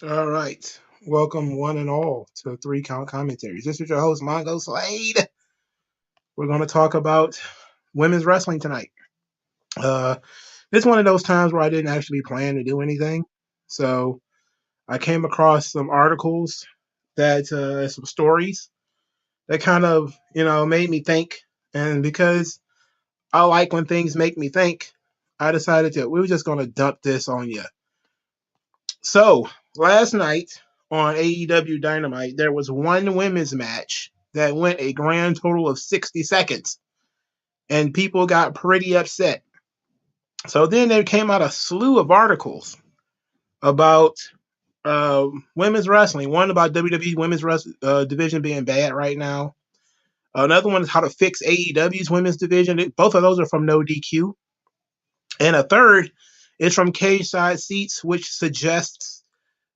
All right. Welcome, one and all, to Three Count Commentaries. This is your host, MagMongoSlade. We're going to talk about women's wrestling tonight. It's one of those times where I didn't actually plan to do anything. So I came across some articles some stories that kind of, made me think. And because I like when things make me think, I decided we were just going to dump this on you. So last night on AEW Dynamite, there was one women's match that went a grand total of 60 seconds, and people got pretty upset. So then there came out a slew of articles about women's wrestling. One about WWE women's division being bad right now. Another one is how to fix AEW's women's division. Both of those are from No DQ. And a third is from Cage Side Seats, which suggests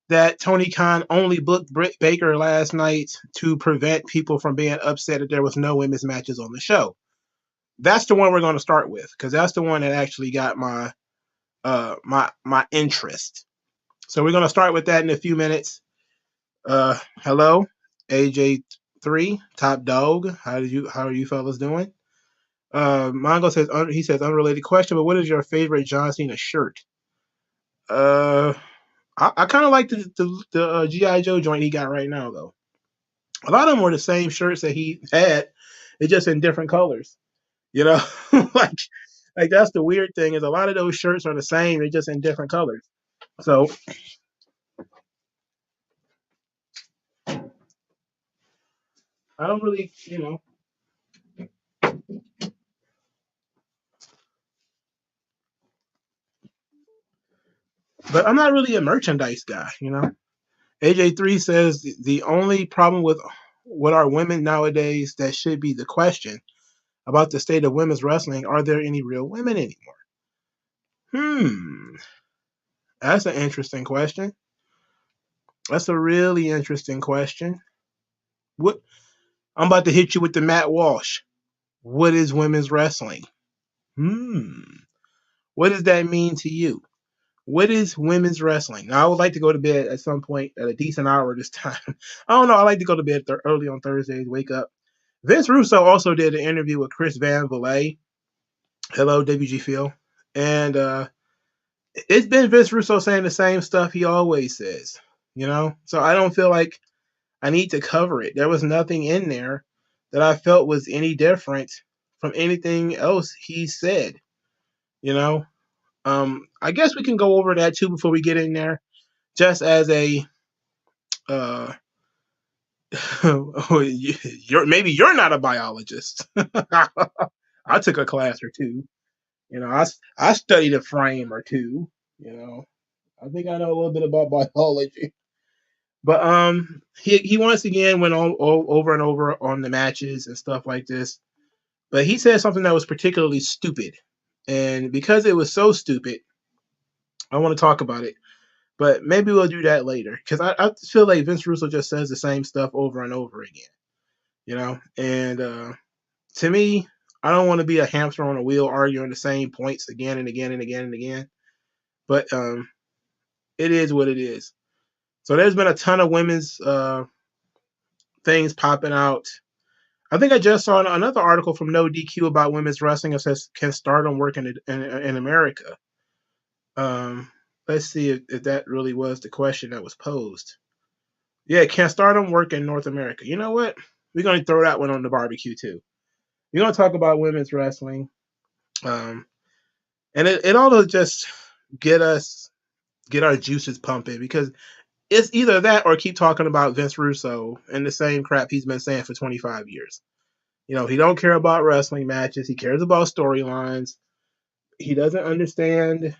that Tony Khan only booked Britt Baker last night to prevent people from being upset that there was no women's matches on the show. That's the one we're going to start with, because that's the one that actually got my interest. So we're going to start with that in a few minutes. Hello, AJ3, Top Dog. How are you fellas doing? Mongo says he says unrelated question, but what is your favorite John Cena shirt? I kind of like the G.I. Joe joint he got right now, though. A lot of them were the same shirts that he had, it's just in different colors. like that's the weird thing, is a lot of those shirts are the same, they're just in different colors. So I don't really, but I'm not really a merchandise guy, AJ3 says the only problem with our women nowadays, that should be the question about the state of women's wrestling. Are there any real women anymore? That's an interesting question. That's a really interesting question. What I'm about to hit you with the Matt Walsh. What is women's wrestling? What does that mean to you? What is women's wrestling? Now, I would like to go to bed at some point at a decent hour this time. I don't know. I like to go to bed early on Thursdays, wake up. Vince Russo also did an interview with Chris Van Vliet. Hello, WG Phil. And it's been Vince Russo saying the same stuff he always says, So I don't feel like I need to cover it. There was nothing in there that I felt was any different from anything else he said, I guess we can go over that too before we get in there, just as a maybe you're not a biologist. I took a class or two. I studied a frame or two. I think I know a little bit about biology. But he once again went on over and over on the matches and stuff like this. But he said something that was particularly stupid. And because it was so stupid, I want to talk about it. But maybe we'll do that later, because I feel like Vince Russo just says the same stuff over and over again. And to me, I don't want to be a hamster on a wheel arguing the same points again and again and again and again. But it is what it is. So there's been a ton of women's things popping out. I think I just saw another article from No DQ about women's wrestling. It says, can Stardom work in America? Let's see if that really was the question that was posed. Yeah, can Stardom work in North America? You know what? We're going to throw that one on the barbecue too. We're going to talk about women's wrestling. And it ought to just get our juices pumping, because it's either that or keep talking about Vince Russo and the same crap he's been saying for 25 years. He don't care about wrestling matches. He cares about storylines. He doesn't understand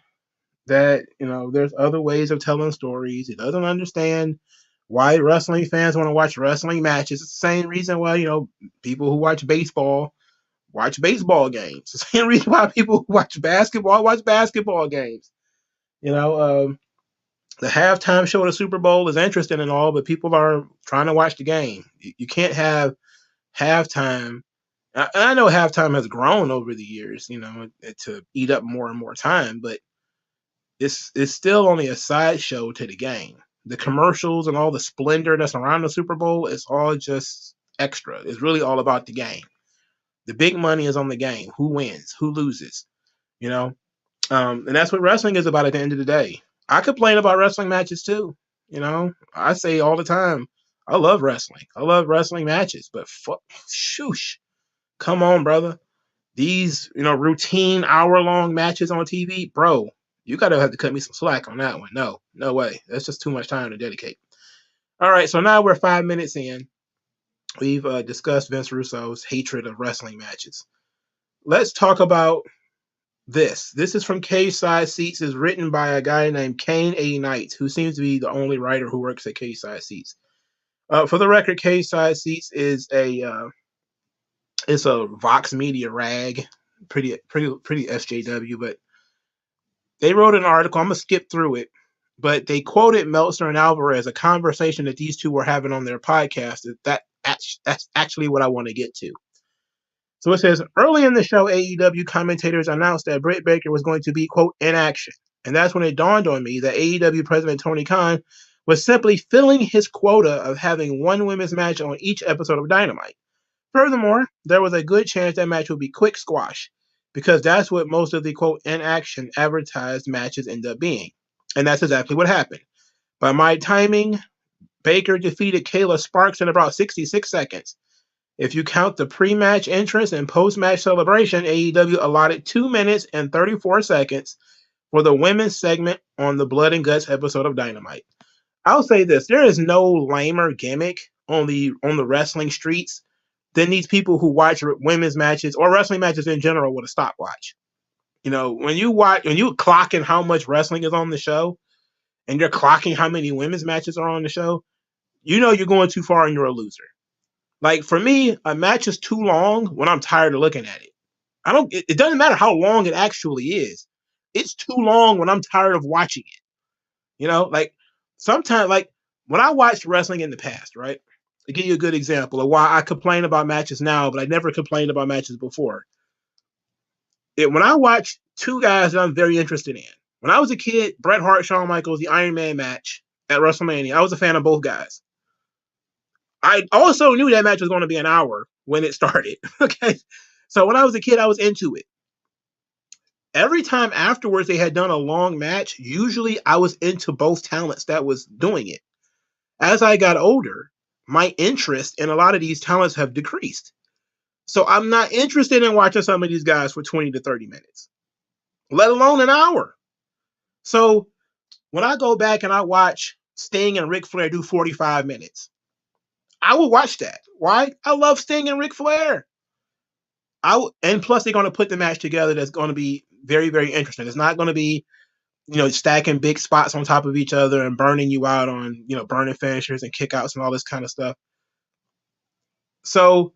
that, there's other ways of telling stories. He doesn't understand why wrestling fans want to watch wrestling matches. It's the same reason why, people who watch baseball games. It's the same reason why people who watch basketball games. The halftime show of the Super Bowl is interesting and all, but people are trying to watch the game. You can't have halftime. And I know halftime has grown over the years, to eat up more and more time, but it's still only a sideshow to the game. the commercials and all the splendor that's around the Super Bowl is all just extra. It's really all about the game. The big money is on the game. Who wins? Who loses? You know? And that's what wrestling is about at the end of the day. I complain about wrestling matches too. You know, I say all the time, I love wrestling. I love wrestling matches, but shoosh, come on, brother. These, routine hour-long matches on TV, bro, you gotta have to cut me some slack on that one. No way. That's just too much time to dedicate. All right, so now we're 5 minutes in. We've discussed Vince Russo's hatred of wrestling matches. Let's talk about this. This is from Cage Side Seats. Is written by a guy named Kane A. Knight, who seems to be the only writer who works at Cage Side Seats. For the record, Cage Side Seats is it's a Vox Media rag, pretty SJW, but they wrote an article. I'm gonna skip through it, but they quoted Meltzer and Alvarez, a conversation that these two were having on their podcast. That's actually what I want to get to. So it says, early in the show, AEW commentators announced that Britt Baker was going to be, quote, in action. And that's when it dawned on me that AEW President Tony Khan was simply filling his quota of having one women's match on each episode of Dynamite. Furthermore, there was a good chance that match would be quick squash, because that's what most of the, quote, in action advertised matches end up being. And that's exactly what happened. By my timing, Baker defeated Kayla Sparks in about 66 seconds. If you count the pre-match entrance and post-match celebration, AEW allotted 2 minutes and 34 seconds for the women's segment on the Blood and Guts episode of Dynamite. I'll say this, there is no lamer gimmick on the wrestling streets than these people who watch women's matches or wrestling matches in general with a stopwatch. When you clocking how much wrestling is on the show and you're clocking how many women's matches are on the show, you're going too far and you're a loser. Like, for me, a match is too long when I'm tired of looking at it. It doesn't matter how long it actually is. It's too long when I'm tired of watching it. Sometimes, when I watched wrestling in the past, right? To give you a good example of why I complain about matches now, but I never complained about matches before. When I watch two guys that I'm very interested in. When I was a kid, Bret Hart, Shawn Michaels, the Iron Man match at WrestleMania, I was a fan of both guys. I also knew that match was going to be an hour when it started. Okay. So when I was a kid, I was into it. Every time afterwards they had done a long match, usually I was into both talents that was doing it. As I got older, my interest in a lot of these talents have decreased. So I'm not interested in watching some of these guys for 20 to 30 minutes, let alone an hour. So when I go back and I watch Sting and Ric Flair do 45 minutes, I will watch that. Why? I love Sting and Ric Flair. And plus, they're going to put the match together that's going to be very, very interesting. It's not going to be, stacking big spots on top of each other and burning you out on, burning finishers and kickouts and all this kind of stuff. So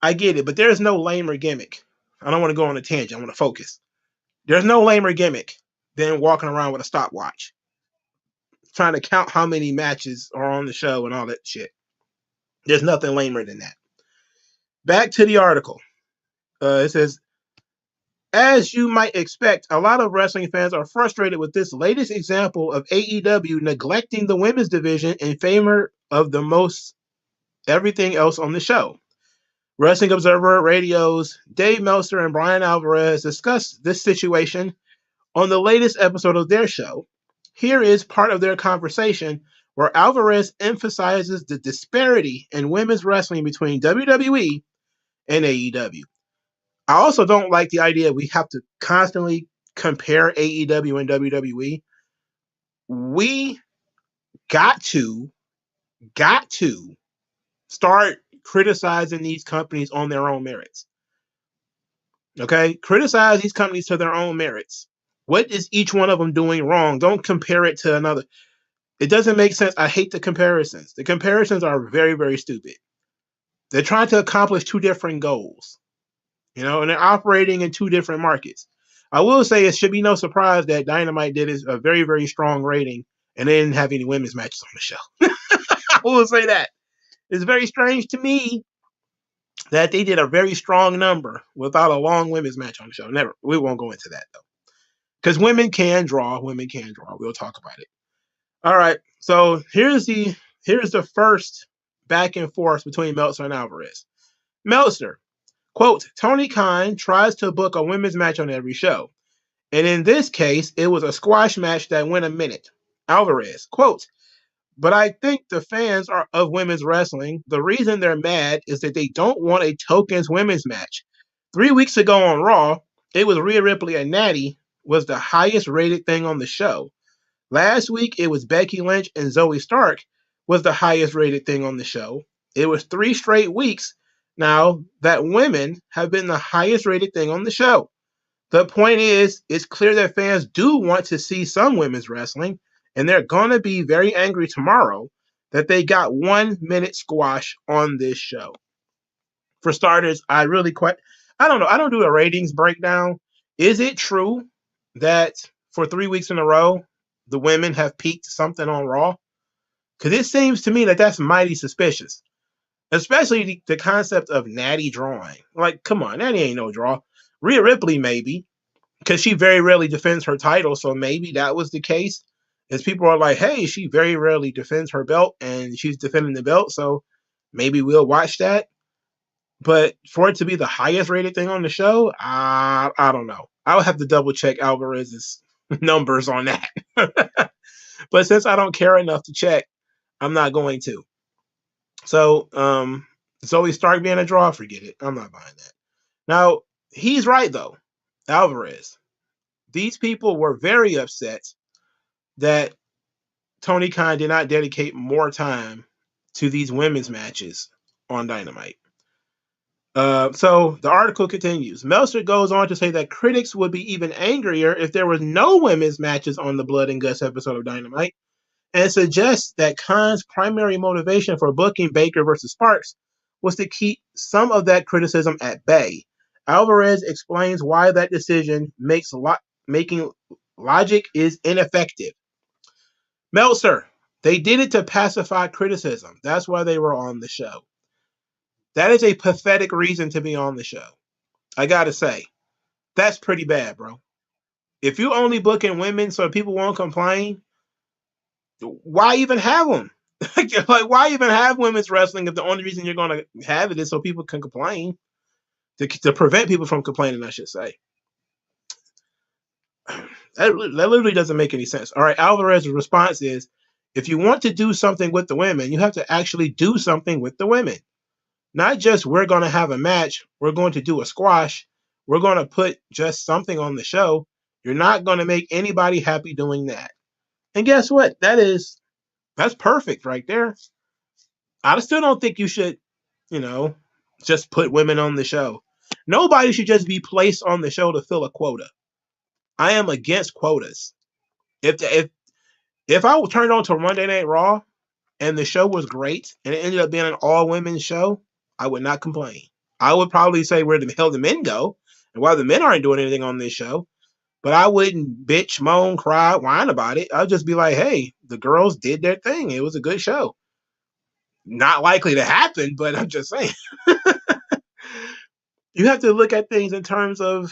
I get it, but there's no lamer gimmick. I don't want to go on a tangent. I want to focus. There's no lamer gimmick than walking around with a stopwatch, trying to count how many matches are on the show and all that shit. There's nothing lamer than that. Back to the article. It says, as you might expect, a lot of wrestling fans are frustrated with this latest example of AEW neglecting the women's division in favor of the most everything else on the show. Wrestling Observer Radio's Dave Meltzer and Brian Alvarez discussed this situation on the latest episode of their show. Here is part of their conversation where Alvarez emphasizes the disparity in women's wrestling between WWE and AEW. I also don't like the idea we have to constantly compare AEW and WWE. We got to start criticizing these companies on their own merits. Okay? Criticize these companies to their own merits. What is each one of them doing wrong? Don't compare it to another. It doesn't make sense. I hate the comparisons. The comparisons are very, very stupid. They're trying to accomplish two different goals. And they're operating in two different markets. I will say it should be no surprise that Dynamite did a very, very strong rating and they didn't have any women's matches on the show. I will say that. It's very strange to me that they did a very strong number without a long women's match on the show. Never. We won't go into that, though. Because women can draw. We'll talk about it. All right. So here's the first back and forth between Meltzer and Alvarez. Meltzer, quote, Tony Khan tries to book a women's match on every show. And in this case, it was a squash match that went a minute. Alvarez, quote, but I think the fans are of women's wrestling. The reason they're mad is that they don't want a tokens women's match. 3 weeks ago on Raw, it was Rhea Ripley and Natty was the highest rated thing on the show. Last week, it was Becky Lynch and Zoe Stark was the highest rated thing on the show. It was 3 straight weeks now that women have been the highest rated thing on the show. The point is, it's clear that fans do want to see some women's wrestling, and they're going to be very angry tomorrow that they got 1 minute squash on this show. For starters, I don't know. I don't do a ratings breakdown. Is it true that for 3 weeks in a row, the women have peaked something on Raw? Because it seems to me that that's mighty suspicious, especially the concept of Natty drawing. Like, come on, Natty ain't no draw. Rhea Ripley, maybe, because she very rarely defends her title, so maybe that was the case. As people are like, hey, she very rarely defends her belt, and she's defending the belt, so maybe we'll watch that. But for it to be the highest rated thing on the show, I don't know. I would have to double check Alvarez's numbers on that. But since I don't care enough to check, I'm not going to. So, Zoe Stark being a draw, forget it. I'm not buying that. Now, he's right, though. Alvarez. These people were very upset that Tony Khan did not dedicate more time to these women's matches on Dynamite. So the article continues. Meltzer goes on to say that critics would be even angrier if there was no women's matches on the Blood and Guts episode of Dynamite, and suggests that Khan's primary motivation for booking Baker versus Sparks was to keep some of that criticism at bay. Alvarez explains why that decision making logic is ineffective. Meltzer, they did it to pacify criticism. That's why they were on the show. That is a pathetic reason to be on the show. I gotta say, that's pretty bad, bro. If you only booking women so people won't complain, why even have them? Like, why even have women's wrestling if the only reason you're going to have it is so people can complain? To prevent people from complaining, I should say. That literally doesn't make any sense. All right, Alvarez's response is, if you want to do something with the women, you have to actually do something with the women. Not just we're going to have a match, we're going to do a squash, we're going to put just something on the show. You're not going to make anybody happy doing that. And guess what? That's perfect right there. I still don't think you should, just put women on the show. Nobody should just be placed on the show to fill a quota. I am against quotas. If I turned on to Monday Night Raw and the show was great and it ended up being an all-women's show, I would not complain. I would probably say where the hell the men go and why the men aren't doing anything on this show. But I wouldn't bitch, moan, cry, whine about it. I'd just be like, hey, the girls did their thing. It was a good show. Not likely to happen, but I'm just saying. You have to look at things in terms of,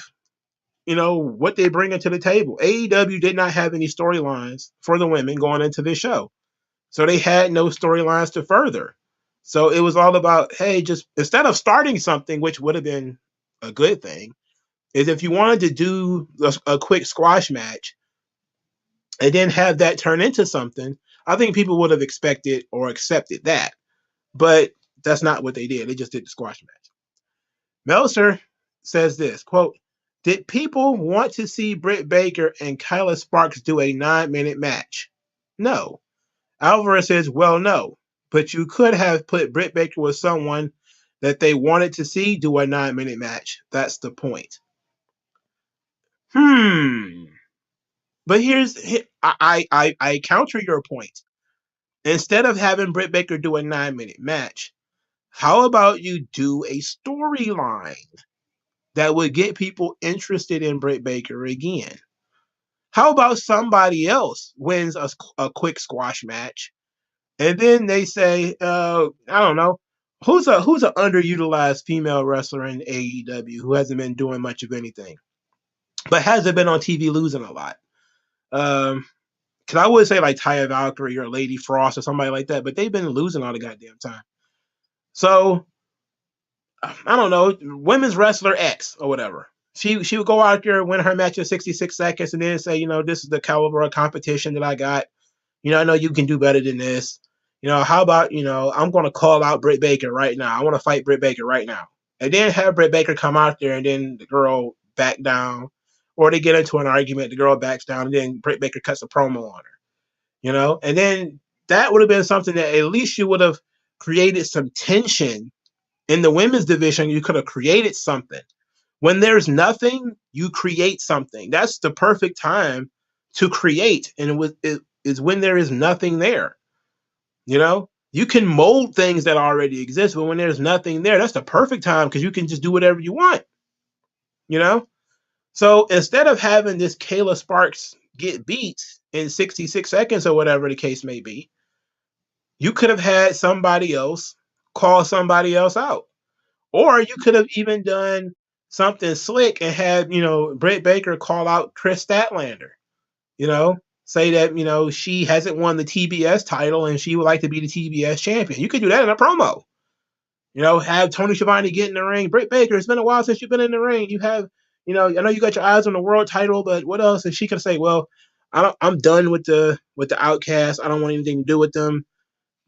what they bring into the table. AEW did not have any storylines for the women going into this show. So they had no storylines to further. So it was all about, hey, just instead of starting something, which would have been a good thing, is if you wanted to do a quick squash match and then have that turn into something, I think people would have expected or accepted that. But that's not what they did. They just did the squash match. Meltzer says this, quote, did people want to see Britt Baker and Kyla Sparks do a 9-minute match? No. Alvarez says, well, no. But you could have put Britt Baker with someone that they wanted to see do a 9-minute match. That's the point. But I counter your point. Instead of having Britt Baker do a 9-minute match, how about you do a storyline that would get people interested in Britt Baker again? How about somebody else wins a quick squash match, and then they say, I don't know, who's an underutilized female wrestler in AEW who hasn't been doing much of anything, but hasn't been on TV losing a lot? because I would say like Taya Valkyrie or Lady Frost or somebody like that, but they've been losing all the goddamn time. So I don't know, women's wrestler X or whatever. She would go out there, win her match in 66 seconds, and then say, this is the caliber of competition that I got. I know you can do better than this. How about, I'm going to call out Britt Baker right now. I want to fight Britt Baker right now. And then have Britt Baker come out there and then the girl back down. Or they get into an argument, the girl backs down, and then Britt Baker cuts a promo on her. And then that would have been something that at least you would have created some tension in the women's division. You could have created something. When there's nothing, you create something. That's the perfect time to create. And it is when there is nothing there. You can mold things that already exist, but when there's nothing there, that's the perfect time because you can just do whatever you want. So instead of having this Kayla Sparks get beat in 66 seconds or whatever the case may be, you could have had somebody else call somebody else out. Or you could have even done something slick and had, Britt Baker call out Chris Statlander. Say that, she hasn't won the TBS title and she would like to be the TBS champion. You could do that in a promo. Have Tony Schiavone get in the ring. Britt Baker, it's been a while since you've been in the ring. You have, I know you got your eyes on the world title, but what else? And she could say, well, I'm done with the Outcast. I don't want anything to do with them.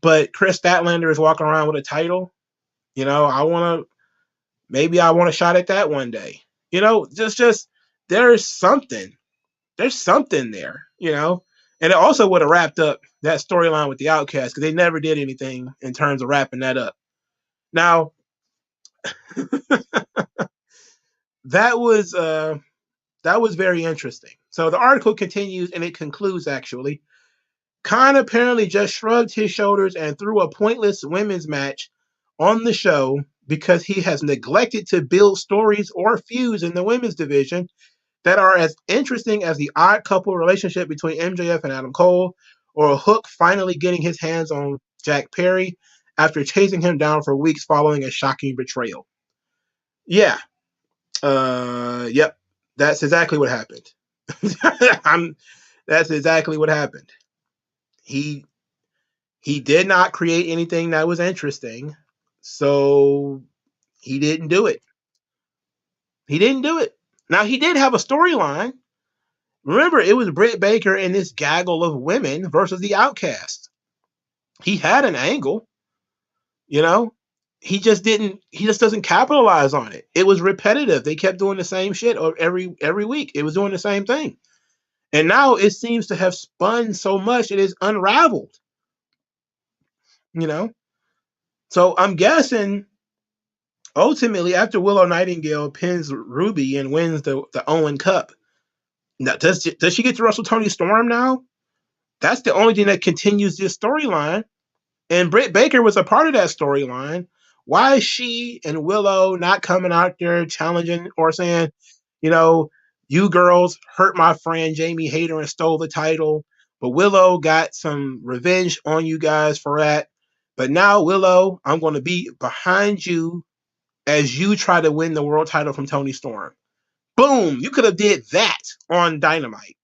But Chris Statlander is walking around with a title. Maybe I want a shot at that one day. Just there's something. There's something there, And it also would have wrapped up that storyline with the Outcast because they never did anything in terms of wrapping that up. Now, that was very interesting. So the article continues and it concludes actually. Khan apparently just shrugged his shoulders and threw a pointless women's match on the show because he has neglected to build stories or feuds in the women's division that are as interesting as the odd couple relationship between MJF and Adam Cole, or Hook finally getting his hands on Jack Perry after chasing him down for weeks following a shocking betrayal. Yeah. Yep. That's exactly what happened. That's exactly what happened. He did not create anything that was interesting, so he didn't do it. He didn't do it. Now, he did have a storyline. Remember, it was Britt Baker and this gaggle of women versus the Outcast. He had an angle, He just doesn't capitalize on it. It was repetitive. They kept doing the same shit every week. It was doing the same thing. And now it seems to have spun so much it is unraveled. So I'm guessing ultimately after Willow Nightingale pins Ruby and wins the Owen Cup, now, does she get to wrestle Toni Storm now? That's the only thing that continues this storyline. And Britt Baker was a part of that storyline. Why is she and Willow not coming out there challenging or saying, you girls hurt my friend Jamie Hayter and stole the title, but Willow got some revenge on you guys for that. But now, Willow, I'm going to be behind you as you try to win the world title from Toni Storm. Boom! You could have did that on Dynamite.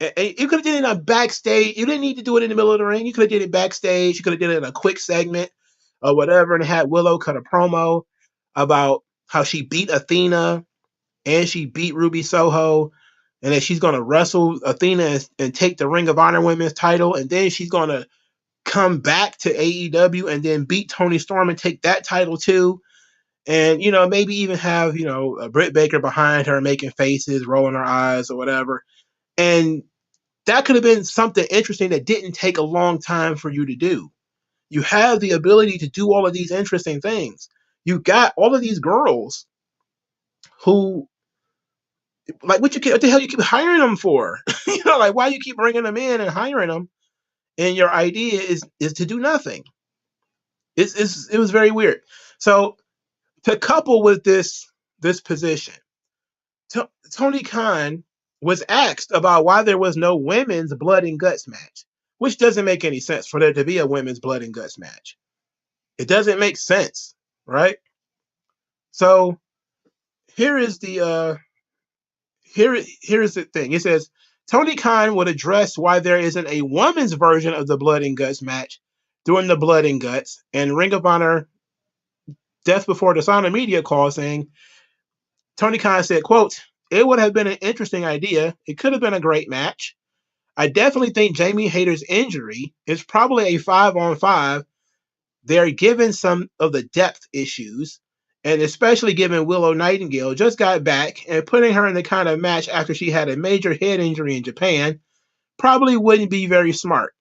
You could have did it on backstage. You didn't need to do it in the middle of the ring. You could have did it backstage. You could have did it in a quick segment or whatever and had Willow cut a promo about how she beat Athena and she beat Ruby Soho and that she's going to wrestle Athena and take the Ring of Honor Women's title. And then she's going to come back to AEW and then beat Toni Storm and take that title too. And, maybe even have, a Britt Baker behind her making faces, rolling her eyes or whatever. And that could have been something interesting that didn't take a long time for you to do. You have the ability to do all of these interesting things. You got all of these girls who, like, what the hell you keep hiring them for? Why you keep bringing them in and hiring them? And your idea is to do nothing. It was very weird. So to couple with this position, Tony Khan was asked about why there was no women's blood and guts match, which doesn't make any sense for there to be a women's blood and guts match. It doesn't make sense, right? So here is the thing. It says Tony Khan would address why there isn't a woman's version of the Blood and Guts match during the Blood and Guts, and Ring of Honor Death Before Dishonor media call saying, Tony Khan said, quote, "It would have been an interesting idea. It could have been a great match. I definitely think Jamie Hayter's injury is probably a 5-on-5. They're given some of the depth issues, and especially given Willow Nightingale just got back, and putting her in the kind of match after she had a major head injury in Japan probably wouldn't be very smart.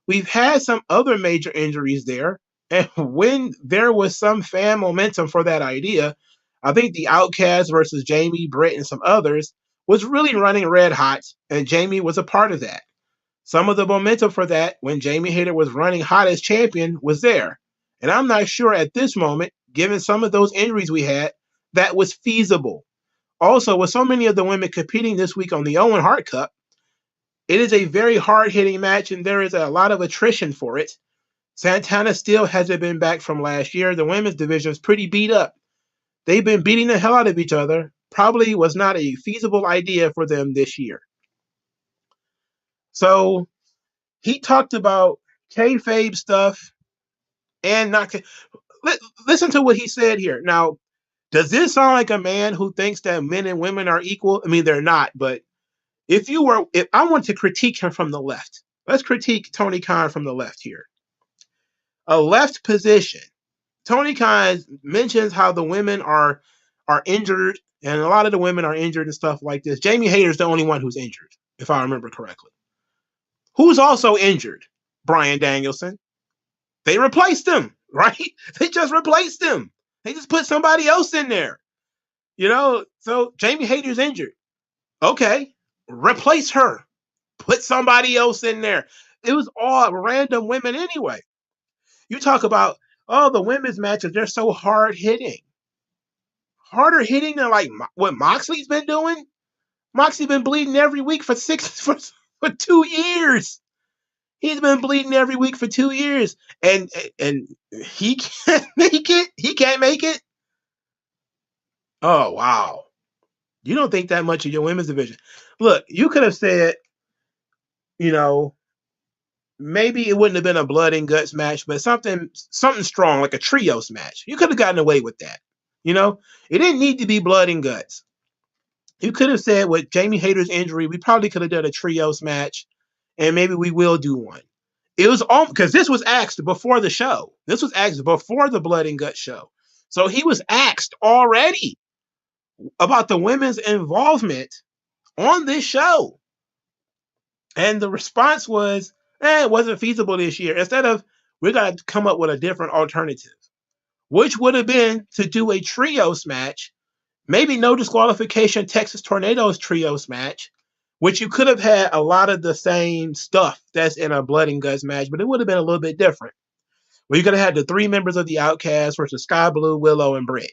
We've had some other major injuries there, and when there was some fan momentum for that idea, I think the Outcast versus Jamie, Britt, and some others was really running red hot, and Jamie was a part of that. Some of the momentum for that when Jamie Hayter was running hot as champion was there. And I'm not sure at this moment, given some of those injuries we had, that was feasible. Also, with so many of the women competing this week on the Owen Hart Cup, it is a very hard-hitting match, and there is a lot of attrition for it. Santana still hasn't been back from last year. The women's division is pretty beat up. They've been beating the hell out of each other. Probably was not a feasible idea for them this year. So he talked about kayfabe stuff and not. Listen to what he said here. Now, does this sound like a man who thinks that men and women are equal? I mean, they're not. But if I want to critique him from the left, let's critique Tony Khan from the left here. A left position. Tony Khan mentions how the women are injured, and a lot of the women are injured and stuff like this. Jamie Hayter's the only one who's injured, if I remember correctly. Who's also injured? Bryan Danielson. They replaced him, right? They just replaced him. They just put somebody else in there. So Jamie Hayter's injured. Okay, replace her. Put somebody else in there. It was all random women anyway. You talk about, the women's matches, they're so hard hitting. Harder hitting than like what Moxley's been doing? Moxley's been bleeding every week for 2 years. He's been bleeding every week for 2 years, and he can't make it. He can't make it. Oh wow! You don't think that much of your women's division? Look, you could have said, maybe it wouldn't have been a blood and guts match, but something strong like a trios match. You could have gotten away with that. It didn't need to be blood and guts. You could have said with Jamie Hayter's injury, we probably could have done a trios match, and maybe we will do one. It was all because this was asked before the show. This was asked before the Blood and Guts show. So he was asked already about the women's involvement on this show. And the response was, it wasn't feasible this year. Instead of, we got to come up with a different alternative, which would have been to do a trios match, maybe no disqualification Texas Tornadoes trios match, which you could have had a lot of the same stuff that's in a Blood and Guts match, but it would have been a little bit different. Where you could have had the 3 members of the Outcast versus Sky Blue, Willow, and Britt.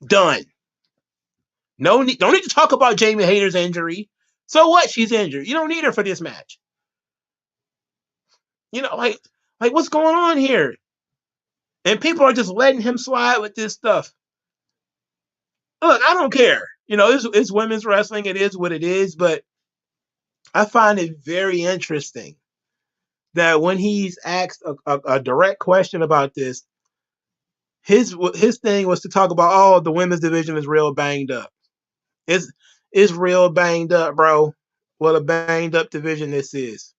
Done. Don't need to talk about Jamie Hayter's injury. So what? She's injured. You don't need her for this match. Like what's going on here? And people are just letting him slide with this stuff. Look, I don't care. It's women's wrestling. It is what it is, but I find it very interesting that when he's asked a direct question about this, his thing was to talk about, the women's division is real banged up. It's real banged up, bro. What a banged up division this is.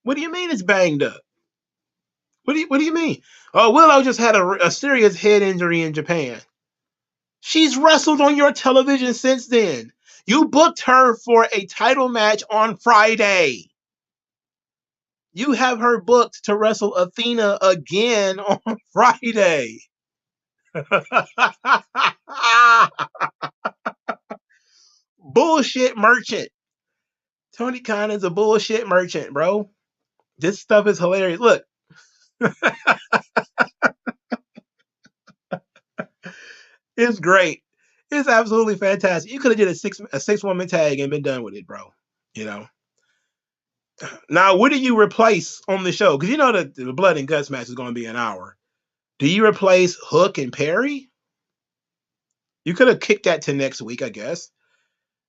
What do you mean it's banged up? What do you mean? Oh, Willow just had a serious head injury in Japan. She's wrestled on your television since then. You booked her for a title match on Friday. You have her booked to wrestle Athena again on Friday. Bullshit merchant. Tony Khan is a bullshit merchant, bro. This stuff is hilarious. Look. It's great. It's absolutely fantastic. You could have did a 6-woman tag and been done with it, bro. Now, what do you replace on the show? Because the Blood and Guts match is going to be an hour. Do you replace Hook and Perry? You could have kicked that to next week, I guess.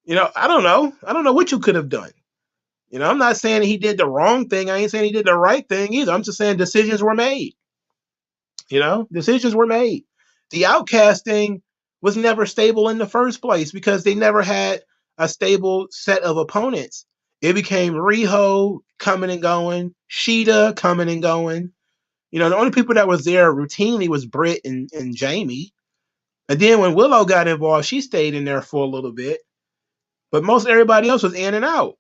I don't know. I don't know what you could have done. You know, I'm not saying he did the wrong thing. I ain't saying he did the right thing either. I'm just saying decisions were made. You know, decisions were made. The Outcast thing was never stable in the first place because they never had a stable set of opponents. It became Riho coming and going, Sheeta coming and going. You know, the only people that was there routinely was Britt and Jamie. And then when Willow got involved, she stayed in there for a little bit. But most everybody else was in and out.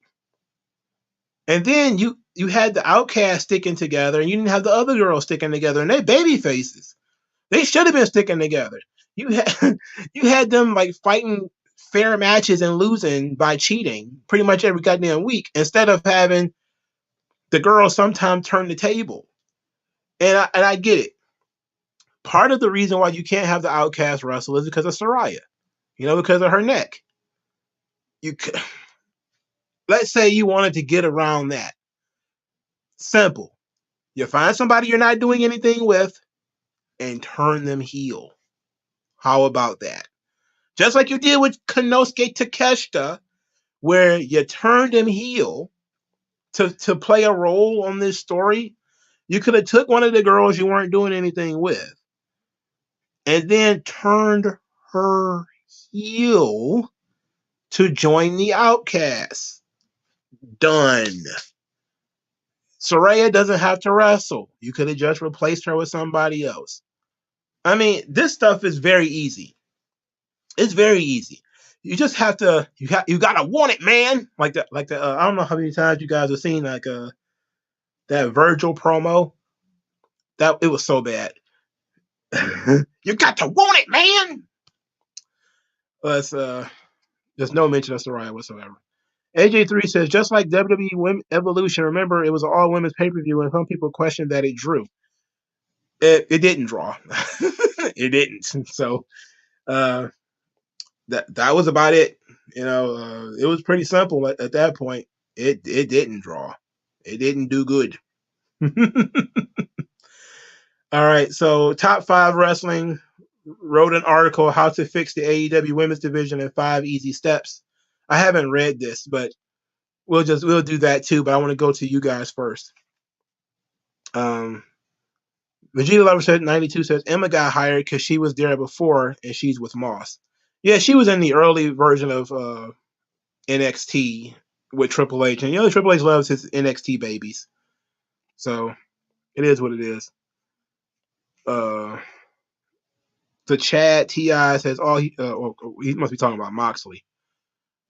And then you had the Outcast sticking together, and you didn't have the other girls sticking together, and they baby faces. They should have been sticking together. You had you had them like fighting fair matches and losing by cheating pretty much every goddamn week instead of having the girls sometimes turn the table. And I get it. Part of the reason why you can't have the Outcast wrestle is because of Saraya. You know, because of her neck. Let's say you wanted to get around that. Simple. You find somebody you're not doing anything with and turn them heel. How about that? Just like you did with Konosuke Takeshita, where you turned him heel to play a role on this story. You could have took one of the girls you weren't doing anything with and then turned her heel to join the Outcasts. Done. Saraya doesn't have to wrestle. You could have just replaced her with somebody else. I mean, this stuff is very easy. It's very easy. You just have to. You gotta want it, man. Like the. I don't know how many times you guys have seen like that Virgil promo. That it was so bad. You got to want it, man. Let's there's no mention of Saraya whatsoever. AJ3 says, just like WWE Evolution, remember it was an all women's pay-per-view and some people questioned that it drew. It didn't draw. It didn't. So that was about it. You know, it was pretty simple at that point. It didn't draw. It didn't do good. All right, so Top 5 Wrestling wrote an article, How to Fix the AEW Women's Division in 5 Easy Steps. I haven't read this, but we'll do that too, but I want to go to you guys first. Vegeta Lover said 92 says Emma got hired because she was there before and she's with Moss. Yeah, she was in the early version of NXT with Triple H, and you know Triple H loves his NXT babies, so it is what it is. The Chad T.I. says he must be talking about Moxley.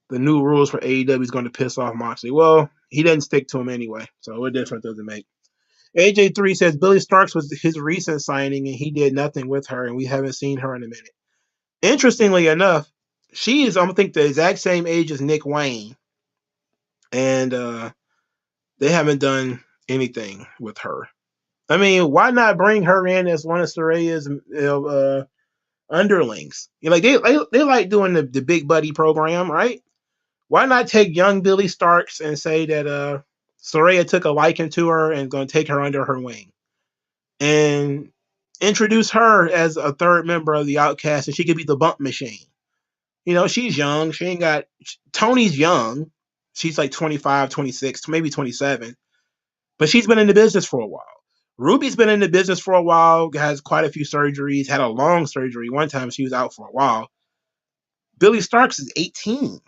The new rules for AEW is going to piss off Moxley. Well, he didn't stick to him anyway, so what difference does it make? AJ3 says Billy Starks was his recent signing and he did nothing with her, and we haven't seen her in a minute. Interestingly enough, she is, I think, the exact same age as Nick Wayne, and they haven't done anything with her. I mean, why not bring her in as one of Saraya's underlings? You know, like they like doing the big buddy program, right? Why not take young Billy Starks and say that Saraya took a liking to her and going to take her under her wing and introduce her as a third member of the Outcast, and she could be the bump machine. You know, she's young. She ain't got Tony's young. She's like 25, 26, maybe 27, but she's been in the business for a while. Ruby's been in the business for a while, has quite a few surgeries, had a long surgery. One time she was out for a while. Billy Starks is 18.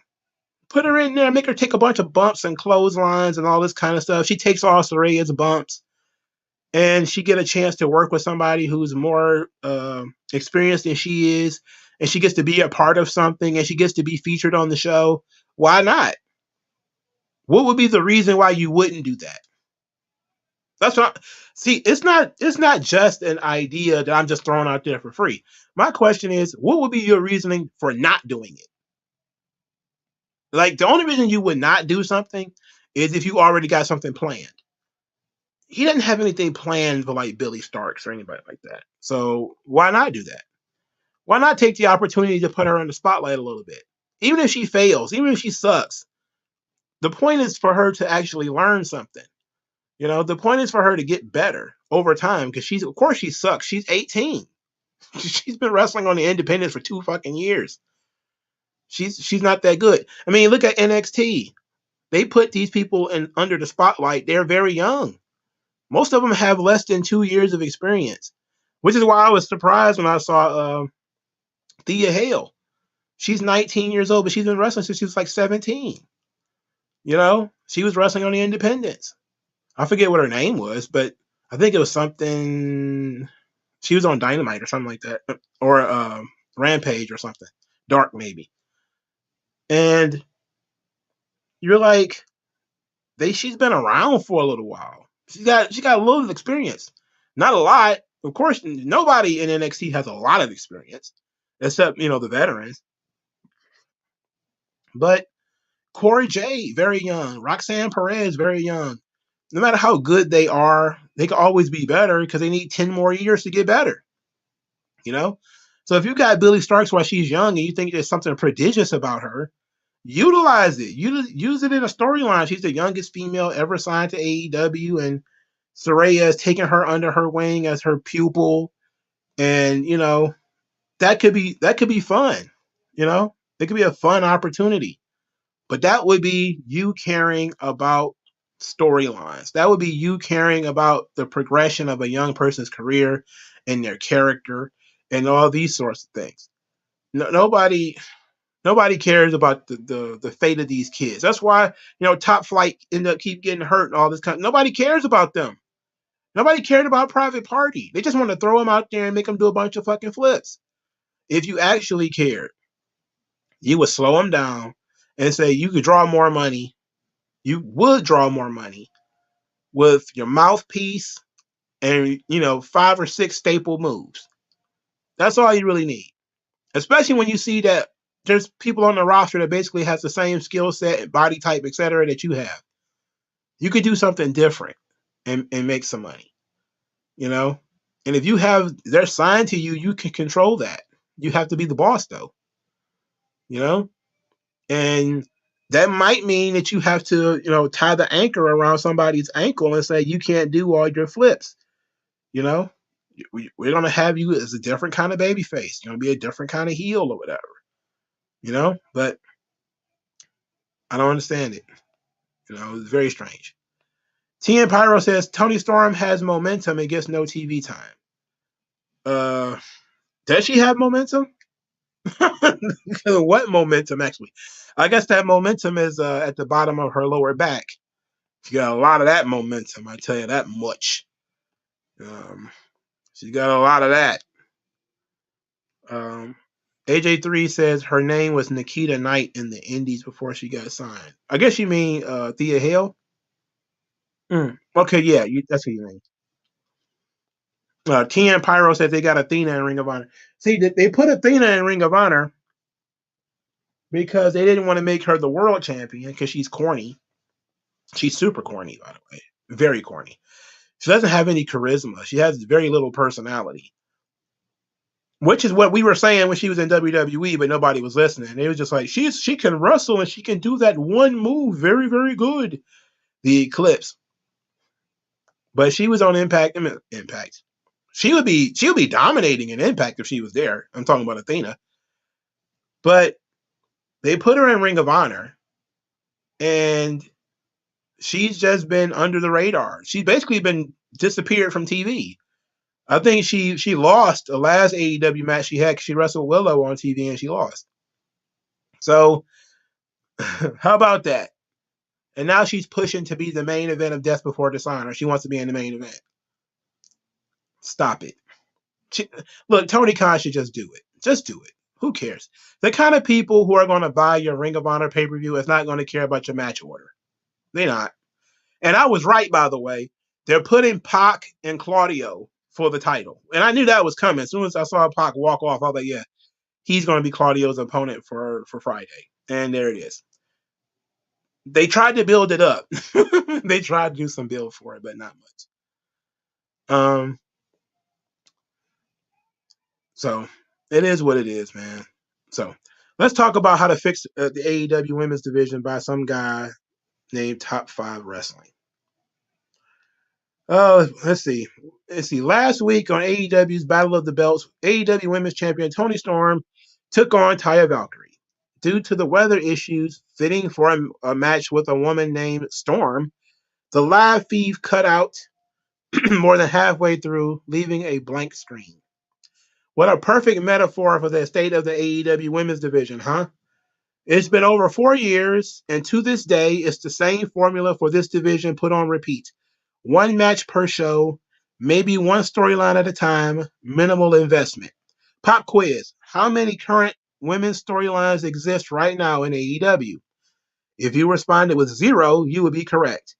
Put her in there, make her take a bunch of bumps and clotheslines and all this kind of stuff. She takes all Saraya's bumps, and she get a chance to work with somebody who's more experienced than she is, and she gets to be a part of something, and she gets to be featured on the show. Why not? What would be the reason why you wouldn't do that? That's what. See, it's not just an idea that I'm just throwing out there for free. My question is, what would be your reasoning for not doing it? Like, the only reason you would not do something is if you already got something planned. He doesn't have anything planned for like Billy Starks or anybody like that. So why not do that? Why not take the opportunity to put her in the spotlight a little bit? Even if she fails, even if she sucks, the point is for her to actually learn something. You know, the point is for her to get better over time, because of course she sucks. She's 18. She's been wrestling on the independents for 2 fucking years. She's not that good. I mean, look at NXT. they put these people in under the spotlight. They're very young. Most of them have less than 2 years of experience, which is why I was surprised when I saw Thea Hale. She's 19 years old, but she's been wrestling since she was like 17. You know, she was wrestling on the independents. I forget what her name was, but I think it was something. She was on Dynamite or something like that, or Rampage or something, Dark maybe. And you're like, she's been around for a little while. She got a little experience, not a lot. Of course, nobody in NXT has a lot of experience, except the veterans. But Corey J, very young. Roxanne Perez, very young. No matter how good they are, they can always be better because they need 10 more years to get better. So if you got Billie Starkz while she's young and you think there's something prodigious about her, utilize it. Use it in a storyline. She's the youngest female ever signed to AEW, and Saraya is taking her under her wing as her pupil, and that could be fun. It could be a fun opportunity. But that would be you caring about storylines. That would be you caring about the progression of a young person's career and their character and all these sorts of things. Nobody cares about the fate of these kids. That's why Top Flight end up keep getting hurt and all this kind. Nobody cares about them. Nobody cared about Private Party. They just want to throw them out there and make them do a bunch of fucking flips. If you actually cared, you would slow them down and say you could draw more money. You would draw more money with your mouthpiece and 5 or 6 staple moves. That's all you really need. Especially when you see that there's people on the roster that basically has the same skill set and body type, etc., that you have. You could do something different and make some money. And if they're signed to you, you can control that. You have to be the boss though. And that might mean that you have to, tie the anchor around somebody's ankle and say you can't do all your flips. We're going to have you as a different kind of baby face. You're going to be a different kind of heel or whatever. But I don't understand it. It's very strange. TN Pyro says Toni Storm has momentum and gets no TV time. Does she have momentum? What momentum, actually? I guess that momentum is at the bottom of her lower back. She got a lot of that momentum, I tell you that much. She got a lot of that. AJ3 says her name was Nikita Knight in the Indies before she got signed. I guess you mean Thea Hale? Okay, yeah, that's what you mean. TN Pyro says they got Athena in Ring of Honor. See, they put Athena in Ring of Honor because they didn't want to make her the world champion because she's corny. She's super corny, by the way. Very corny. She doesn't have any charisma. She has very little personality. Which is what we were saying when she was in WWE, but nobody was listening. It was just like, she can wrestle and she can do that one move very, very good. The Eclipse. But she was on Impact. She would be dominating in Impact if she was there. I'm talking about Athena. But they put her in Ring of Honor, and she's just been under the radar. She's basically been disappeared from TV. I think she lost the last AEW match she had because she wrestled Willow on TV and she lost. So how about that? And now she's pushing to be the main event of Death Before Dishonor. She wants to be in the main event. Stop it. Look, Tony Khan should just do it. Just do it. Who cares? The kind of people who are going to buy your Ring of Honor pay-per-view is not going to care about your match order. They're not. And I was right, by the way. They're putting Pac and Claudio for the title. And I knew that was coming. As soon as I saw Pac walk off, I was like, yeah, he's going to be Claudio's opponent for Friday. And there it is. They tried to build it up. They tried to do some build for it, but not much. So it is what it is, man. So let's talk about how to fix the AEW women's division by some guy named Top 5 Wrestling. Oh, let's see. Last week on AEW's Battle of the Belts, AEW Women's Champion Toni Storm took on Taya Valkyrie. due to the weather issues fitting for a match with a woman named Storm, the live feed cut out more than halfway through, leaving a blank screen. What a perfect metaphor for the state of the AEW women's division, huh? It's been over 4 years, and to this day, it's the same formula for this division put on repeat. One match per show, maybe one storyline at a time, minimal investment. Pop quiz. How many current women's storylines exist right now in AEW? If you responded with 0, you would be correct.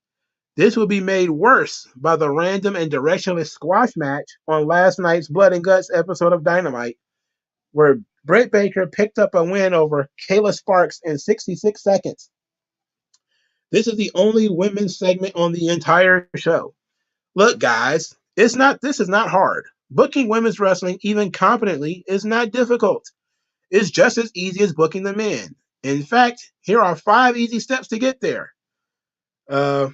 This would be made worse by the random and directionless squash match on last night's Blood and Guts episode of Dynamite, where Britt Baker picked up a win over Kayla Sparks in 66 seconds. This is the only women's segment on the entire show. Look, guys, this is not hard. Booking women's wrestling, even competently, is not difficult. It's just as easy as booking the men. In fact, here are 5 easy steps to get there.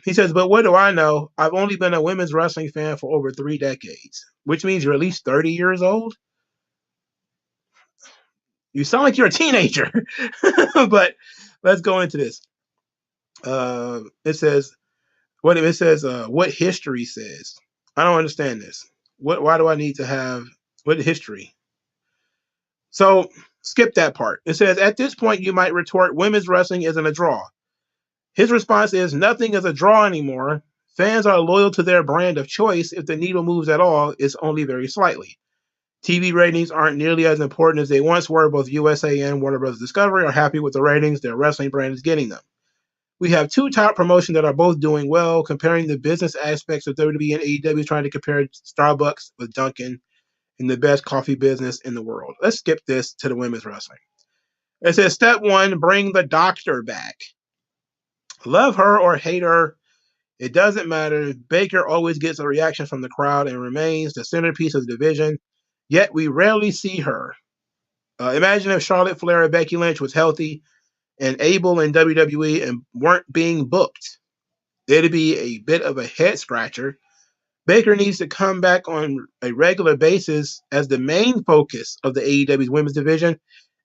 He says, but what do I know? I've only been a women's wrestling fan for over 3 decades, which means you're at least 30 years old. You sound like you're a teenager. But let's go into this. It says, what history says. I don't understand this. Why do I need to have what history? So skip that part. It says, at this point, you might retort, women's wrestling isn't a draw. His response is, nothing is a draw anymore. Fans are loyal to their brand of choice. If the needle moves at all, it's only very slightly. TV ratings aren't nearly as important as they once were. Both USA and Warner Bros. Discovery are happy with the ratings their wrestling brand is getting them. We have 2 top promotions that are both doing well. Comparing the business aspects of WWE and AEW, trying to compare Starbucks with Dunkin' in the best coffee business in the world. Let's skip this to the women's wrestling. It says, step 1, bring the doctor back. Love her or hate her, it doesn't matter. Baker always gets a reaction from the crowd and remains the centerpiece of the division, yet we rarely see her. Imagine if Charlotte Flair or Becky Lynch was healthy and able in WWE and weren't being booked. It'd be a bit of a head scratcher. Baker needs to come back on a regular basis as the main focus of the AEW's women's division,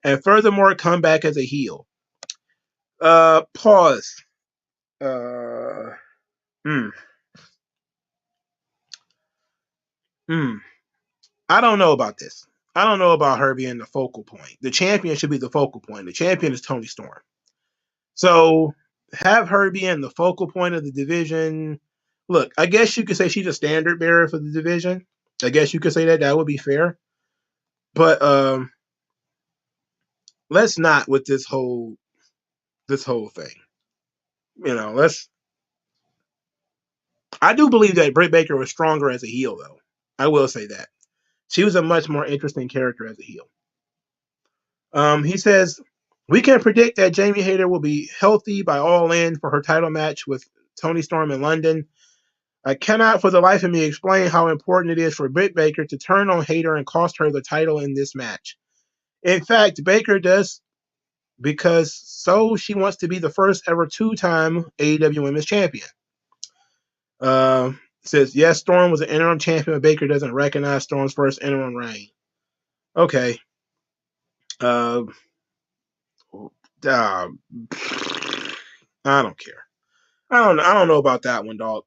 and furthermore, come back as a heel. Pause. I don't know about this. I don't know about her being the focal point. The champion should be the focal point. The champion is Toni Storm. So have her being the focal point of the division. Look, I guess you could say she's a standard bearer for the division. I guess you could say that. That would be fair. But let's not with this whole thing. You know, I do believe that Britt Baker was stronger as a heel, though. I will say that. She was a much more interesting character as a heel. He says, we can predict that Jamie Hayter will be healthy by All In for her title match with Toni Storm in London. I cannot for the life of me explain how important it is for Britt Baker to turn on Hayter and cost her the title in this match. In fact, Baker does because so she wants to be the first ever 2-time AEW Women's Champion. Says, yes, Storm was an interim champion, but Baker doesn't recognize Storm's first interim reign. Okay. I don't care. I don't know about that one, dog.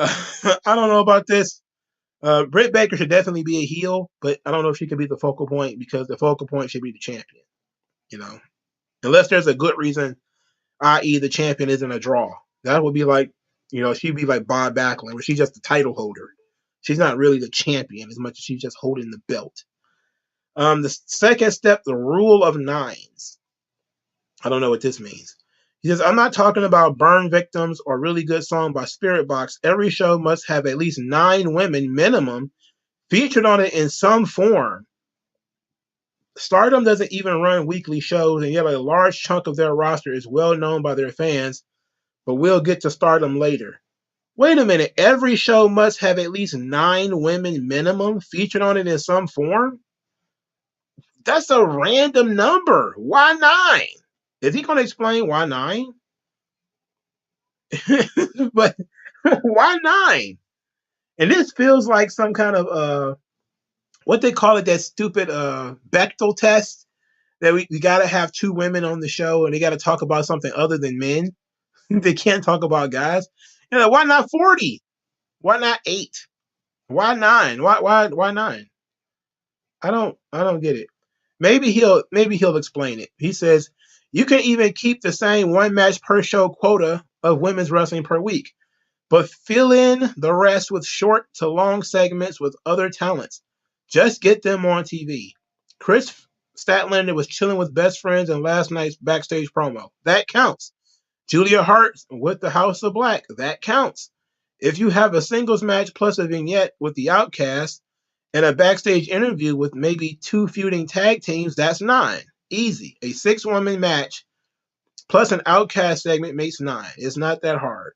I don't know about this. Britt Baker should definitely be a heel, but I don't know if she could be the focal point because the focal point should be the champion. You know, unless there's a good reason, i.e., the champion isn't a draw. That would be like, you know, she'd be like Bob Backlund, where she's just the title holder. She's not really the champion as much as she's just holding the belt. The second step, the rule of 9s. I don't know what this means. He says, I'm not talking about Burn Victims or Really Good Song by Spirit Box. Every show must have at least 9 women minimum featured on it in some form. Stardom doesn't even run weekly shows, and yet a large chunk of their roster is well known by their fans, but we'll get to Stardom later. Wait a minute, every show must have at least 9 women minimum featured on it in some form? That's a random number. Why 9? Is he going to explain why 9? But why 9? And this feels like some kind of what they call it, that stupid Bechtel test, that we got to have two women on the show and they got to talk about something other than men. They can't talk about guys. Why not 40? Why not 8? Why 9? Why 9? I don't get it. Maybe he'll explain it. He says you can even keep the same one match per show quota of women's wrestling per week, but fill in the rest with short to long segments with other talents. Just get them on TV. Chris Statlander was chilling with best friends in last night's backstage promo. That counts. Julia Hart with the House of Black. That counts. If you have a singles match plus a vignette with the Outcast and a backstage interview with maybe 2 feuding tag teams, that's 9. Easy. A 6-woman match plus an Outcast segment makes 9. It's not that hard.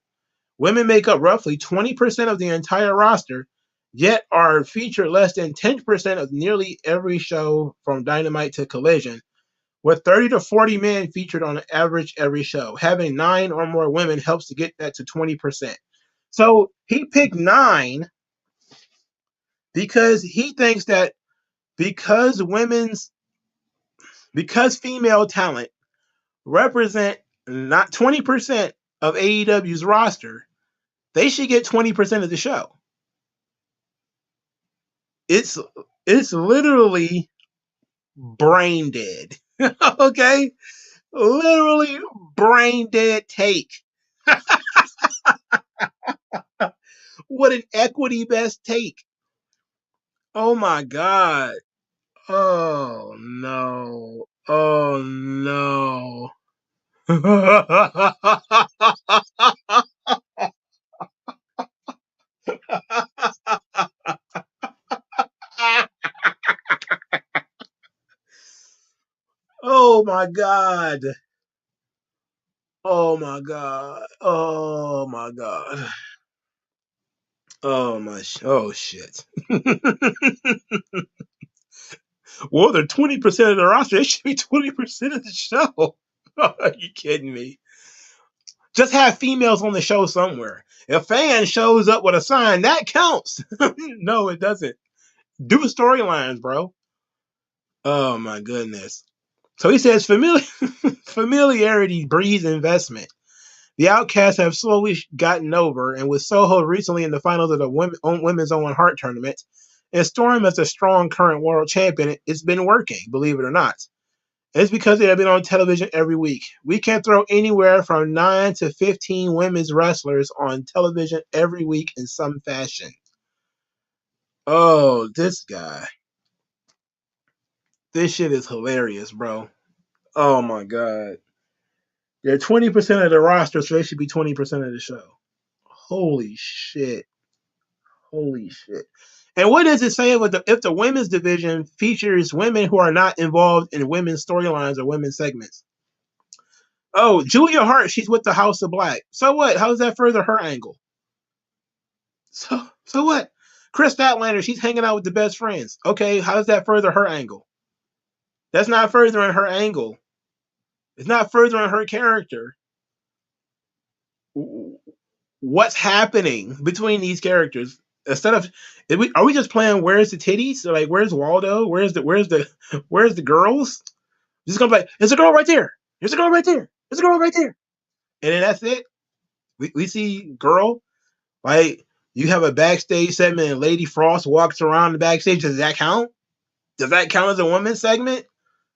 Women make up roughly 20% of the entire roster, yet are featured less than 10% of nearly every show from Dynamite to Collision, with 30 to 40 men featured on average every show. Having 9 or more women helps to get that to 20%. So he picked 9 because he thinks that because female talent represent not 20% of AEW's roster, they should get 20% of the show. It's literally brain dead. Okay? Literally brain dead take. What an equity best take. Oh my God. Oh no. Oh no. Oh my God. Oh my God. Oh my God. Oh shit. Well, they're 20% of the roster. It should be 20% of the show. Are you kidding me? Just have females on the show somewhere. If a fan shows up with a sign, that counts. No, it doesn't. Do storylines, bro. Oh my goodness. So he says familiarity breeds investment. The Outcasts have slowly gotten over, and with Soho recently in the finals of the Women's Own Heart tournament, and Storm as a strong current world champion, it's been working, believe it or not. It's because they have been on television every week. We can throw anywhere from 9 to 15 women's wrestlers on television every week in some fashion. Oh, this guy. This shit is hilarious, bro. Oh my God. They're 20% of the roster, so they should be 20% of the show. Holy shit. Holy shit. And what does it say if the women's division features women who are not involved in women's storylines or women's segments? Oh, Julia Hart, she's with the House of Black. So what? How does that further her angle? So what? Chris Statlander, she's hanging out with the best friends. Okay, how does that further her angle? That's not furthering her angle. It's not furthering her character. What's happening between these characters? Instead of, are we just playing Where's the Titties? Or like, where's Waldo? Where's the girls? Just gonna be like, there's a girl right there. There's a girl right there. There's a girl right there. And then that's it. We see girl. Like, you have a backstage segment and Lady Frost walks around the backstage. Does that count? Does that count as a women's segment?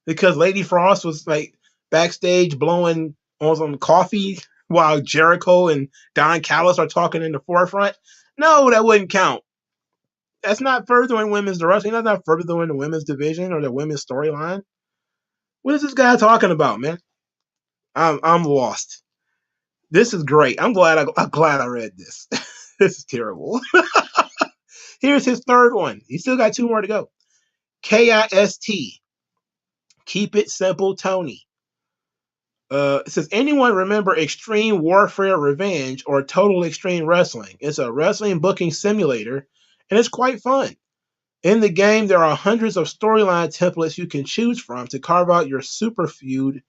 Because Lady Frost was like backstage blowing on some coffee while Jericho and Don Callis are talking in the forefront. No, that wouldn't count. That's not furthering women's wrestling. That's not furthering the women's division or the women's storyline. What is this guy talking about, man? I'm lost. This is great. I'm glad I read this. This is terrible. Here's his third one. He still got 2 more to go. KIST. Keep it simple, Tony. It says, anyone remember Extreme Warfare Revenge or Total Extreme Wrestling? It's a wrestling booking simulator, and it's quite fun. In the game, there are hundreds of storyline templates you can choose from to carve out your super feud.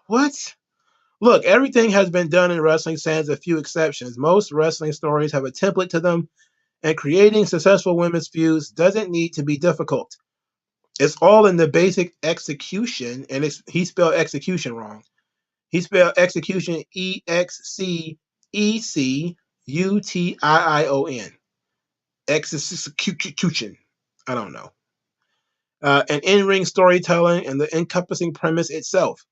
What? Look, everything has been done in wrestling sans a few exceptions. Most wrestling stories have a template to them, and creating successful women's feuds doesn't need to be difficult. It's all in the basic execution, and he spelled execution wrong. He spelled execution EXCECUTIION. Execution. I don't know. And in-ring storytelling and the encompassing premise itself.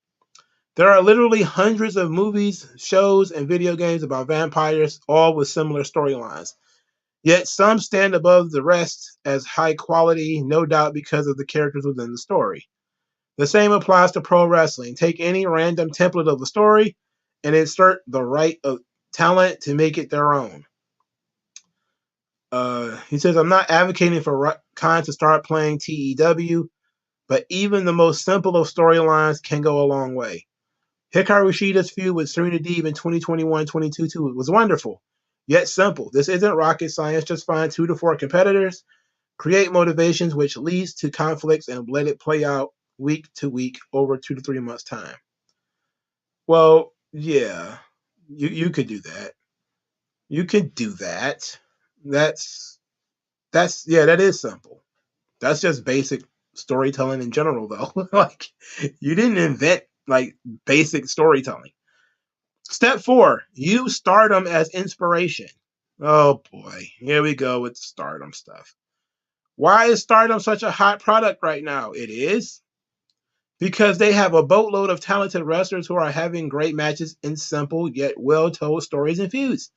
There are literally hundreds of movies, shows, and video games about vampires, all with similar storylines. Yet some stand above the rest as high quality, no doubt because of the characters within the story. The same applies to pro wrestling. Take any random template of a story and insert the right of talent to make it their own. He says, I'm not advocating for Khan to start playing TEW, but even the most simple of storylines can go a long way. Hikaru Shida's feud with Serena Deeb in 2021-22 was wonderful, yet simple. This isn't rocket science. Just find 2 to 4 competitors, create motivations which leads to conflicts, and let it play out week to week over 2 to 3 months' time. Well, yeah, you could do that. You could do that. That is simple. That's just basic storytelling in general, though. Like, you didn't invent like basic storytelling. Step 4, use stardom as inspiration. Oh boy, here we go with stardom stuff. Why is stardom such a hot product right now? It is because they have a boatload of talented wrestlers who are having great matches in simple yet well-told stories and feuds.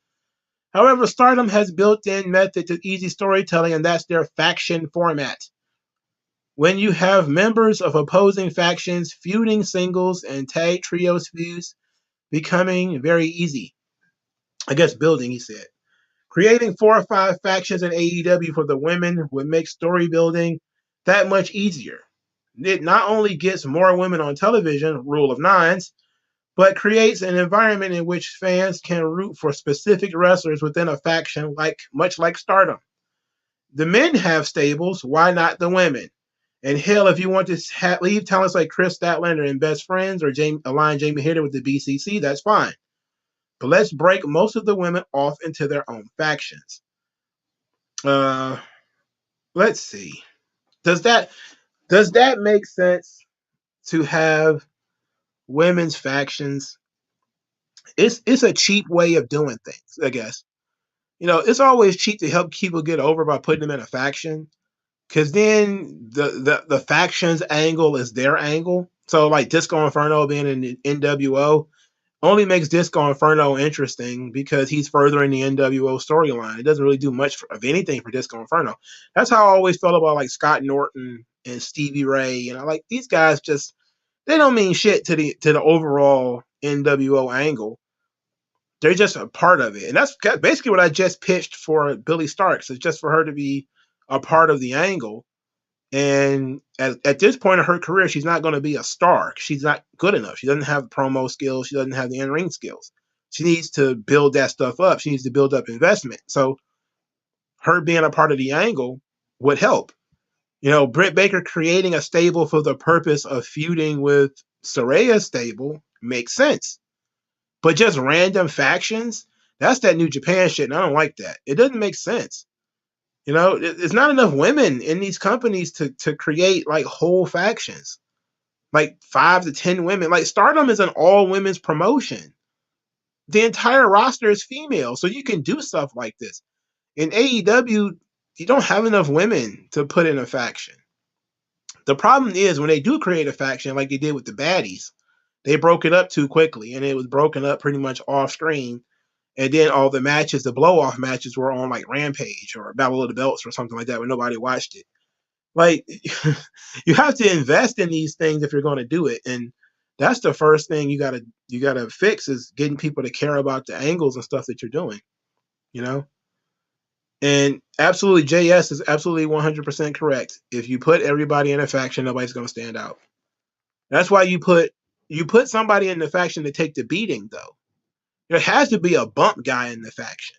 However, Stardom has built-in method to easy storytelling, and that's their faction format. When you have members of opposing factions feuding singles and tag trios feuds becoming very easy. I guess building, he said. Creating 4 or 5 factions in AEW for the women would make story building that much easier. It not only gets more women on television, rule of nines, but creates an environment in which fans can root for specific wrestlers within a faction, much like Stardom. The men have stables, why not the women? And hell, if you want to leave talents like Chris Statlander and Best Friends or align Jamie Hayter with the BCC, that's fine. But let's break most of the women off into their own factions. Let's see. Does that make sense to have women's factions? It's a cheap way of doing things, I guess. It's always cheap to help people get over by putting them in a faction, because then the faction's angle is their angle. So like Disco Inferno being in NWO only makes Disco Inferno interesting because he's furthering the NWO storyline. It doesn't really do much of anything for Disco Inferno. That's how I always felt about like Scott Norton and Stevie Ray. Like these guys they don't mean shit to the overall NWO angle. They're just a part of it. And that's basically what I just pitched for Billy Starks. It's just for her to be a part of the angle. And at this point in her career, she's not going to be a star. She's not good enough. She doesn't have promo skills. She doesn't have the in-ring skills. She needs to build that stuff up. She needs to build up investment. So her being a part of the angle would help. Britt Baker creating a stable for the purpose of feuding with Saraya's stable makes sense. But just random factions, that's that New Japan shit, and I don't like that. It doesn't make sense. It's not enough women in these companies to create like whole factions, like 5 to 10 women. Like Stardom is an all women's promotion. The entire roster is female, so you can do stuff like this. In AEW, you don't have enough women to put in a faction. The problem is when they do create a faction, like they did with the baddies, they broke it up too quickly, and it was broken up pretty much off screen. And then all the matches, the blow-off matches, were on like Rampage or Battle of the Belts or something like that, where nobody watched it. Like, you have to invest in these things if you're going to do it, and that's the first thing you gotta fix is getting people to care about the angles and stuff that you're doing. And absolutely, JS is absolutely 100% correct. If you put everybody in a faction, nobody's going to stand out. That's why you put somebody in the faction to take the beating, though. There has to be a bump guy in the faction.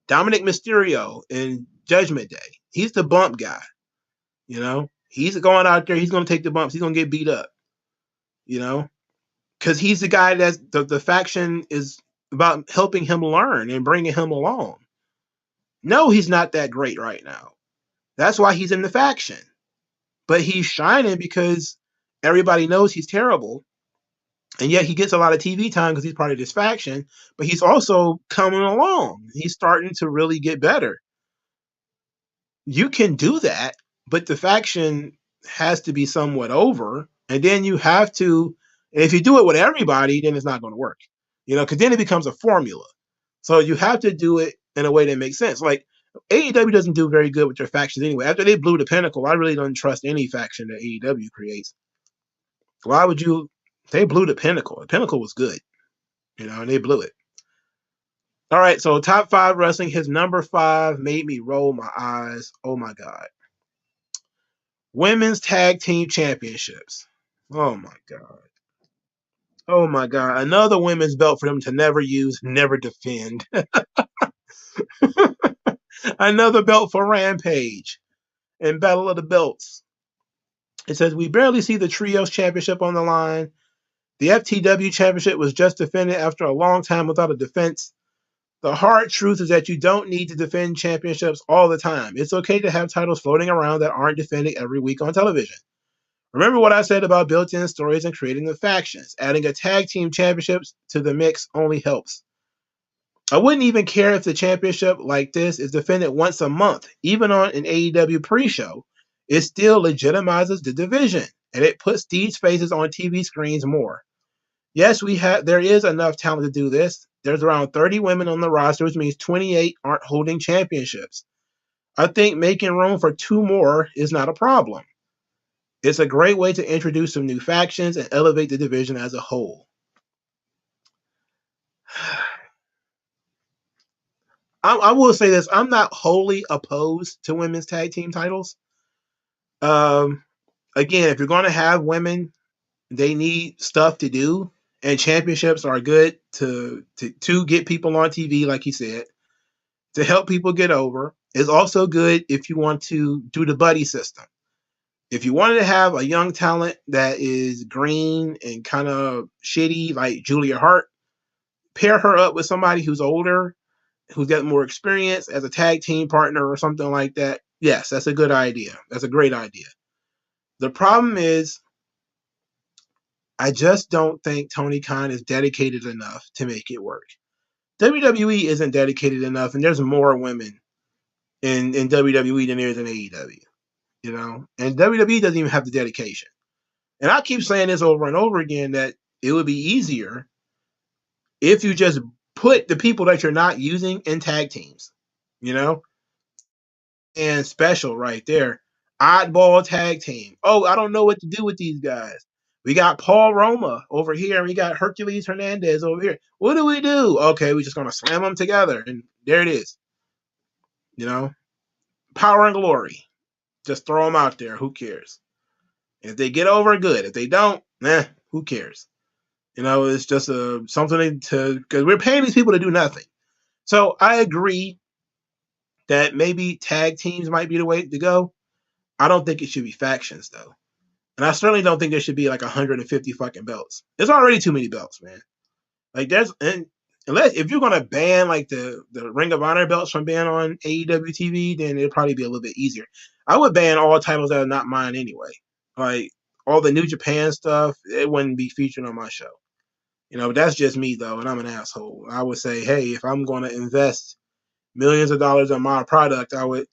Dominic Mysterio in Judgment Day. He's the bump guy. He's going out there. He's going to take the bumps. He's going to get beat up. Because he's the guy that the faction is about helping him learn and bringing him along. No, he's not that great right now. That's why he's in the faction. but he's shining because everybody knows he's terrible. And yet he gets a lot of TV time because he's part of this faction, but he's also coming along. He's starting to really get better. You can do that, but the faction has to be somewhat over. And then you have to, if you do it with everybody, then it's not going to work, because then it becomes a formula. So you have to do it in a way that makes sense. Like AEW doesn't do very good with their factions anyway. After they blew the Pinnacle, I really don't trust any faction that AEW creates. Why would you? They blew the Pinnacle. The Pinnacle was good, and they blew it. All right, so top 5 wrestling. His number 5 made me roll my eyes. Oh my God. Women's Tag Team Championships. Oh my God. Oh my God. Another women's belt for them to never use, never defend. Another belt for Rampage and Battle of the Belts. It says, we barely see the Trios Championship on the line. The FTW Championship was just defended after a long time without a defense. The hard truth is that you don't need to defend championships all the time. It's okay to have titles floating around that aren't defended every week on television. Remember what I said about built-in stories and creating the factions. Adding a tag team championships to the mix only helps. I wouldn't even care if the championship like this is defended once a month. Even on an AEW pre-show, it still legitimizes the division, and it puts these faces on TV screens more. Yes, there is enough talent to do this. There's around 30 women on the roster, which means 28 aren't holding championships. I think making room for 2 more is not a problem. It's a great way to introduce some new factions and elevate the division as a whole. I will say this. I'm not wholly opposed to women's tag team titles. Again, if you're going to have women, they need stuff to do. And championships are good to get people on TV, like you said, to help people get over. It's also good if you want to do the buddy system. If you wanted to have a young talent that is green and kind of shitty, like Julia Hart, pair her up with somebody who's older, who's got more experience as a tag team partner or something like that. Yes, that's a good idea. That's a great idea. The problem is, I just don't think Tony Khan is dedicated enough to make it work. WWE isn't dedicated enough, and there's more women in WWE than there is in AEW. And WWE doesn't even have the dedication. And I keep saying this over and over again, that it would be easier if you just put the people that you're not using in tag teams, and special right there. Oddball tag team. Oh, I don't know what to do with these guys. We got Paul Roma over here, and we got Hercules Hernandez over here. What do we do? Okay, we're just going to slam them together, and there it is. Power and glory. Just throw them out there. Who cares? If they get over, good. If they don't, who cares? It's just something because we're paying these people to do nothing. So I agree that maybe tag teams might be the way to go. I don't think it should be factions, though. And I certainly don't think there should be like 150 fucking belts. There's already too many belts, man. Like unless if you're gonna ban like the Ring of Honor belts from being on AEW TV, then it'd probably be a little bit easier. I would ban all titles that are not mine anyway. Like all the New Japan stuff, it wouldn't be featured on my show. That's just me though, and I'm an asshole. I would say, hey, if I'm gonna invest millions of dollars on my product, I would,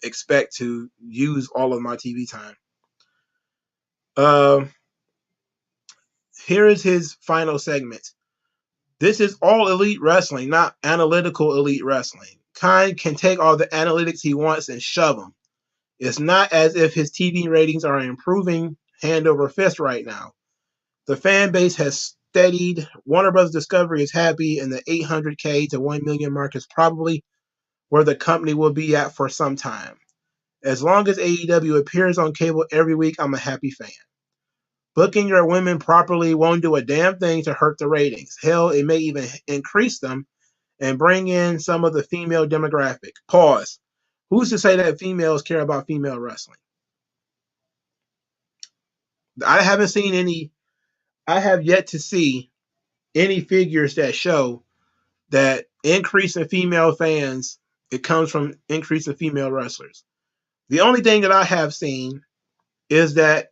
expect to use all of my TV time. Here is his final segment. This is all elite wrestling, not analytical elite wrestling. Khan can take all the analytics he wants and shove them. It's not as if his TV ratings are improving hand over fist right now. The fan base has steadied. Warner Bros. Discovery is happy, and the 800K to 1 million mark is probably where the company will be at for some time. As long as AEW appears on cable every week, I'm a happy fan. Booking your women properly won't do a damn thing to hurt the ratings. Hell, it may even increase them and bring in some of the female demographic. Pause. Who's to say that females care about female wrestling? I have yet to see any figures that show that increase in female fans, it comes from increase in female wrestlers. The only thing that I have seen is that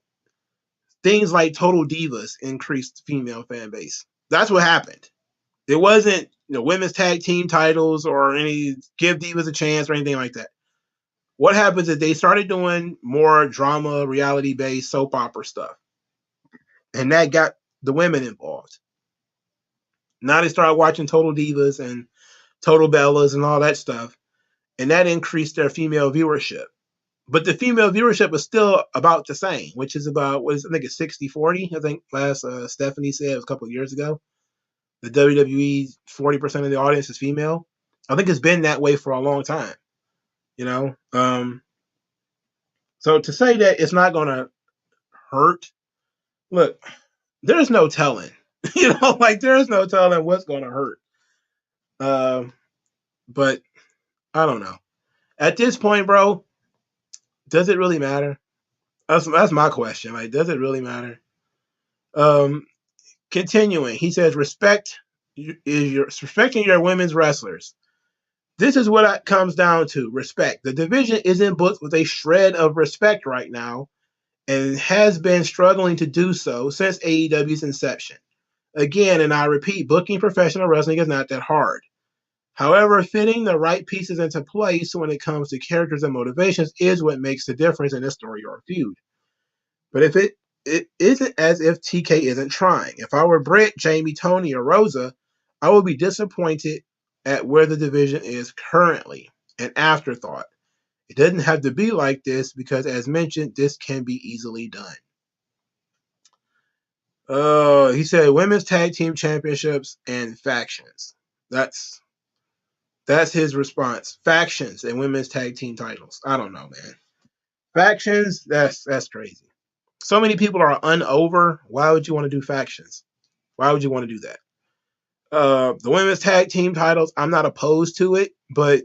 things like Total Divas increased female fan base. That's what happened. It wasn't women's tag team titles or any give divas a chance or anything like that. What happens is they started doing more drama, reality based soap opera stuff, and that got the women involved. Now they started watching Total Divas and Total Bellas and all that stuff, and that increased their female viewership. But the female viewership was still about the same, which is about, I think it's 60-40. I think last Stephanie said it was a couple of years ago. The WWE, 40% of the audience is female. I think it's been that way for a long time. So to say that it's not going to hurt, look, there's no telling. There's no telling what's going to hurt. But I don't know. At this point, bro, does it really matter? That's my question. Does it really matter? Continuing, he says, respecting your women's wrestlers. This is what it comes down to: respect. The division isn't booked with a shred of respect right now, and has been struggling to do so since AEW's inception. Again, and I repeat, booking professional wrestling is not that hard. However, fitting the right pieces into place when it comes to characters and motivations is what makes the difference in a story or feud. But if it isn't as if TK isn't trying. If I were Britt, Jamie, Tony, or Rosa, I would be disappointed at where the division is currently. An afterthought. It doesn't have to be like this because, as mentioned, this can be easily done. He said women's tag team championships and factions. That's his response. Factions and women's tag team titles. I don't know, man. Factions, that's crazy. So many people are unover. Why would you want to do factions? Why would you want to do that? The women's tag team titles, I'm not opposed to it, but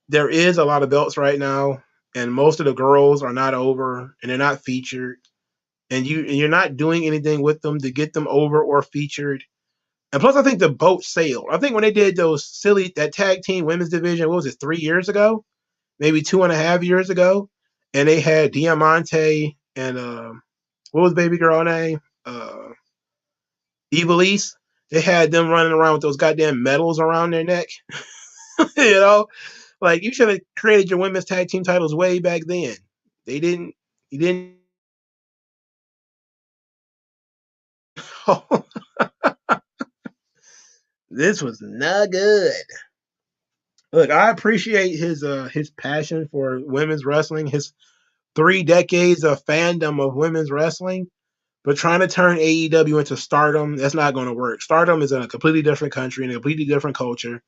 there is a lot of belts right now, and most of the girls are not over, and they're not featured, and you're not doing anything with them to get them over or featured. And plus, I think the boat sailed. I think when they did that tag team women's division, what was it, 3 years ago? Maybe 2.5 years ago? And they had Diamante and, what was baby girl name? Ivelisse. They had them running around with those goddamn medals around their neck. You should have created your women's tag team titles way back then. They didn't. You didn't. This was not good. Look, I appreciate his passion for women's wrestling, his 3 decades of fandom of women's wrestling, but trying to turn AEW into Stardom, that's not going to work. Stardom is in a completely different country, in a completely different culture.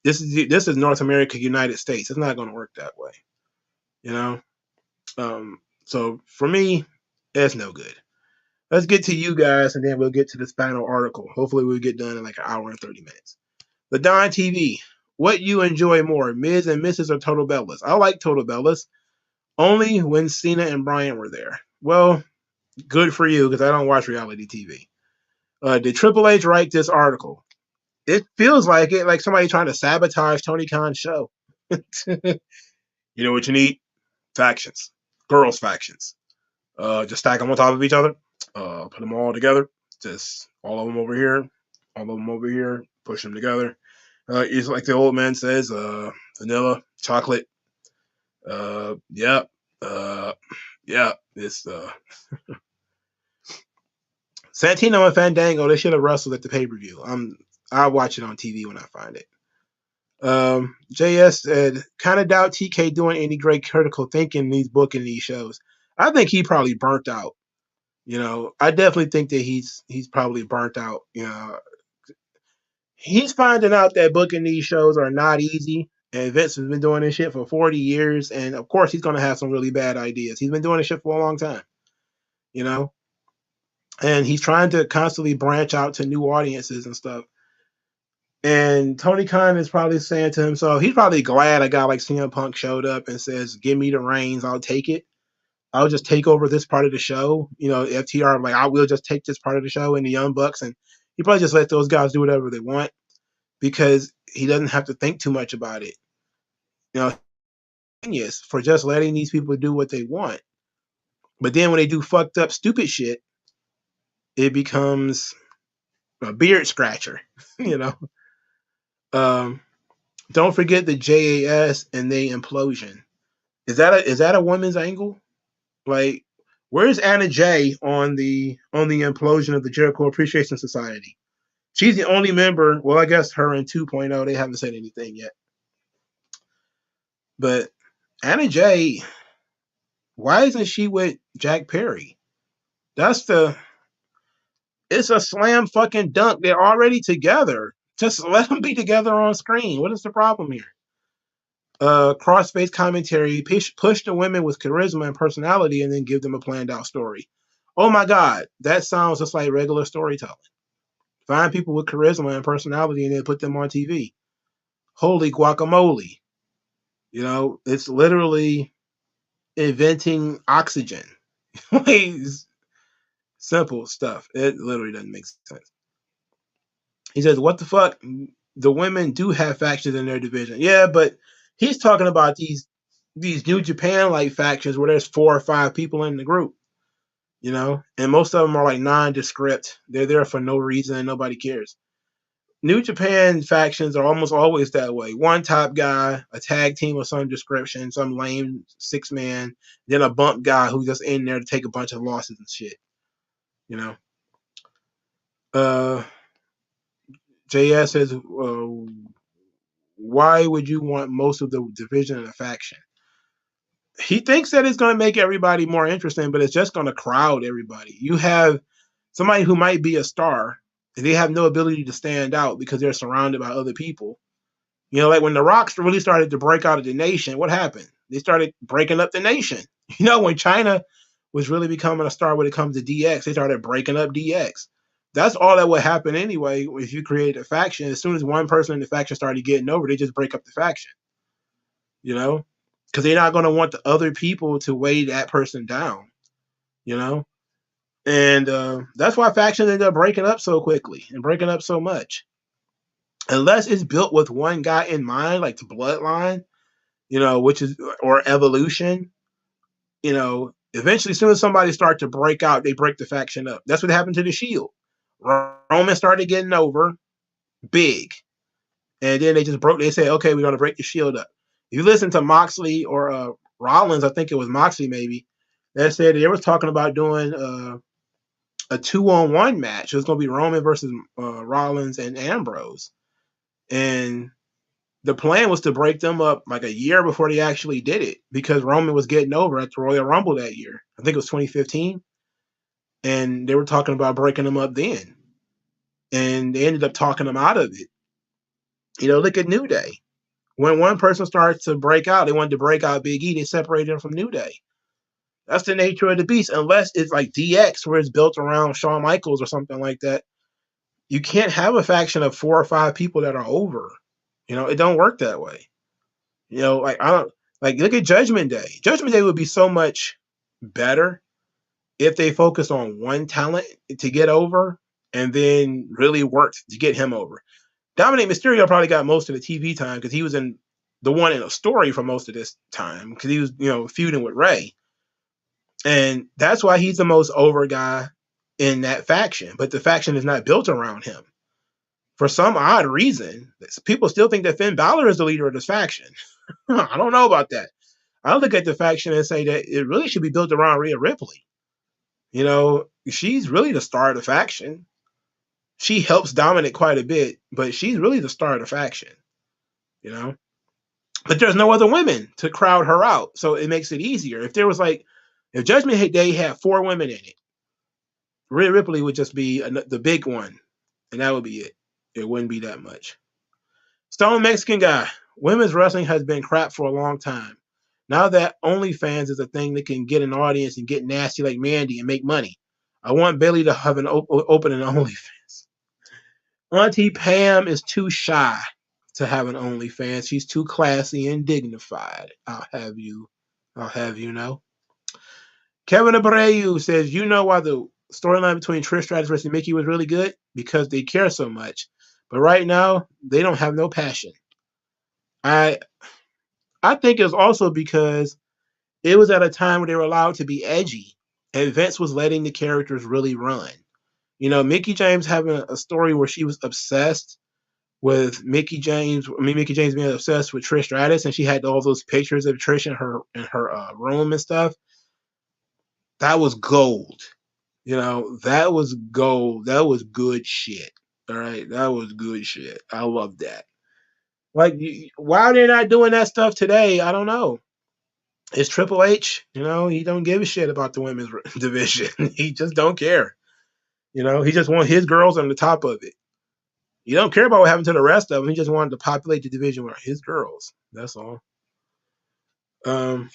This is North America, United States. It's not going to work that way, So for me, it's no good. Let's get to you guys, and then we'll get to this final article. Hopefully, we'll get done in like an hour and 30 minutes. The Don TV. What you enjoy more, Miz and Mrs. or Total Bellas? I like Total Bellas. Only when Cena and Bryan were there. Well, good for you, because I don't watch reality TV. Did Triple H write this article? It feels like it, like somebody trying to sabotage Tony Khan's show. You know what you need? Factions. Girls' factions. Just stack them on top of each other. Put them all together. Just all of them over here. All of them over here. Push them together. It's like the old man says, vanilla, chocolate. Yeah. It's Santino and Fandango, they should have wrestled at the pay-per-view. I'll watch it on TV when I find it. JS said, kind of doubt TK doing any great critical thinking in these booking these shows. I think he probably burnt out. I definitely think that he's probably burnt out. He's finding out that booking these shows are not easy. And Vince has been doing this shit for 40 years. And of course, he's going to have some really bad ideas. He's been doing this shit for a long time. And he's trying to constantly branch out to new audiences and stuff. And Tony Khan is probably saying to himself, he's probably glad a guy like CM Punk showed up and says, give me the reins, I'll take it. I'll just take over this part of the show. FTR, I will just take this part of the show, and the Young Bucks. And he probably just let those guys do whatever they want because he doesn't have to think too much about it. Genius for just letting these people do what they want. But then when they do fucked up, stupid shit, it becomes a beard scratcher, you know. Um, don't forget the JAS and the implosion. Is that a women's angle? Like, where's Anna J on the implosion of the Jericho Appreciation Society? She's the only member. Well, I guess her and 2.0, they haven't said anything yet. But Anna J, why isn't she with Jack Perry? It's a slam fucking dunk. They're already together. Just let them be together on screen. What is the problem here? Cross-face commentary, push the women with charisma and personality and then give them a planned out story. Oh my God, that sounds just like regular storytelling. Find people with charisma and personality and then put them on TV. Holy guacamole. You know, it's literally inventing oxygen. Simple stuff. It literally doesn't make sense. He says, what the fuck? The women do have factions in their division. Yeah, but he's talking about these New Japan like factions where there's 4 or 5 people in the group, you know, and most of them are like nondescript. They're there for no reason and nobody cares. New Japan factions are almost always that way. One top guy, a tag team of some description, some lame 6-man, then a bump guy who's just in there to take a bunch of losses and shit, you know. JS says, why would you want most of the division in a faction? He thinks that it's going to make everybody more interesting, but it's just going to crowd everybody. You have somebody who might be a star, and they have no ability to stand out because they're surrounded by other people. You know, like when the Rocks really started to break out of the nation, what happened? They started breaking up the nation. You know, when China was really becoming a star when it comes to DX, they started breaking up DX. That's all that would happen anyway if you create a faction. As soon as one person in the faction started getting over, they just break up the faction. You know? Because they're not going to want the other people to weigh that person down. You know? And that's why factions end up breaking up so quickly and breaking up so much. Unless it's built with one guy in mind, like the bloodline, you know, or evolution, you know, eventually as soon as somebody starts to break out, they break the faction up. That's what happened to the Shield. Roman started getting over big. And then they said, okay, we're going to break the Shield up. If you listen to Moxley or Rollins, I think it was Moxley maybe, they said they were talking about doing a 2-on-1 match. It was going to be Roman versus Rollins and Ambrose. And the plan was to break them up like a year before they actually did it because Roman was getting over at the Royal Rumble that year. I think it was 2015. And they were talking about breaking them up then. And they ended up talking them out of it. You know, look at New Day. When one person starts to break out, they wanted to break out Big E, they separated him from New Day. That's the nature of the beast. Unless it's like DX where it's built around Shawn Michaels or something like that. You can't have a faction of 4 or 5 people that are over. You know, it don't work that way. You know, look at Judgment Day. Judgment Day would be so much better if they focused on one talent to get over and then really worked to get him over. Dominic Mysterio probably got most of the TV time because he was in the one in a story for most of this time because he was, you know, feuding with Ray. And that's why he's the most over guy in that faction. But the faction is not built around him. For some odd reason, people still think that Finn Balor is the leader of this faction. I don't know about that. I look at the faction and say that it really should be built around Rhea Ripley. You know, she's really the star of the faction. She helps Dominic quite a bit, but she's really the star of the faction. You know? But there's no other women to crowd her out, so it makes it easier. If Judgment Day had 4 women in it, Rhea Ripley would just be the big one, and that would be it. It wouldn't be that much. Stone Mexican guy. Women's wrestling has been crap for a long time. Now that OnlyFans is a thing that can get an audience and get nasty like Mandy and make money. I want Bailey to have open an OnlyFans. Auntie Pam is too shy to have an OnlyFans. She's too classy and dignified. I'll have you know. Kevin Abreu says, you know why the storyline between Trish Stratus versus Mickey was really good? Because they care so much. But right now, they don't have no passion. I think it was also because it was at a time where they were allowed to be edgy. and Vince was letting the characters really run. You know, Mickey James having a story where she was obsessed with Mickey James being obsessed with Trish Stratus, and she had all those pictures of Trish in her room and stuff. That was gold. You know, that was gold. That was good shit. All right, that was good shit. I love that. Like, why they're not doing that stuff today, I don't know. It's Triple H. You know, he don't give a shit about the women's division. He just don't care. You know, he just wants his girls on the top of it. You don't care about what happened to the rest of them. He just wanted to populate the division with his girls. That's all. Um,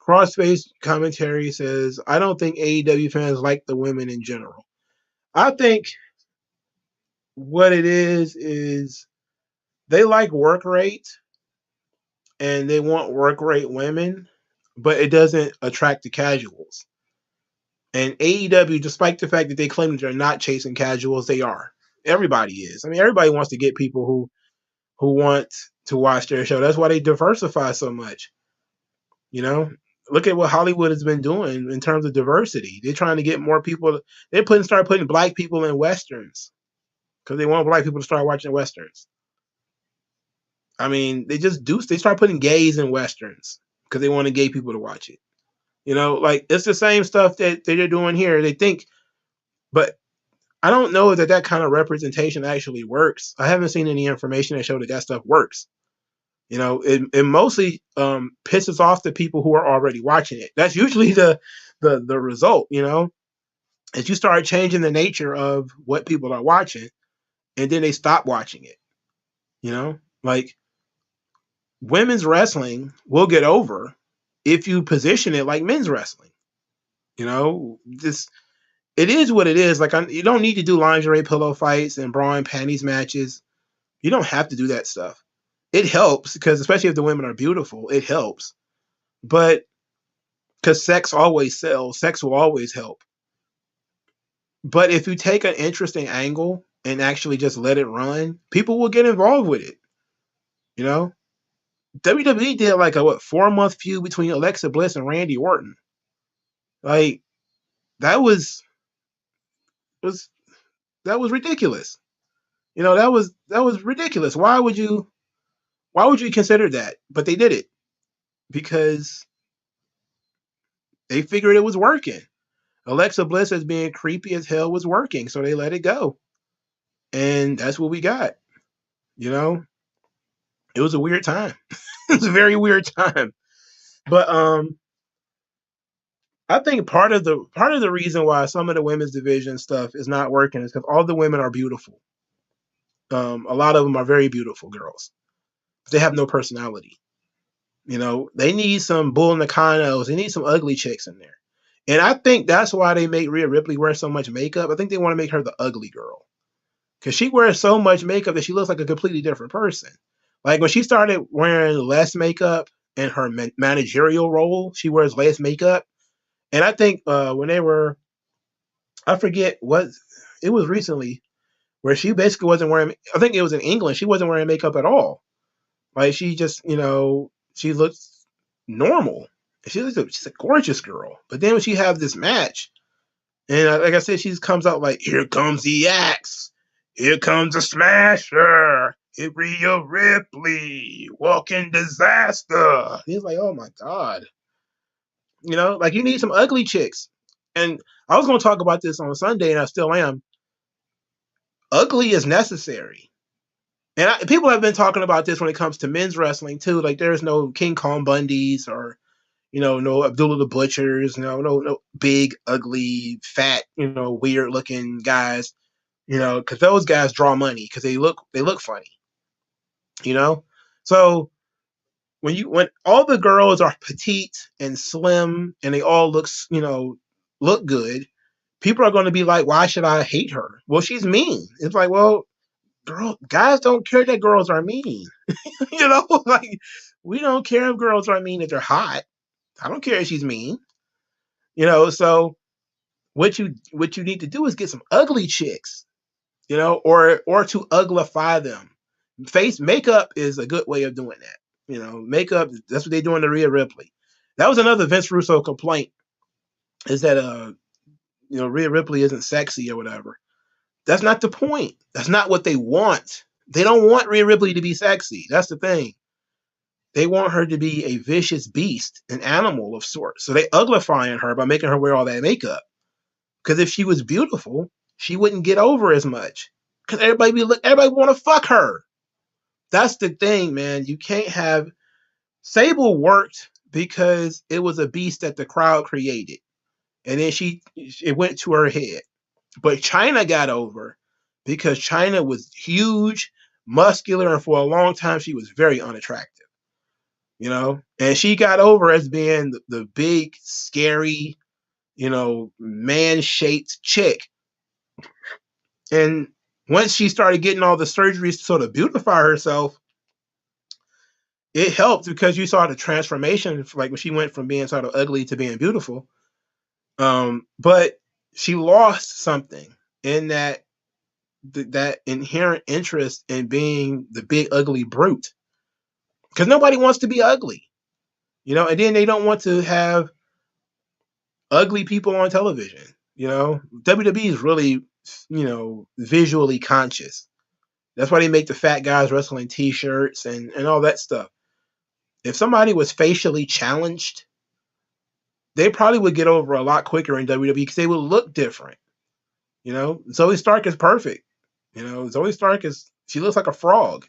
Crossface commentary says, I don't think AEW fans like the women in general. I think what it is they like work rate and they want work rate women, but it doesn't attract the casuals. And AEW, despite the fact that they claim that they're not chasing casuals, they are. Everybody is. I mean, everybody wants to get people who want to watch their show. That's why they diversify so much. You know, look at what Hollywood has been doing in terms of diversity. They're trying to get more people. Start putting black people in westerns because they want black people to start watching westerns. I mean, they start putting gays in westerns because they want gay people to watch it. You know, like it's the same stuff that they're doing here. They think, but I don't know that kind of representation actually works. I haven't seen any information that show that stuff works. You know, it mostly pisses off the people who are already watching it. That's usually the result. You know, is you start changing the nature of what people are watching, and then they stop watching it. You know, like women's wrestling will get over if you position it like men's wrestling. You know, it is what it is. Like you don't need to do lingerie pillow fights and bra and panties matches. You don't have to do that stuff. It helps because especially if the women are beautiful, it helps. But because sex always sells, sex will always help. But if you take an interesting angle and actually just let it run, people will get involved with it. You know, WWE did like a 4-month feud between Alexa Bliss and Randy Orton. Like that was ridiculous. You know, that was ridiculous. Why would you consider that? But they did it because they figured it was working. Alexa Bliss as being creepy as hell was working, so they let it go. And that's what we got. You know, it was a weird time. It was a very weird time. But I think part of the reason why some of the women's division stuff is not working is because all the women are beautiful. A lot of them are very beautiful girls. They have no personality. You know, they need some bull Nakanos. They need some ugly chicks in there. And I think that's why they make Rhea Ripley wear so much makeup. I think they want to make her the ugly girl. Because she wears so much makeup that she looks like a completely different person. Like when she started wearing less makeup in her managerial role, she wears less makeup. And I think when they were, I forget what, it was recently, where she basically wasn't wearing, I think it was in England, she wasn't wearing makeup at all. Like she just, you know, she looks normal. She's a gorgeous girl. But then when she have this match, and like I said, she comes out like, here comes the axe. Here comes the smasher. Rhea Ripley. Walking disaster. He's like, oh my God. You know, like you need some ugly chicks. And I was going to talk about this on Sunday, and I still am. Ugly is necessary. And people have been talking about this when it comes to men's wrestling too. Like there's no King Kong Bundys or, you know, no Abdullah the Butchers, no big, ugly, fat, you know, weird looking guys, you know, because those guys draw money because they look funny, you know. So when all the girls are petite and slim and they all look good, people are going to be like, why should I hate her? Well, she's mean. It's like, well, guys don't care that girls are mean. You know, like we don't care if girls are mean if they're hot. I don't care if she's mean. You know, so what you need to do is get some ugly chicks, you know, or to uglify them. Face makeup is a good way of doing that. You know, makeup, that's what they do in the Rhea Ripley. That was another Vince Russo complaint is that Rhea Ripley isn't sexy or whatever. That's not the point. That's not what they want. They don't want Rhea Ripley to be sexy. That's the thing. They want her to be a vicious beast, an animal of sorts. So they uglifying her by making her wear all that makeup. Because if she was beautiful, she wouldn't get over as much. Because everybody want to fuck her. That's the thing, man. You can't have Sable worked because it was a beast that the crowd created, and then it went to her head. But China got over because China was huge, muscular, and for a long time she was very unattractive. And she got over as being the big, scary, man-shaped chick. And once she started getting all the surgeries to sort of beautify herself, it helped because you saw the transformation, like when she went from being sort of ugly to being beautiful. But she lost something in that inherent interest in being the big ugly brute, because nobody wants to be ugly, and then they don't want to have ugly people on television. WWE is really, visually conscious. That's why they make the fat guys wrestling t-shirts and all that stuff. If somebody was facially challenged, they probably would get over a lot quicker in WWE because they would look different. Zoe Stark is perfect. Zoe Stark she looks like a frog.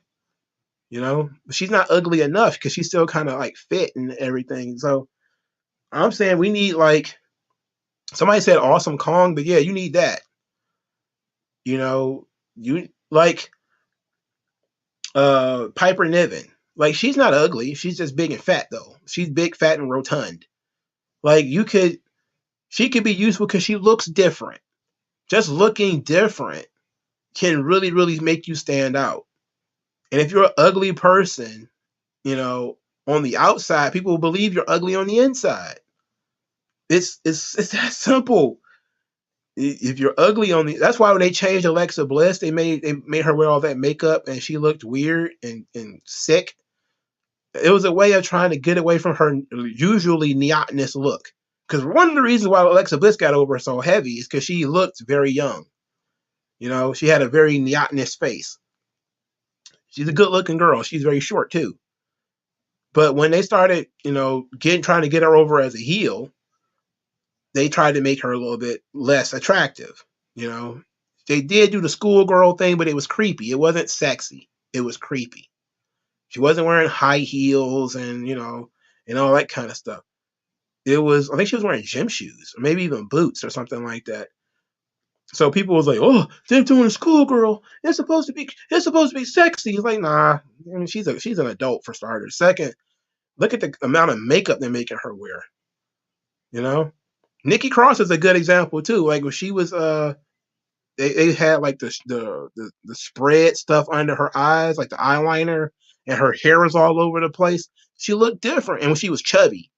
But she's not ugly enough because she's still kind of like fit and everything. So I'm saying we need, like, somebody said Awesome Kong, but yeah, you need that. You like Piper Niven. Like, she's not ugly. She's just big and fat though. She's big, fat, and rotund. Like, she could be useful because she looks different. Just looking different can really, really make you stand out. And if you're an ugly person, on the outside, people will believe you're ugly on the inside. It's that simple. If you're ugly that's why when they changed Alexa Bliss, they made her wear all that makeup and she looked weird and sick. It was a way of trying to get away from her usually neotenous look. Because one of the reasons why Alexa Bliss got over so heavy is because she looked very young. She had a very neotenous face. She's a good looking girl. She's very short too. But when they started, trying to get her over as a heel, they tried to make her a little bit less attractive. They did do the schoolgirl thing, but it was creepy. It wasn't sexy. It was creepy. She wasn't wearing high heels and all that kind of stuff. I think she was wearing gym shoes or maybe even boots or something like that. So people was like, "Oh, they're doing a schoolgirl. It's supposed to be sexy." It's like, nah. I mean, she's an adult for starters. Second, look at the amount of makeup they're making her wear. Nikki Cross is a good example too. Like when she was, they had like the spread stuff under her eyes, like the eyeliner, and her hair was all over the place. She looked different, and when she was chubby,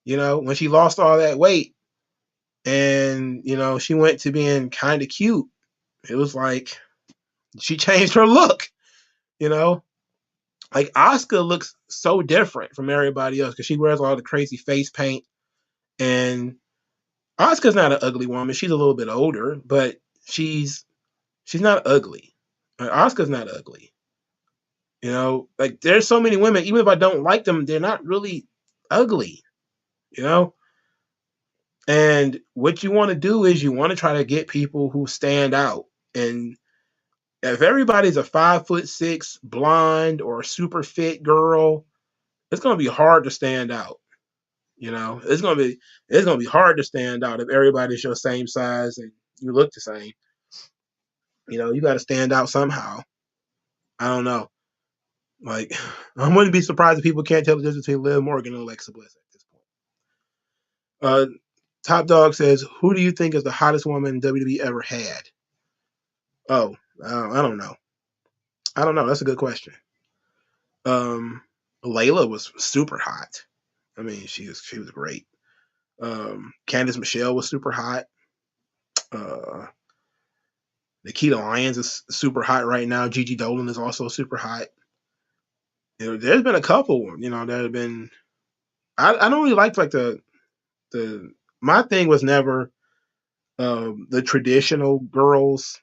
when she lost all that weight, and she went to being kind of cute, it was like she changed her look. Like Asuka looks so different from everybody else because she wears all the crazy face paint, and Asuka's not an ugly woman. She's a little bit older, but she's not ugly. Asuka's not ugly. Like there's so many women, even if I don't like them, they're not really ugly. And what you want to do is you want to try to get people who stand out. And if everybody's a 5'6" blonde or super fit girl, it's gonna be hard to stand out. It's gonna be hard to stand out if everybody's your same size and you look the same. You got to stand out somehow. I don't know. Like, I wouldn't be surprised if people can't tell the difference between Liv Morgan and Alexa Bliss at this point. Top Dog says, "Who do you think is the hottest woman WWE ever had?" Oh, I don't know. That's a good question. Layla was super hot. I mean, she was great. Candice Michelle was super hot. Nikita Lyons is super hot right now. Gigi Dolan is also super hot. There's been a couple, that have been. I don't really like the my thing was never the traditional girls,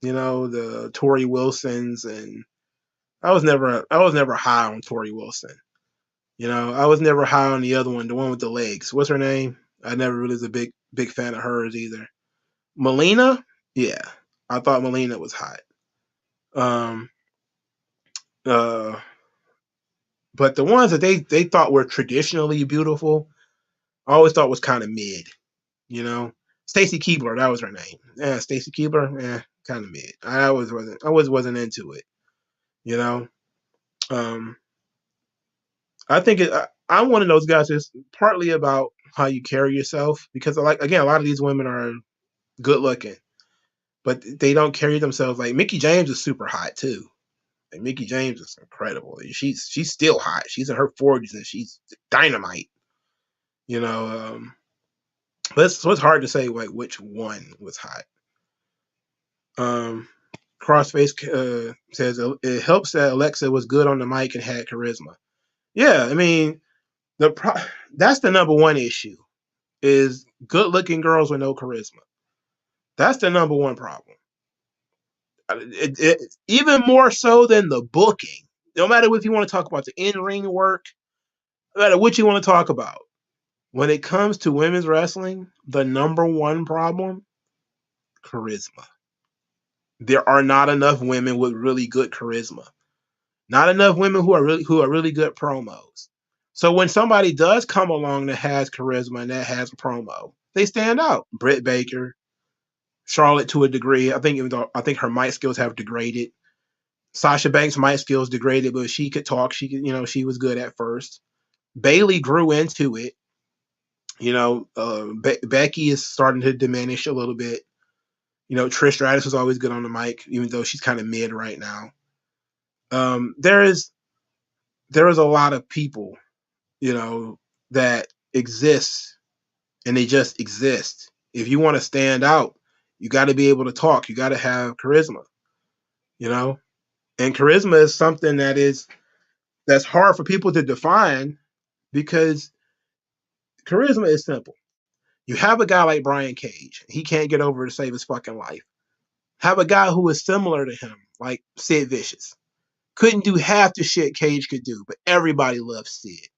the Tori Wilsons, and I was never high on Tori Wilson. I was never high on the other one, the one with the legs. What's her name? I never really was a big fan of hers either. Melina, yeah, I thought Melina was hot. Um, uh, but the ones that they thought were traditionally beautiful, I always thought was kind of mid. Stacy Keibler, that was her name. Yeah, Stacy Keibler, kind of mid. I wasn't into it. You know, um, I think I'm one of those guys. It's partly about how you carry yourself because, like, again, a lot of these women are good looking, but they don't carry themselves like Mickie James is super hot too. And Mickie James is incredible. She's still hot. She's in her 40s and she's dynamite. You know, but it's hard to say like which one was hot. Crossface says it helps that Alexa was good on the mic and had charisma. Yeah, I mean that's the number one issue is good looking girls with no charisma. That's the number one problem. Even more so than the booking. No matter if you want to talk about the in-ring work, no matter what you want to talk about. When it comes to women's wrestling, the number one problem, charisma. There are not enough women with really good charisma. Not enough women who are really good promos. So when somebody does come along that has charisma and that has a promo, they stand out. Britt Baker, Charlotte to a degree. I think her mic skills have degraded. Sasha Banks' mic skills degraded, but she could talk. She was good at first. Bayley grew into it. Becky is starting to diminish a little bit. Trish Stratus was always good on the mic, even though she's kind of mid right now. There is a lot of people, that exist, and they just exist. If you want to stand out, you got to be able to talk. You got to have charisma, and charisma is something that's hard for people to define because charisma is simple. You have a guy like Brian Cage. He can't get over to save his fucking life. Have a guy who is similar to him, like Sid Vicious. Couldn't do half the shit Cage could do, but everybody loves Sid.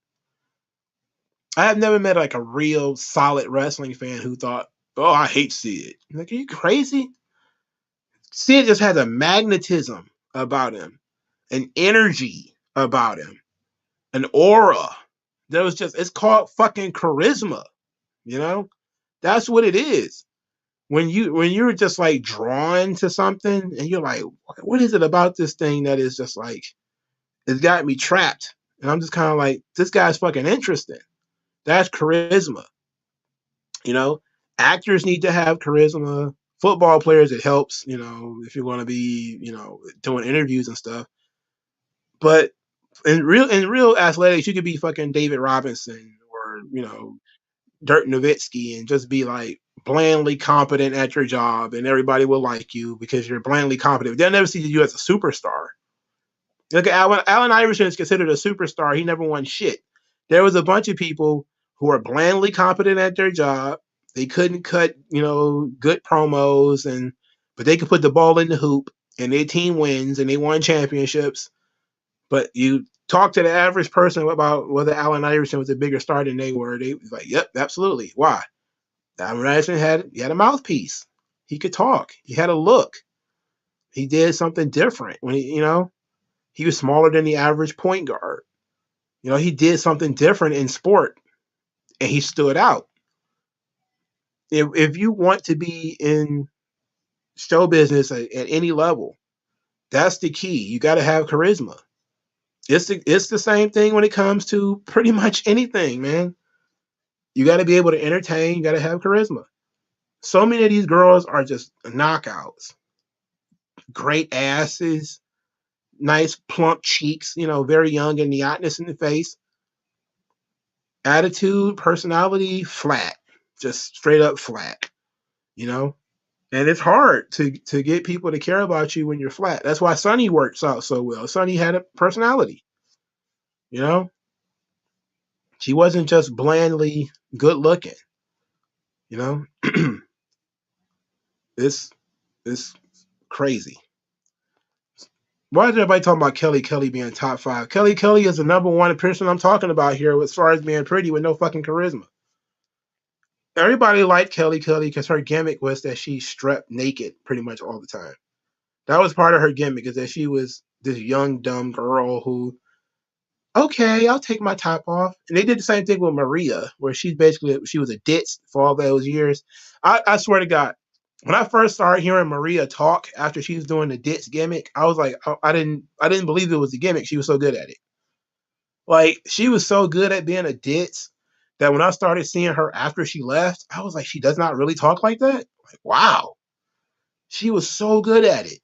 I have never met like a real solid wrestling fan who thought, oh, I hate Sid. Like, are you crazy? Sid just has a magnetism about him, an energy about him, an aura. It's called fucking charisma, That's what it is. When you're just like drawn to something and you're like, what is it about this thing that is just like, it's got me trapped. And I'm just kind of like, this guy's fucking interesting. That's charisma. Actors need to have charisma. Football players, it helps, if you're going to be, doing interviews and stuff. But in real athletics, you could be fucking David Robinson or, Dirk Nowitzki and just be like blandly competent at your job and everybody will like you because you're blandly competent. They'll never see you as a superstar. Look at Allen Iverson is considered a superstar. He never won shit. There was a bunch of people who are blandly competent at their job. They couldn't cut, good promos but they could put the ball in the hoop and their team wins and they won championships. But you talk to the average person about whether Allen Iverson was a bigger star than they were. They was like, yep, absolutely. Why? Allen Iverson had a mouthpiece. He could talk. He had a look. He did something different when he was smaller than the average point guard. He did something different in sport and he stood out. If you want to be in show business at any level, that's the key. You got to have charisma. It's the same thing when it comes to pretty much anything, man. You got to be able to entertain. You got to have charisma. So many of these girls are just knockouts. Great asses, nice plump cheeks, very young and neotness in the face. Attitude, personality, flat. Just straight up flat, And it's hard to get people to care about you when you're flat. That's why Sunny works out so well. Sunny had a personality, She wasn't just blandly good looking. You know, it's crazy. Why is everybody talking about Kelly being top 5? Kelly is the number one person I'm talking about here as far as being pretty with no fucking charisma. Everybody liked Kelly because her gimmick was that she stripped naked pretty much all the time. That was part of her gimmick, is that she was this young, dumb girl who, okay, I'll take my top off. And they did the same thing with Maria, where she was a ditz for all those years. I swear to God, when I first started hearing Maria talk after she was doing the ditz gimmick, I was like, I didn't believe it was a gimmick. She was so good at it. Like, she was so good at being a ditz that when I started seeing her after she left, I was like, she does not really talk like that? Like, wow. She was so good at it.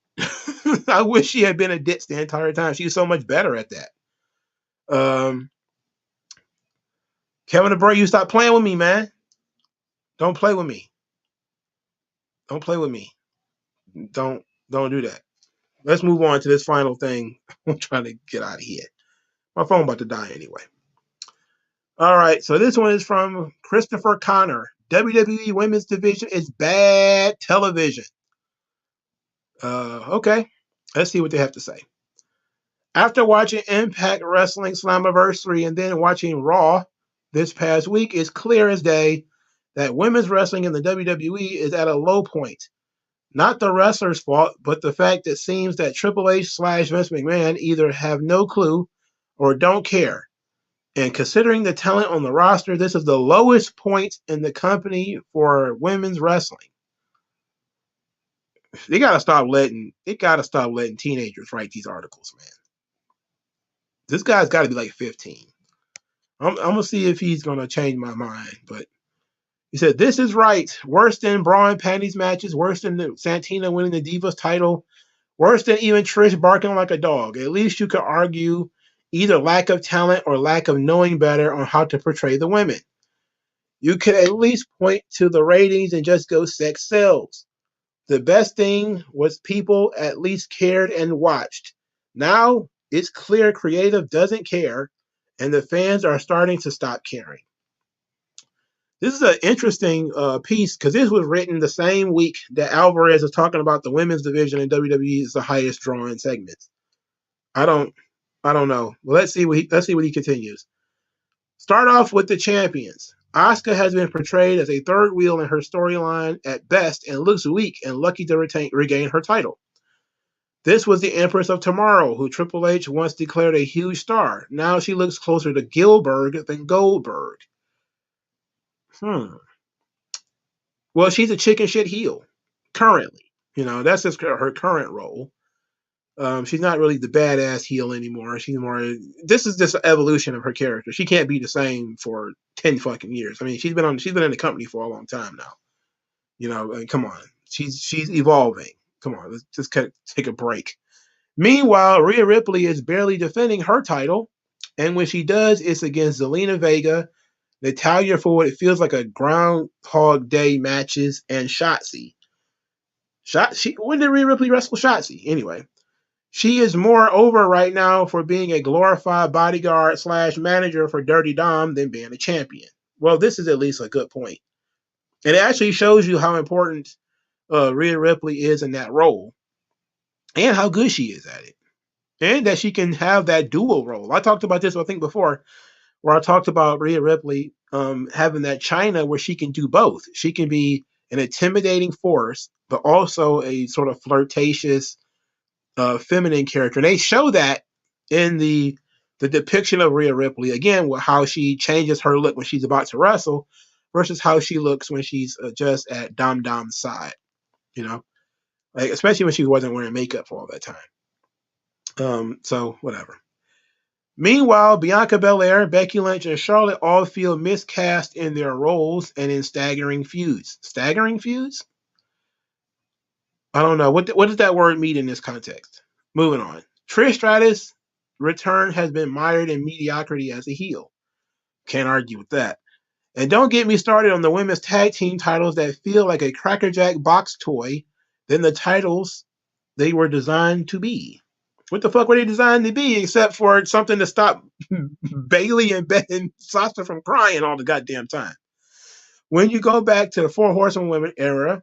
I wish she had been a ditz the entire time. She was so much better at that. Kevin DeBray, you stop playing with me, man. Don't play with me. Don't play with me. Don't do that. Let's move on to this final thing. I'm trying to get out of here. My phone about to die anyway. All right, so this one is from Christopher Connor. WWE Women's Division is bad television. Okay, let's see what they have to say. After watching Impact Wrestling Slammiversary and then watching Raw this past week, it's clear as day that women's wrestling in the WWE is at a low point. Not the wrestlers' fault, but the fact it seems that Triple H / Vince McMahon either have no clue or don't care. And considering the talent on the roster, this is the lowest point in the company for women's wrestling. They gotta stop letting teenagers write these articles, man. This guy's got to be like 15. I'm gonna see if he's gonna change my mind. But he said this is right. Worse than bra and panties matches. Worse than Santina winning the Divas title. Worse than even Trish barking like a dog. At least you could argue either lack of talent or lack of knowing better on how to portray the women. You could at least point to the ratings and just go sex sells. The best thing was people at least cared and watched. Now it's clear creative doesn't care, and the fans are starting to stop caring. This is an interesting piece because this was written the same week that Alvarez is talking about the women's division in WWE is the highest drawing segment. I don't know. Well, let's see what he continues. Start off with the champions. Asuka has been portrayed as a third wheel in her storyline at best and looks weak and lucky to regain her title. This was the Empress of Tomorrow, who Triple H once declared a huge star. Now she looks closer to Gilbert than Goldberg. Well, she's a chicken shit heel currently. That's just her current role. She's not really the badass heel anymore. She's more. This is just an evolution of her character. She can't be the same for 10 fucking years. I mean, she's been in the company for a long time now. Come on, she's evolving. Come on, let's just take a break. Meanwhile, Rhea Ripley is barely defending her title, and when she does, it's against Zelina Vega, Natalya for what it feels like a Groundhog Day matches, and Shotzi. When did Rhea Ripley wrestle Shotzi? Anyway. She is more over right now for being a glorified bodyguard / manager for Dirty Dom than being a champion. Well, this is at least a good point. And it actually shows you how important Rhea Ripley is in that role and how good she is at it. And that she can have that dual role. I talked about this, I think, before, where I talked about Rhea Ripley having that China where she can do both. She can be an intimidating force, but also a sort of flirtatious, feminine character. And they show that in the depiction of Rhea Ripley, again, with how she changes her look when she's about to wrestle versus how she looks when she's just at Dom Dom's side, like, especially when she wasn't wearing makeup for all that time. So whatever. Meanwhile, Bianca Belair, Becky Lynch, and Charlotte all feel miscast in their roles and in staggering feuds. Staggering feuds? I don't know. What does that word mean in this context? Moving on. Trish Stratus' return has been mired in mediocrity as a heel. Can't argue with that. And don't get me started on the women's tag team titles that feel like a crackerjack box toy than the titles they were designed to be. What the fuck were they designed to be except for something to stop Bailey and Sasha from crying all the goddamn time? when you go back to the Four Horsewomen era,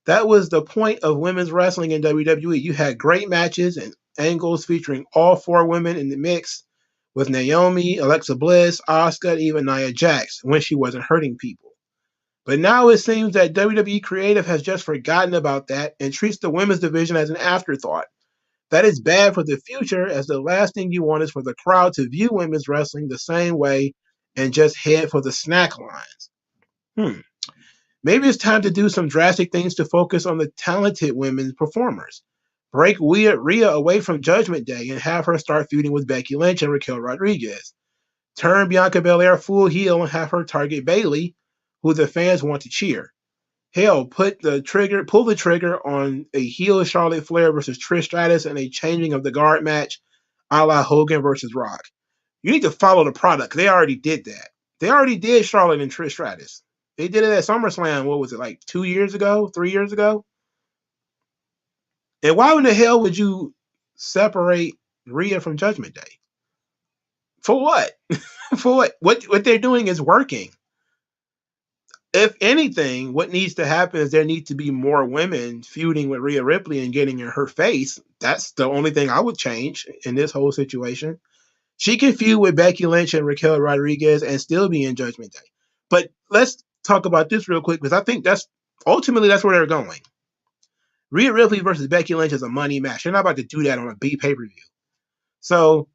that was the point of women's wrestling in WWE. You had great matches and angles featuring all four women in the mix with Naomi, Alexa Bliss, Asuka, and even Nia Jax when she wasn't hurting people. But now it seems that WWE Creative has just forgotten about that and treats the women's division as an afterthought. That is bad for the future, as the last thing you want is for the crowd to view women's wrestling the same way and just head for the snack lines. Maybe it's time to do some drastic things to focus on the talented women performers. Break Rhea away from Judgment Day and have her start feuding with Becky Lynch and Raquel Rodriguez. Turn Bianca Belair full heel and have her target Bayley, who the fans want to cheer. Hell, pull the trigger on a heel Charlotte Flair versus Trish Stratus and a changing of the guard match, a la Hogan versus Rock. You need to follow the product. They already did that. They already did Charlotte and Trish Stratus. They did it at SummerSlam. What was it, like 2 years ago, 3 years ago? And why in the hell would you separate Rhea from Judgment Day? For what? For what? What they're doing is working. If anything, what needs to happen is there need to be more women feuding with Rhea Ripley and getting in her face. That's the only thing I would change in this whole situation. She can feud with Becky Lynch and Raquel Rodriguez and still be in Judgment Day. But let's talk about this real quick, because I think that's ultimately where they're going. Rhea Ripley versus Becky Lynch is a money match. They're not about to do that on a B pay-per-view. So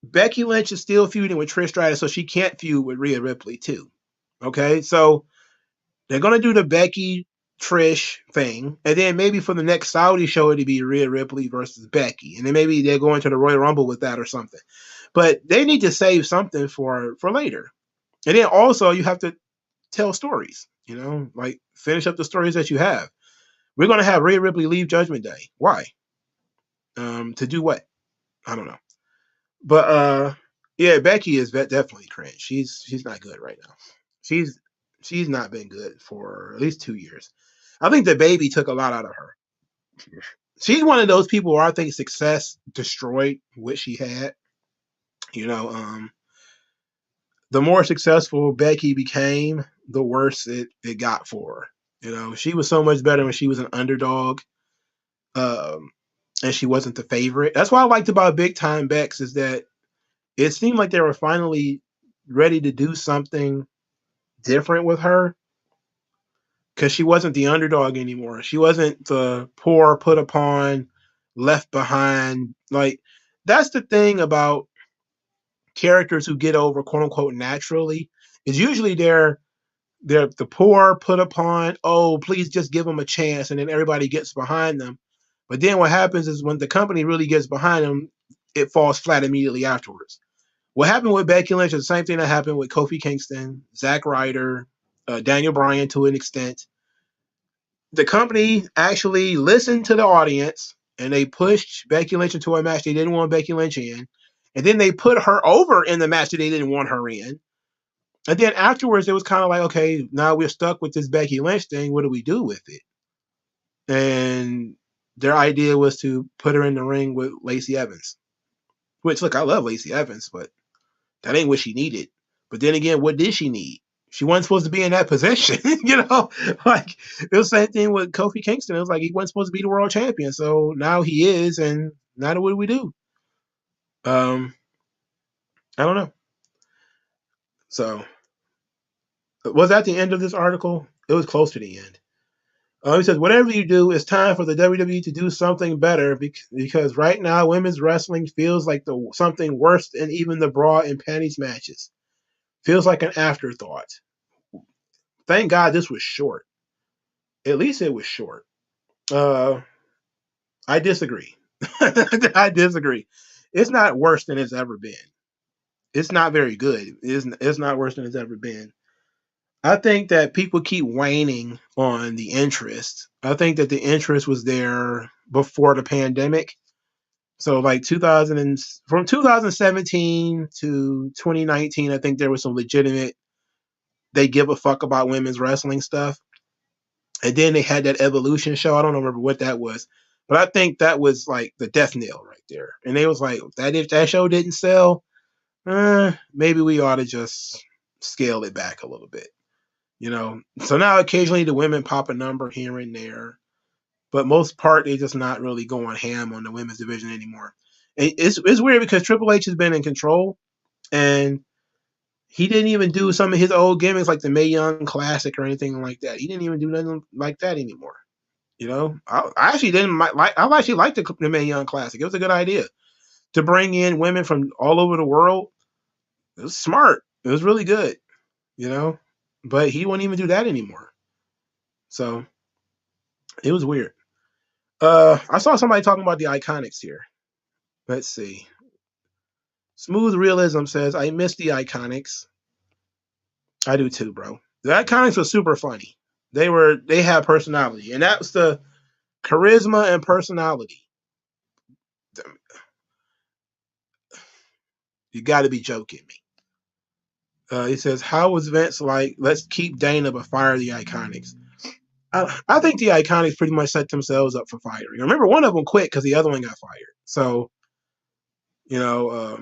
Becky Lynch is still feuding with Trish Stratus, so she can't feud with Rhea Ripley too. Okay, so they're going to do the Becky Trish thing, and then maybe for the next Saudi show it'll be Rhea Ripley versus Becky, and then maybe they're going to the Royal Rumble with that or something. But they need to save something for later. And then also you have to tell stories, like finish up the stories that you have. We're going to have Rhea Ripley leave Judgment Day. Why? To do what? I don't know. But yeah, Becky is definitely cringe. She's not good right now. She's not been good for at least 2 years. I think the baby took a lot out of her. She's one of those people where I think success destroyed what she had. The more successful Becky became, the worse it got for her. She was so much better when she was an underdog, and she wasn't the favorite. That's what I liked about Big Time Bex, is that it seemed like they were finally ready to do something different with her, because she wasn't the underdog anymore. She wasn't the poor, put upon, left behind. Like, that's the thing about characters who get over, quote unquote, naturally, is usually they're the poor, put upon. Oh, please just give them a chance, and then everybody gets behind them. But then what happens is when the company really gets behind them, it falls flat immediately afterwards. What happened with Becky Lynch is the same thing that happened with Kofi Kingston, Zack Ryder, Daniel Bryan to an extent. The company actually listened to the audience, and they pushed Becky Lynch into a match they didn't want Becky Lynch in. And then they put her over in the match that they didn't want her in. And then afterwards, it was kind of like, okay, now we're stuck with this Becky Lynch thing. What do we do with it? And their idea was to put her in the ring with Lacey Evans. Which, look, I love Lacey Evans, but that ain't what she needed. But then again, what did she need? She wasn't supposed to be in that position, Like, it was the same thing with Kofi Kingston. It was like he wasn't supposed to be the world champion, so now he is, and now what do we do? I don't know. So, was that the end of this article? It was close to the end. He says, whatever you do, it's time for the WWE to do something better, because right now women's wrestling feels like something worse than even the bra and panties matches. Feels like an afterthought. Thank God this was short. At least it was short. I disagree. I disagree. It's not worse than it's ever been. It's not very good. It's not worse than it's ever been. I think that people keep waning on the interest. I think that the interest was there before the pandemic. So like from 2017 to 2019, I think there was some legitimate, they give a fuck about women's wrestling stuff. And then they had that Evolution show. I don't remember what that was, but I think that was like the death knell right there. And they was like, if that show didn't sell, maybe we ought to just scale it back a little bit. You know, so now occasionally the women pop a number here and there, but most part they're just not really going ham on the women's division anymore. It's weird because Triple H has been in control, and he didn't even do some of his old gimmicks like the Mae Young Classic or anything like that. He didn't even do nothing like that anymore. You know, I actually didn't like. I actually liked the Mae Young Classic. It was a good idea to bring in women from all over the world. It was smart. It was really good. You know, but he won't even do that anymore. So it was weird. I saw somebody talking about the Iconics here. Let's see. Smooth Realism says, I miss the Iconics. I do too, bro. The Iconics were super funny. They had personality, and that was the charisma and personality. You got to be joking me. He says, how was Vince like, let's keep Dana but fire the Iconics? I think the Iconics pretty much set themselves up for firing. Remember, one of them quit because the other one got fired. So, you know,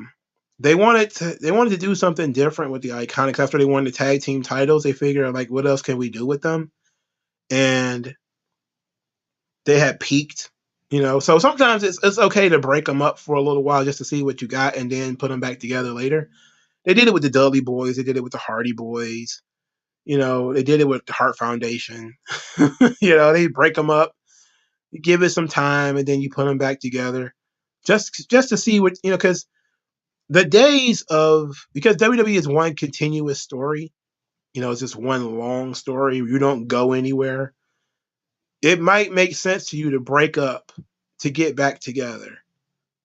they wanted to do something different with the Iconics after they won the tag team titles. They figured like, what else can we do with them? And they had peaked, you know. So sometimes it's okay to break them up for a little while just to see what you got and then put them back together later. They did it with the Dudley Boys. They did it with the Hardy Boys. You know, they did it with the Hart Foundation. You know, they break them up, you give it some time, and then you put them back together, just to see what you know. Because the days of because WWE is one continuous story. You know, it's just one long story. You don't go anywhere. It might make sense to you to break up to get back together.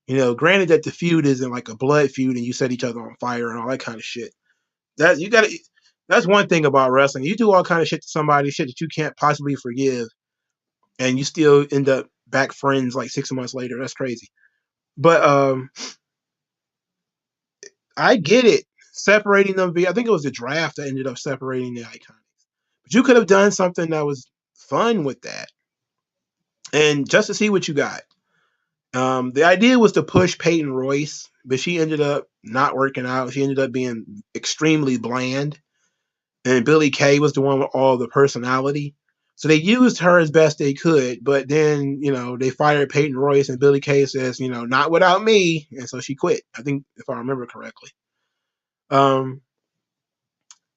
You know, granted that the feud isn't like a blood feud and you set each other on fire and all that kind of shit. That you gotta that's one thing about wrestling. You do all kind of shit to somebody, shit that you can't possibly forgive, and you still end up back friends like 6 months later. That's crazy. But I get it. Separating them via I think it was the draft that ended up separating the Iconics. But you could have done something that was fun with that. And just to see what you got. The idea was to push Peyton Royce, but she ended up not working out. She ended up being extremely bland. And Billie Kay was the one with all the personality. So they used her as best they could, but then, you know, they fired Peyton Royce and Billie Kay says, you know, not without me. And so she quit. I think if I remember correctly. Um,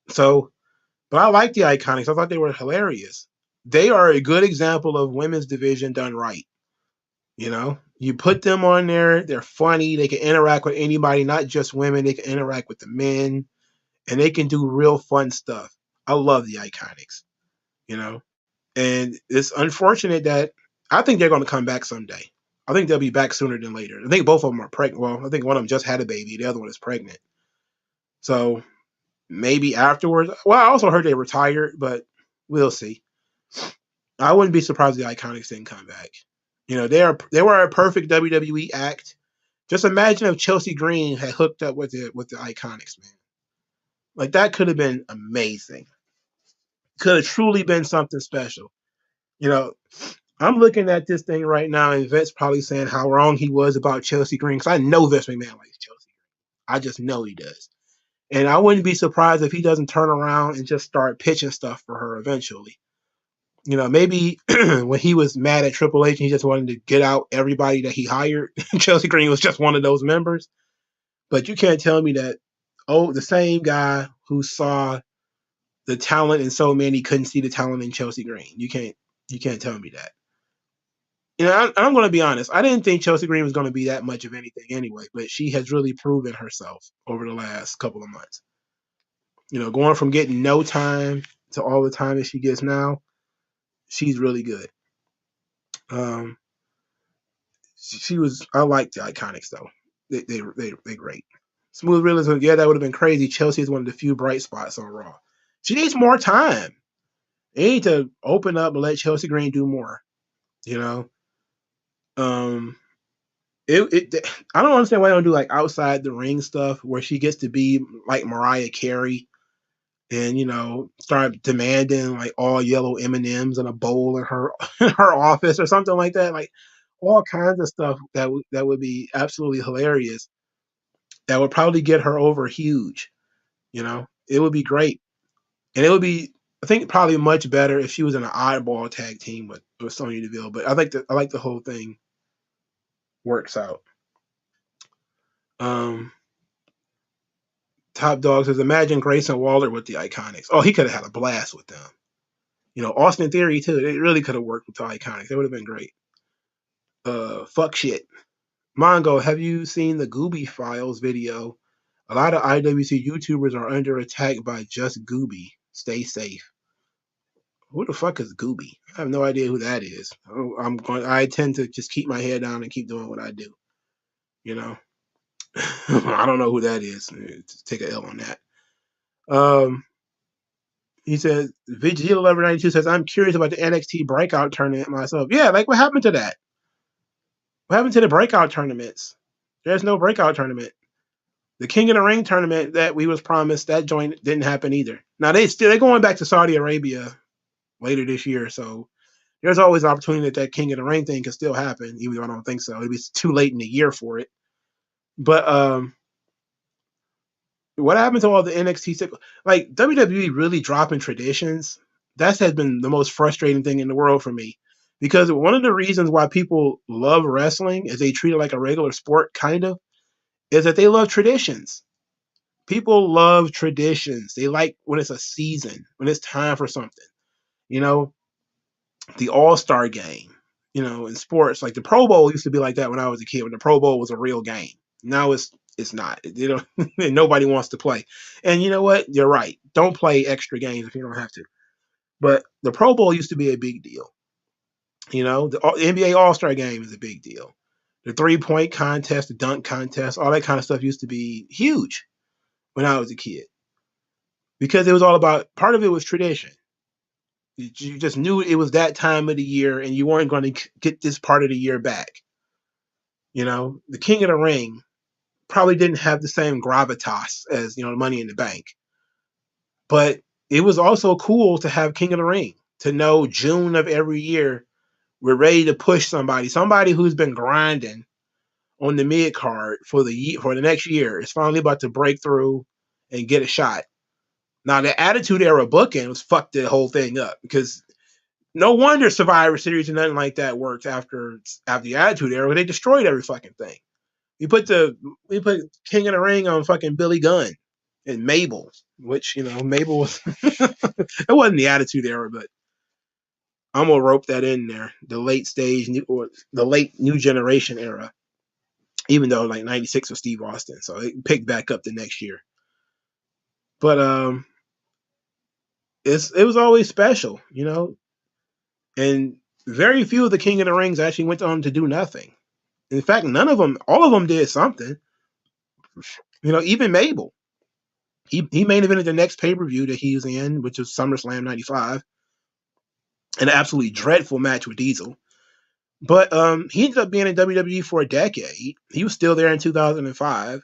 so but I like the Iconics. I thought they were hilarious. They are a good example of women's division done right. You know, you put them on there, they're funny, they can interact with anybody, not just women, they can interact with the men, and they can do real fun stuff. I love the Iconics, you know, and it's unfortunate that I think they're going to come back someday. I think they'll be back sooner than later. I think both of them are pregnant. Well, I think one of them just had a baby, the other one is pregnant. So maybe afterwards. Well, I also heard they retired, but we'll see. I wouldn't be surprised if the Iconics didn't come back. You know, they were a perfect WWE act. Just imagine if Chelsea Green had hooked up with the Iconics, man. Like that could have been amazing. Could have truly been something special. You know, I'm looking at this thing right now, and Vince probably saying how wrong he was about Chelsea Green because I know Vince McMahon likes Chelsea. I just know he does, and I wouldn't be surprised if he doesn't turn around and just start pitching stuff for her eventually. You know, maybe when he was mad at Triple H, he just wanted to get out everybody that he hired. Chelsea Green was just one of those members. But you can't tell me that, oh, the same guy who saw the talent in so many couldn't see the talent in Chelsea Green. You can't tell me that. You know, I'm going to be honest. I didn't think Chelsea Green was going to be that much of anything anyway, but she has really proven herself over the last couple of months. You know, going from getting no time to all the time that she gets now, she's really good. Um, she was. I like the Iconics though. They great. Smooth Realism. Yeah, that would have been crazy. Chelsea is one of the few bright spots on Raw. She needs more time. They need to open up and let Chelsea Green do more. You know. Um. I don't understand why they don't do like outside the ring stuff where she gets to be like Mariah Carey and you know start demanding like all yellow M&Ms in a bowl in her in her office or something like that. Like all kinds of stuff that would be absolutely hilarious. That would probably get her over huge. You know, it would be great, and it would be I think probably much better if she was in an oddball tag team with Sonya Deville. But I like the whole thing works out. Top Dog says, imagine Grayson Waller with the Iconics. Oh, he could have had a blast with them. Austin Theory too. It really could have worked with the Iconics. It would have been great. Fuck shit. Mongo, have you seen the Gooby Files video? A lot of IWC YouTubers are under attack by just Gooby. Stay safe. Who the fuck is Gooby? I have no idea who that is. I tend to just keep my head down and keep doing what I do. I don't know who that is. Take a L on that. He says, Vegeta Lover 92 says, I'm curious about the NXT breakout tournament myself. Yeah, like what happened to that? What happened to the breakout tournaments? There's no breakout tournament. The King of the Ring tournament that we was promised, that joint didn't happen either. Now they're going back to Saudi Arabia later this year, so there's always an opportunity that King of the Ring thing can still happen, even though I don't think so. It'd be too late in the year for it. But what happened to all the NXT? Like WWE really dropping traditions. That has been the most frustrating thing in the world for me, because one of the reasons why people love wrestling is they treat it like a regular sport, kind of, is that they love traditions. People love traditions. They like when it's a season, when it's time for something. The All-Star game, in sports, like the Pro Bowl used to be like that when I was a kid, when the Pro Bowl was a real game. Now it's not. Nobody wants to play. And you know what? You're right. Don't play extra games if you don't have to. But the Pro Bowl used to be a big deal. The NBA All-Star game is a big deal. The three-point contest, the dunk contest, all that kind of stuff used to be huge when I was a kid. Because it was all about, part of it was tradition. You just knew it was that time of the year and you weren't going to get this part of the year back. The King of the Ring probably didn't have the same gravitas as, Money in the Bank. But it was also cool to have King of the Ring, to know June of every year we're ready to push somebody who's been grinding on the mid card for the next year is finally about to break through and get a shot. Now the Attitude Era booking was fucked the whole thing up, because no wonder Survivor Series and nothing like that worked after the Attitude Era, but they destroyed every fucking thing. We put King of the Ring on fucking Billy Gunn and Mabel, which Mabel was it wasn't the Attitude Era, but I'm gonna rope that in there. The late stage or the late New Generation era, even though like '96 was Steve Austin, so it picked back up the next year. But it was always special, and very few of the King of the Rings actually went on to do nothing. In fact, none of them, all of them did something. Even Mabel, he main evented the next pay-per-view that he was in, which was SummerSlam '95, an absolutely dreadful match with Diesel. But he ended up being in WWE for a decade. He was still there in 2005.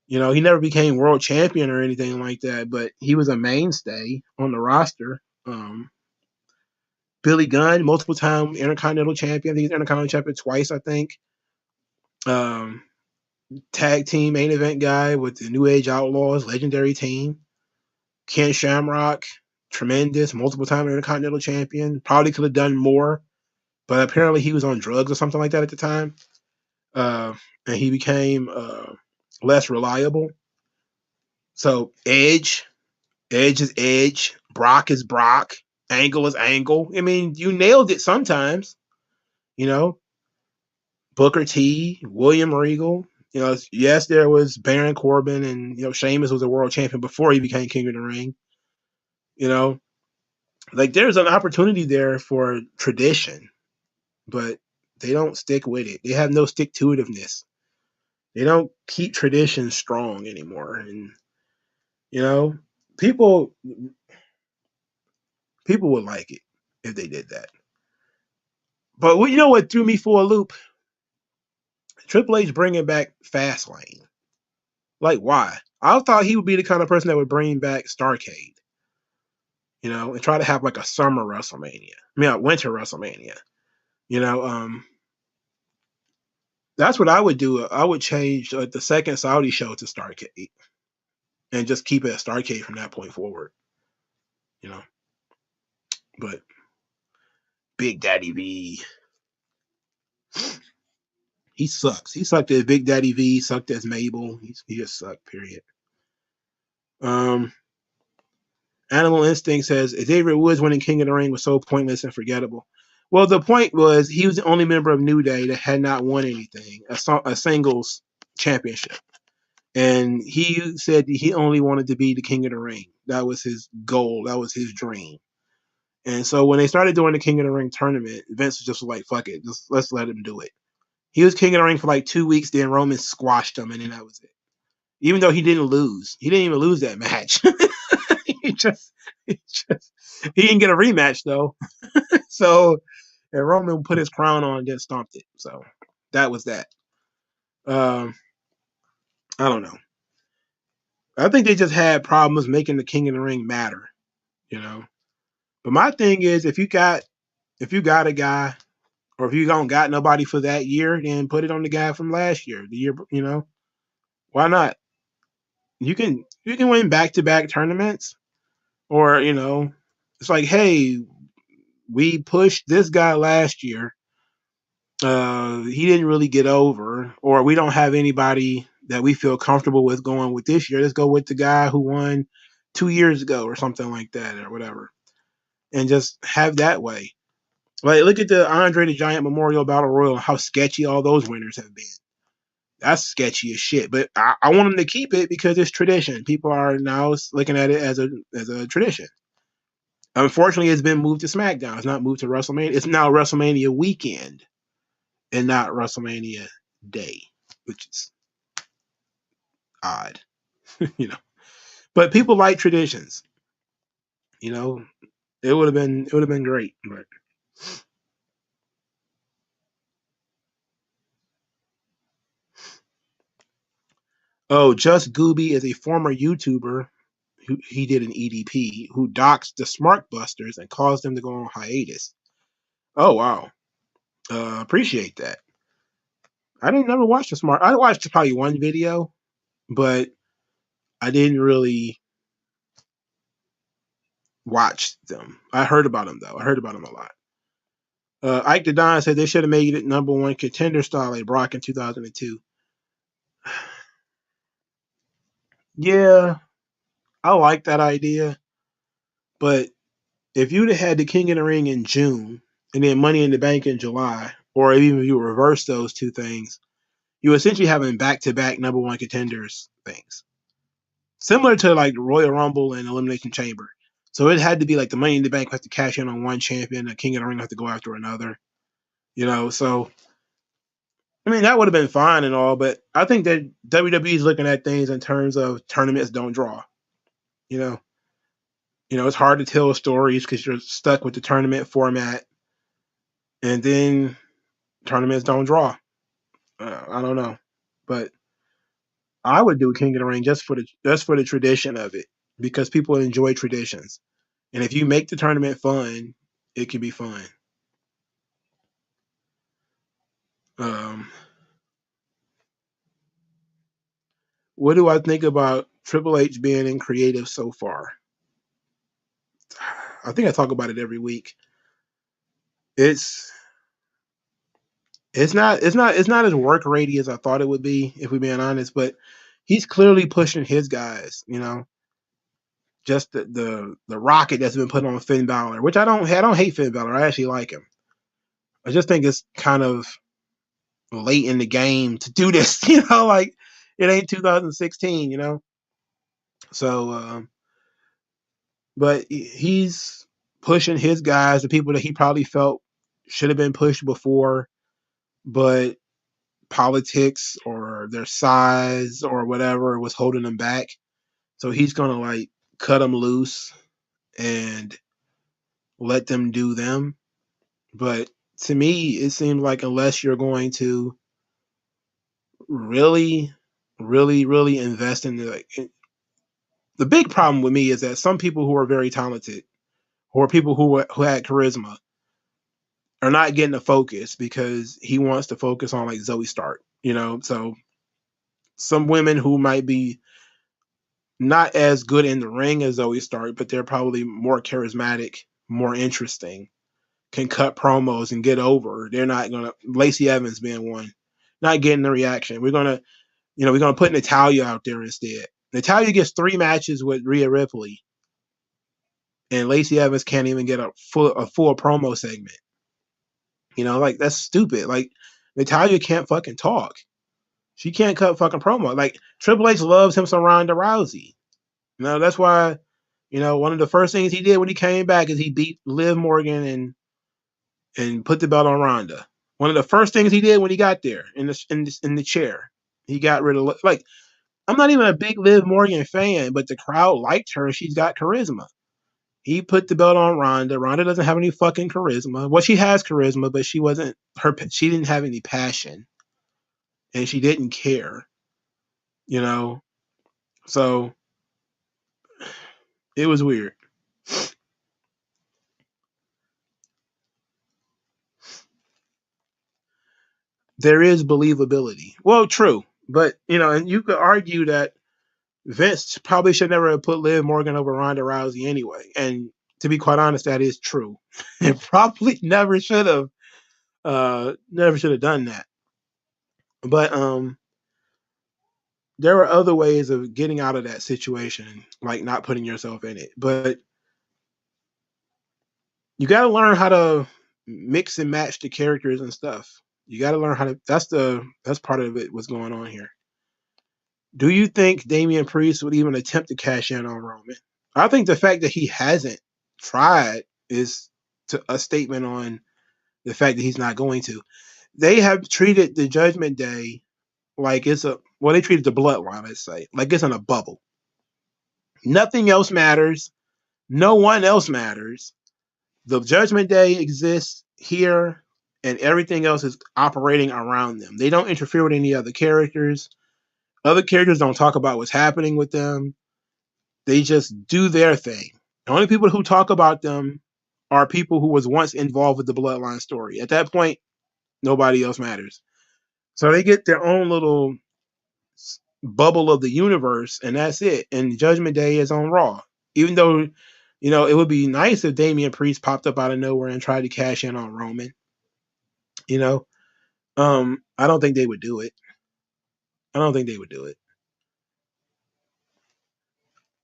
He never became world champion or anything like that, but he was a mainstay on the roster. Billy Gunn, multiple time Intercontinental champion. He's Intercontinental champion twice, I think. Tag team main event guy with the New Age Outlaws, legendary team. Ken Shamrock, tremendous, multiple time Intercontinental champion. Probably could have done more, but apparently he was on drugs or something like that at the time. And he became less reliable. So Edge is Edge, Brock is Brock, Angle is Angle. I mean, you nailed it sometimes. Booker T, William Regal. Yes, there was Baron Corbin, and Sheamus was a world champion before he became King of the Ring. Like there's an opportunity there for tradition, but they don't stick with it. They have no stick-to-itiveness. They don't keep tradition strong anymore, and people would like it if they did that. But what threw me for a loop? Triple H bringing back Fastlane. Like, why? I thought he would be the kind of person that would bring back Starrcade, and try to have like a summer WrestleMania. I mean, a winter WrestleMania. That's what I would do. I would change the second Saudi show to Starrcade and just keep it at Starrcade from that point forward. But Big Daddy V, he sucks. He sucked as Big Daddy V, sucked as Mabel. He just sucked, period. Animal Instinct says, Xavier Woods winning King of the Ring was so pointless and forgettable. Well, the point was he was the only member of New Day that had not won anything, a singles championship. And he said he only wanted to be the King of the Ring. That was his goal. That was his dream. And so when they started doing the King of the Ring tournament, Vince was just like, fuck it, let's let him do it. He was King of the Ring for like 2 weeks, then Roman squashed him, and then that was it. Even though he didn't lose. He didn't even lose that match. he didn't get a rematch though. So and Roman put his crown on and then stomped it. So that was that. I don't know. I think they just had problems making the King of the Ring matter, you know. But my thing is, if you got a guy, or if you don't got nobody for that year, then put it on the guy from last year, the year, you know. Why not? You can win back-to-back tournaments, or you know, it's like, hey, we pushed this guy last year. He didn't really get over, or we don't have anybody that we feel comfortable with going with this year. Let's go with the guy who won 2 years ago, or something like that, or whatever, and just have that way. Like, look at the Andre the Giant Memorial Battle Royal and how sketchy all those winners have been. That's sketchy as shit. But I want them to keep it because it's tradition. People are now looking at it as a tradition. Unfortunately, it's been moved to SmackDown. It's not moved to WrestleMania. It's now WrestleMania weekend and not WrestleMania day, which is odd, you know. But people like traditions, you know. It would have been great, but. Oh, Just Gooby is a former YouTuber who he did an EDP who doxed the Smart Busters and caused them to go on hiatus. Oh wow, appreciate that. I didn't never watch the Smart. I watched probably one video, but I didn't really watch them. I heard about them though. I heard about them a lot. Ike the Don said they should have made it #1 contender style like Brock in 2002. Yeah, I like that idea, but if you'd have had the King of the Ring in June and then Money in the Bank in July, or even if you reverse those two things, you essentially having back-to-back #1 contenders things, similar to like the Royal Rumble and Elimination Chamber. So it had to be like the Money in the Bank has to cash in on one champion, the King of the Ring has to go after another. You know, so I mean that would have been fine and all, but I think that WWE is looking at things in terms of tournaments don't draw. You know, it's hard to tell stories because you're stuck with the tournament format, and then tournaments don't draw. I don't know, but I would do King of the Ring just for the tradition of it because people enjoy traditions, and if you make the tournament fun, it can be fun. What do I think about Triple H being in creative so far? I think I talk about it every week. It's not as work ready as I thought it would be, if we're being honest, but he's clearly pushing his guys, you know. Just the rocket that's been put on Finn Balor, which I don't hate Finn Balor. I actually like him. I just think it's kind of late in the game to do this, you know, like it ain't 2016, you know. So but he's pushing his guys, the people that he probably felt should have been pushed before, but politics or their size or whatever was holding them back. So he's gonna like cut them loose and let them do them. But to me, it seems like unless you're going to really, really, really invest in the big problem with me is that some people who are very talented, or people who had charisma, are not getting the focus because he wants to focus on like Zoe Stark, you know. So some women who might be not as good in the ring as Zoe Stark, but they're probably more charismatic more interesting, can cut promos and get over. They're not gonna. Lacey Evans being one, not getting the reaction. We're gonna put Natalya out there instead. Natalya gets 3 matches with Rhea Ripley, and Lacey Evans can't even get a full promo segment. Like, that's stupid. Like, Natalya can't fucking talk. She can't cut fucking promo. Like, Triple H loves him some Ronda Rousey. That's why, one of the first things he did when he came back is he beat Liv Morgan and put the belt on Ronda. One of the first things he did when he got there in the chair, he got rid of, like, I'm not even a big Liv Morgan fan, but the crowd liked her. She's got charisma. He put the belt on Ronda. Ronda doesn't have any fucking charisma. Well, she has charisma, but she didn't have any passion, and she didn't care. So it was weird. There is believability. Well, true, but and you could argue that Vince probably should never have put Liv Morgan over Ronda Rousey anyway. And to be quite honest, that is true. It probably never should have. Never should have done that. But there are other ways of getting out of that situation, like not putting yourself in it. But you got to learn how to mix and match the characters and stuff. You got to learn how to. That's part of it. What's going on here? Do you think Damian Priest would even attempt to cash in on Roman? I think the fact that he hasn't tried is a statement on the fact that he's not going to. They have treated the Judgment Day like they treated the Bloodline, let's say, like it's in a bubble. Nothing else matters. No one else matters. The Judgment Day exists here, and everything else is operating around them. They don't interfere with any other characters. Other characters don't talk about what's happening with them. They just do their thing. The only people who talk about them are people who was once involved with the Bloodline story. At that point, nobody else matters. So they get their own little bubble of the universe, and that's it. And Judgment Day is on Raw. Even though, it would be nice if Damian Priest popped up out of nowhere and tried to cash in on Roman. I don't think they would do it.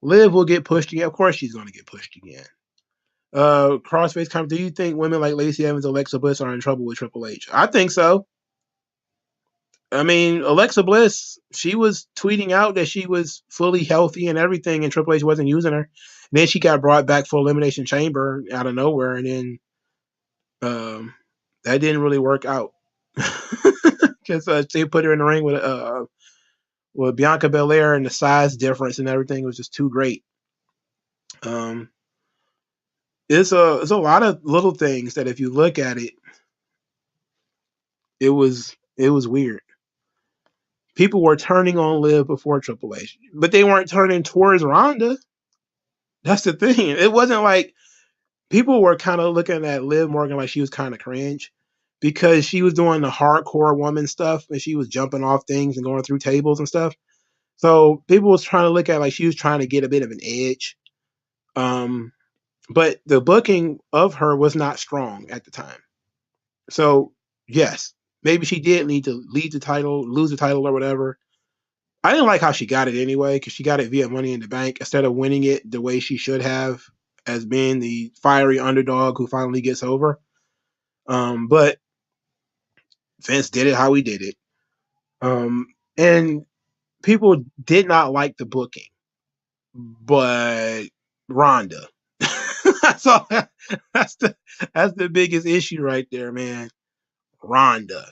Liv will get pushed again. Of course she's going to get pushed again. Crossface comment, do you think women like Lacey Evans, Alexa Bliss are in trouble with Triple H? I think so. I mean, Alexa Bliss, she was tweeting out that she was fully healthy and everything, and Triple H wasn't using her. And then she got brought back for Elimination Chamber out of nowhere, and then that didn't really work out. Because they put her in the ring with Bianca Belair, and the size difference and everything was just too great. It's a lot of little things that if you look at it, it was weird. People were turning on Liv before Triple H, but they weren't turning towards Ronda. That's the thing. It wasn't like people were kind of looking at Liv Morgan like she was kind of cringe because she was doing the hardcore woman stuff and she was jumping off things and going through tables and stuff. So people was trying to look at like she was trying to get a bit of an edge. But the booking of her was not strong at the time. So yes, maybe she did need to lose the title or whatever. I didn't like how she got it anyway, because she got it via Money in the Bank instead of winning it the way she should have, as being the fiery underdog who finally gets over. But Vince did it how he did it. And people did not like the booking, but Ronda. That's the biggest issue right there, man. Ronda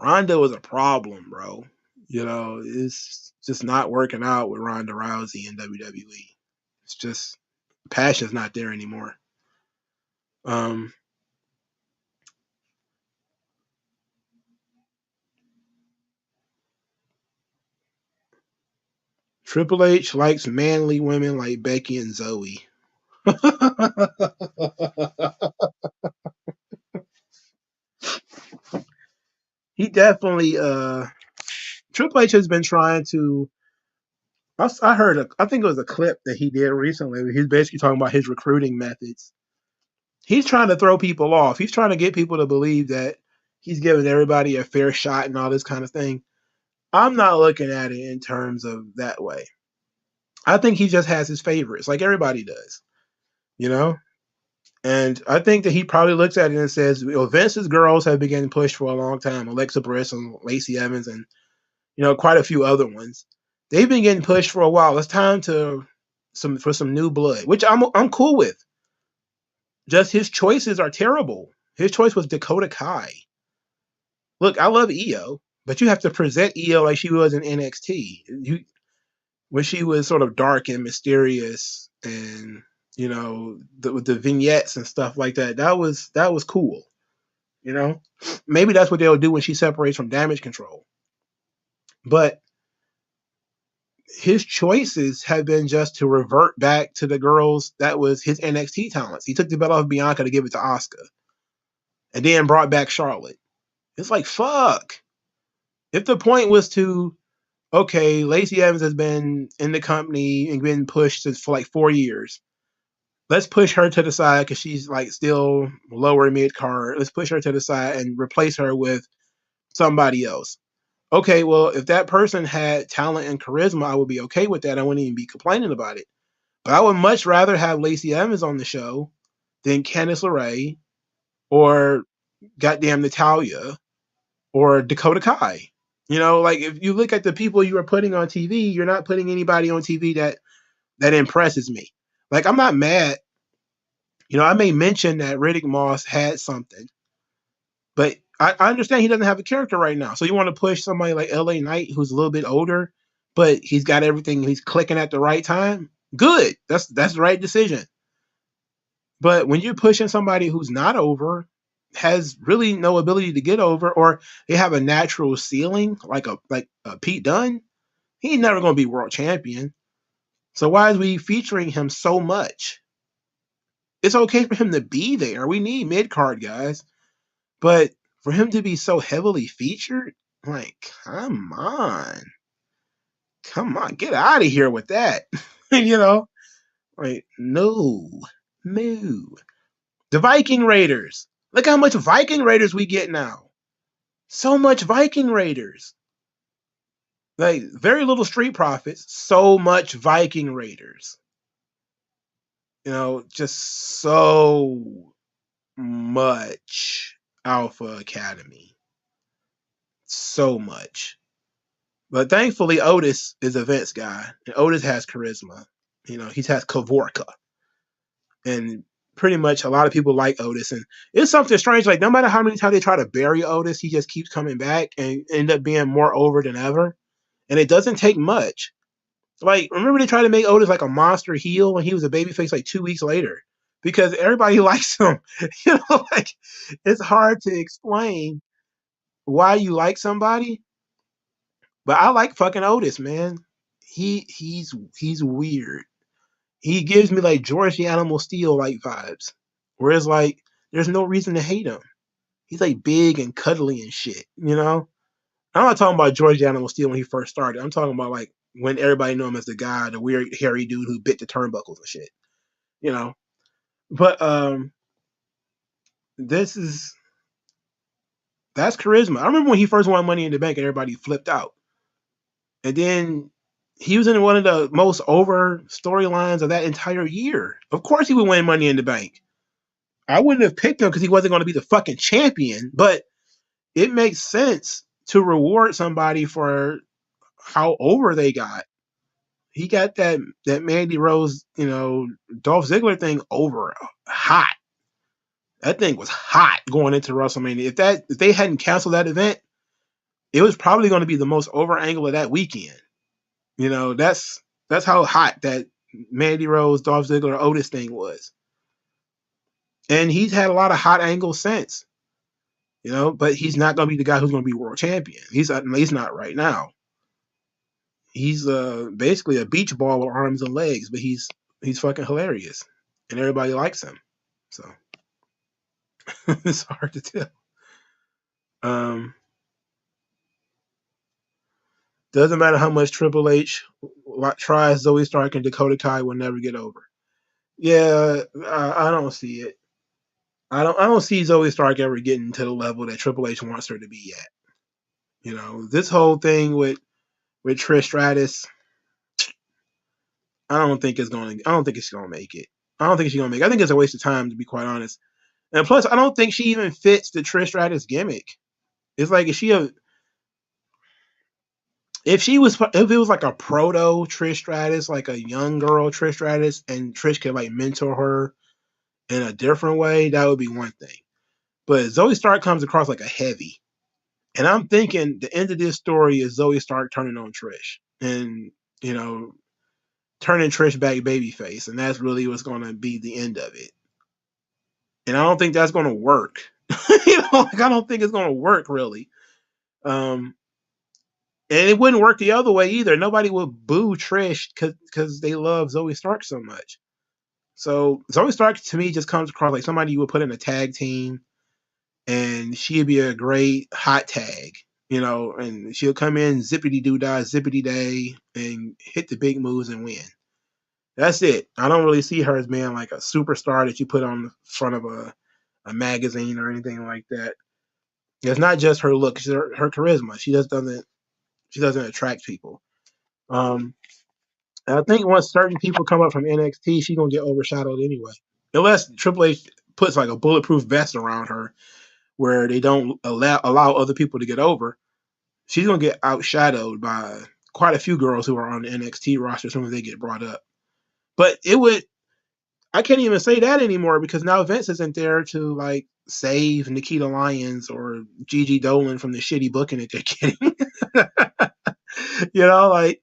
was a problem, bro. It's just not working out with Ronda Rousey in WWE. It's just passion's not there anymore. Triple H likes manly women like Becky and Zoe. He definitely Triple H has been trying to. I heard I think it was a clip that he did recently. He's basically talking about his recruiting methods, He's trying to throw people off. He's trying to get people to believe that he's giving everybody a fair shot and all this kind of thing. I'm not looking at it in terms of that way. I think he just has his favorites, like everybody does, you know? And I think that he probably looks at it and says, Vince's girls have been getting pushed for a long time. Alexa Bliss and Lacey Evans and, quite a few other ones. They've been getting pushed for a while. It's time for some new blood, which I'm cool with. Just his choices are terrible. His choice was Dakota Kai. Look, I love Io, but you have to present Io like she was in NXT. When she was sort of dark and mysterious and with the vignettes and stuff like that. That was cool. Maybe that's what they'll do when she separates from Damage Control. But his choices have been just to revert back to the girls that was his NXT talents. He took the belt off Bianca to give it to Asuka, and then brought back Charlotte. It's like, fuck. If the point was to, okay, Lacey Evans has been in the company and been pushed for like 4 years. Let's push her to the side because she's like still lower mid card. Let's push her to the side and replace her with somebody else. Okay, well, if that person had talent and charisma, I would be okay with that. I wouldn't even be complaining about it. But I would much rather have Lacey Evans on the show than Candice LeRae or goddamn Natalya or Dakota Kai. Like if you look at the people you are putting on TV, you're not putting anybody on TV that impresses me. Like, I'm not mad. I may mention that Riddick Moss had something, but I understand he doesn't have a character right now. So you want to push somebody like LA Knight, who's a little bit older, but he's got everything. He's clicking at the right time. Good. That's the right decision. But when you're pushing somebody who's not over, has really no ability to get over, or they have a natural ceiling, like a Pete Dunne, he's never going to be world champion. So why is we featuring him so much? It's okay for him to be there. We need mid-card guys. But for him to be so heavily featured, like, come on. Come on. Get out of here with that. Like, no. The Viking Raiders. Look how much Viking Raiders we get now. So much Viking Raiders. Like, very little Street Profits. So much Viking Raiders. Just so much Alpha Academy. So much. But thankfully, Otis is a Vince guy. And Otis has charisma. He has Kavorka. And pretty much a lot of people like Otis. And it's something strange. Like, no matter how many times they try to bury Otis, he just keeps coming back and end up being more over than ever. And it doesn't take much. Like, remember they tried to make Otis like a monster heel when he was a babyface like 2 weeks later? Because everybody likes him. Like, it's hard to explain why you like somebody. But I like fucking Otis, man. He's weird. He gives me like George the Animal Steel like vibes. Whereas like there's no reason to hate him. He's like big and cuddly and shit, I'm not talking about George the Animal Steel when he first started. I'm talking about like when everybody knew him as the guy, the weird hairy dude who bit the turnbuckles and shit. But that's charisma. I remember when he first won Money in the Bank and everybody flipped out. And then he was in one of the most over storylines of that entire year. Of course he would win Money in the Bank. I wouldn't have picked him because he wasn't going to be the fucking champion, but it makes sense to reward somebody for how over they got. He got that Mandy Rose, Dolph Ziggler thing over hot. That thing was hot going into WrestleMania. If they hadn't canceled that event, it was probably going to be the most over angle of that weekend. That's how hot that Mandy Rose, Dolph Ziggler, Otis thing was. And he's had a lot of hot angles since. But he's not going to be the guy who's going to be world champion. He's not right now. He's basically a beach ball with arms and legs, but he's fucking hilarious, and everybody likes him. So it's hard to tell. Doesn't matter how much Triple H tries, Zoe Stark and Dakota Kai will never get over. Yeah, I don't see it. I don't see Zoe Stark ever getting to the level that Triple H wants her to be at. You know, this whole thing with Trish Stratus, I don't think it's gonna make it. I don't think she's gonna make it. I think it's a waste of time, to be quite honest. And plus, I don't think she even fits the Trish Stratus gimmick. It's like if it was like a proto Trish Stratus, like a young girl Trish Stratus, and Trish could like mentor her in a different way, that would be one thing. But Zoe Stark comes across like a heavy. And I'm thinking the end of this story is Zoe Stark turning on Trish and, you know, turning Trish back babyface. And that's really what's going to be the end of it. And I don't think that's going to work. Like, I don't think it's going to work really. And it wouldn't work the other way either. Nobody would boo Trish because they love Zoe Stark so much. So Zoe Stark to me just comes across like somebody you would put in a tag team, and she'd be a great hot tag, and she'll come in zippity doo dah, zippity day, and hit the big moves and win. That's it. I don't really see her as being like a superstar that you put on the front of a magazine or anything like that. It's not just her look; it's her charisma. She doesn't attract people. Um, and I think once certain people come up from NXT, she's gonna get overshadowed anyway, unless Triple H puts like a bulletproof vest around her where they don't allow other people to get over. She's gonna get outshadowed by quite a few girls who are on the NXT roster as soon as they get brought up. But I can't even say that anymore because now Vince isn't there to like save Nikita Lyons or Gigi Dolan from the shitty booking that they're getting. Like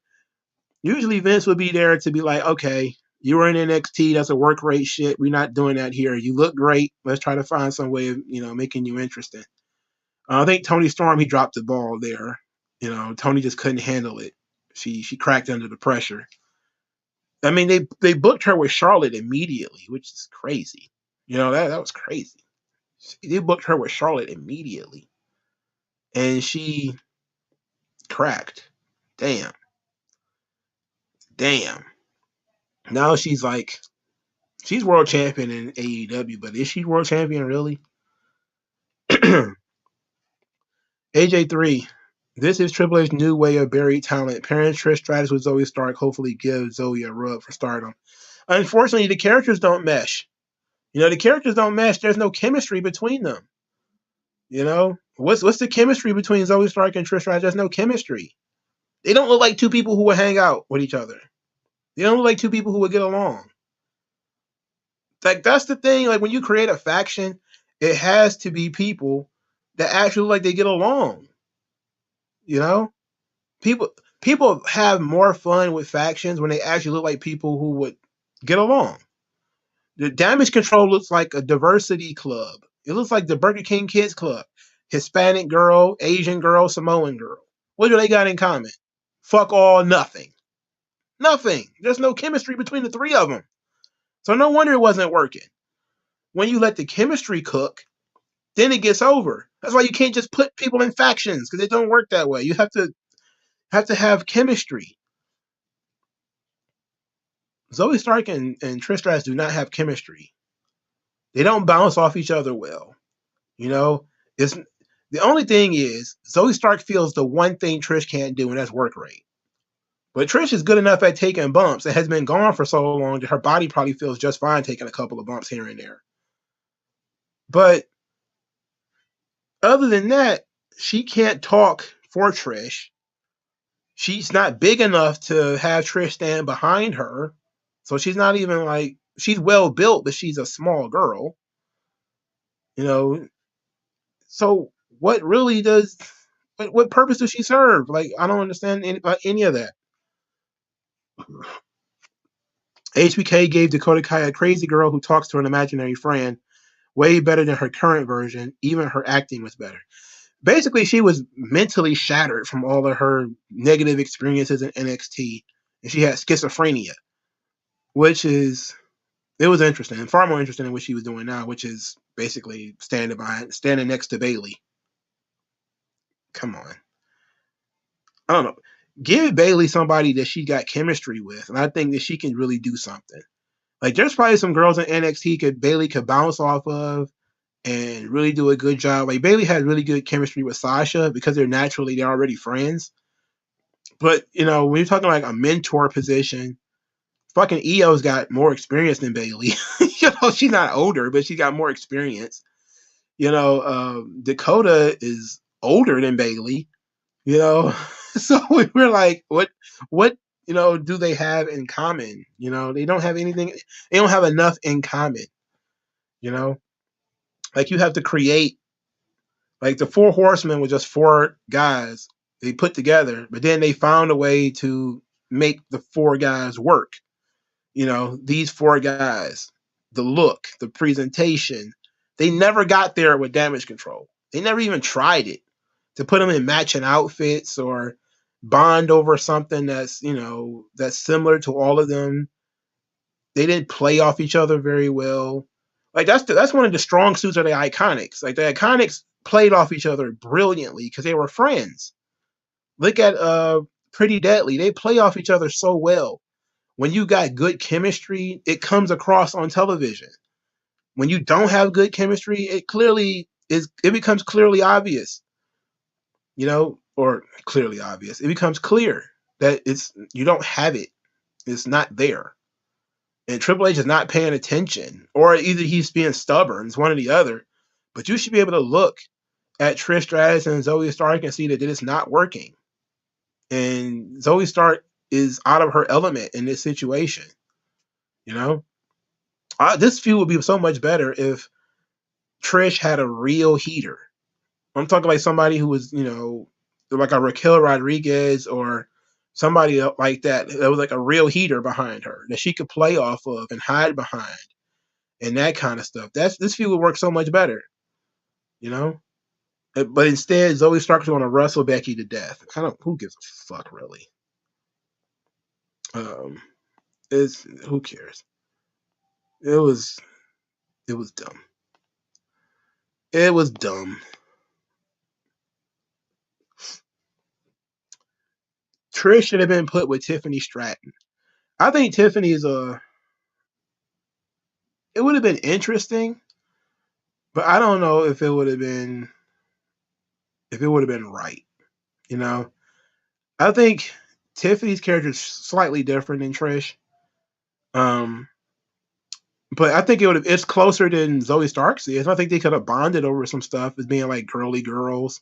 usually Vince would be there to be like, okay, you were in NXT, that's a work rate shit. We're not doing that here. You look great. Let's try to find some way of, making you interesting. I think Tony Storm, he dropped the ball there. Tony just couldn't handle it. She cracked under the pressure. I mean, they booked her with Charlotte immediately, which is crazy. That was crazy. They booked her with Charlotte immediately, and she cracked. Damn. Now she's world champion in AEW, but is she world champion really? AJ3. This is Triple H's new way of buried talent. Pairing Trish Stratus with Zoe Stark hopefully gives Zoe a rub for stardom. Unfortunately, the characters don't mesh. The characters don't mesh. There's no chemistry between them. What's the chemistry between Zoe Stark and Trish Stratus? There's no chemistry. They don't look like two people who would hang out with each other. They don't look like two people who would get along. Like, that's the thing. Like, when you create a faction, it has to be people that actually look like they get along. People have more fun with factions when they actually look like people who would get along. The Damage Control looks like a diversity club. It looks like the Burger King Kids Club. Hispanic girl, Asian girl, Samoan girl. What do they got in common? Fuck all, nothing. Nothing. There's no chemistry between the three of them. So no wonder it wasn't working. When you let the chemistry cook, then it gets over. That's why you can't just put people in factions, because it don't work that way. You have to have chemistry. Zoe Stark and Trish Stratus do not have chemistry. They don't bounce off each other well. It's the only thing is Zoe Stark feels the one thing Trish can't do, and that's work rate. But Trish is good enough at taking bumps and has been gone for so long that her body probably feels just fine taking a couple of bumps here and there. But other than that, she can't talk for Trish. She's not big enough to have Trish stand behind her. So she's not even like, she's well built, but she's a small girl. So what purpose does she serve? Like, I don't understand any of that. HBK gave Dakota Kai a crazy girl who talks to an imaginary friend way better than her current version. Even her acting was better. Basically, she was mentally shattered from all of her negative experiences in NXT, and she had schizophrenia, it was interesting, and far more interesting than what she was doing now, which is basically standing next to Bayley. Come on. I don't know. Give Bayley somebody that she got chemistry with, and I think that she can really do something. Like, there's probably some girls in NXT Bayley could bounce off of and really do a good job. Like Bailey had really good chemistry with Sasha because they're already friends. But when you're talking like a mentor position, fucking Io's got more experience than Bailey. She's not older, but she got more experience. Dakota is older than Bailey. So we're like, what do they have in common? They don't have anything. They don't have enough in common. Like you have to create. Like the Four Horsemen were just four guys they put together, but then they found a way to make the four guys work. These four guys, the look, the presentation, they never got there with Damage Control. They never even tried it to put them in matching outfits or bond over something that's similar to all of them. They didn't play off each other very well. Like that's one of the strong suits of the Iconics. Like the Iconics played off each other brilliantly because they were friends. Look at Pretty Deadly. They play off each other so well. When you got good chemistry, it comes across on television. When you don't have good chemistry, it becomes clearly obvious. Or clearly obvious. It becomes clear that you don't have it. It's not there. And Triple H is not paying attention, or either he's being stubborn. It's one or the other. But you should be able to look at Trish Stratus and Zoe Stark and see that it is not working. And Zoe Stark is out of her element in this situation. This feud would be so much better if Trish had a real heater. I'm talking like somebody who was, like a Raquel Rodriguez or somebody like that. That was like a real heater behind her that she could play off of and hide behind and that kind of stuff. This feud would work so much better, But instead, Zoe Stark's going to wrestle Becky to death. Who gives a fuck, really? Who cares? It was dumb. It was dumb. Trish should have been put with Tiffany Stratton. I think Tiffany's it would have been interesting, but I don't know if it would have been right. I think Tiffany's character is slightly different than Trish. But I think it's closer than Zoe Stark's is. I think they could have bonded over some stuff as being like girly girls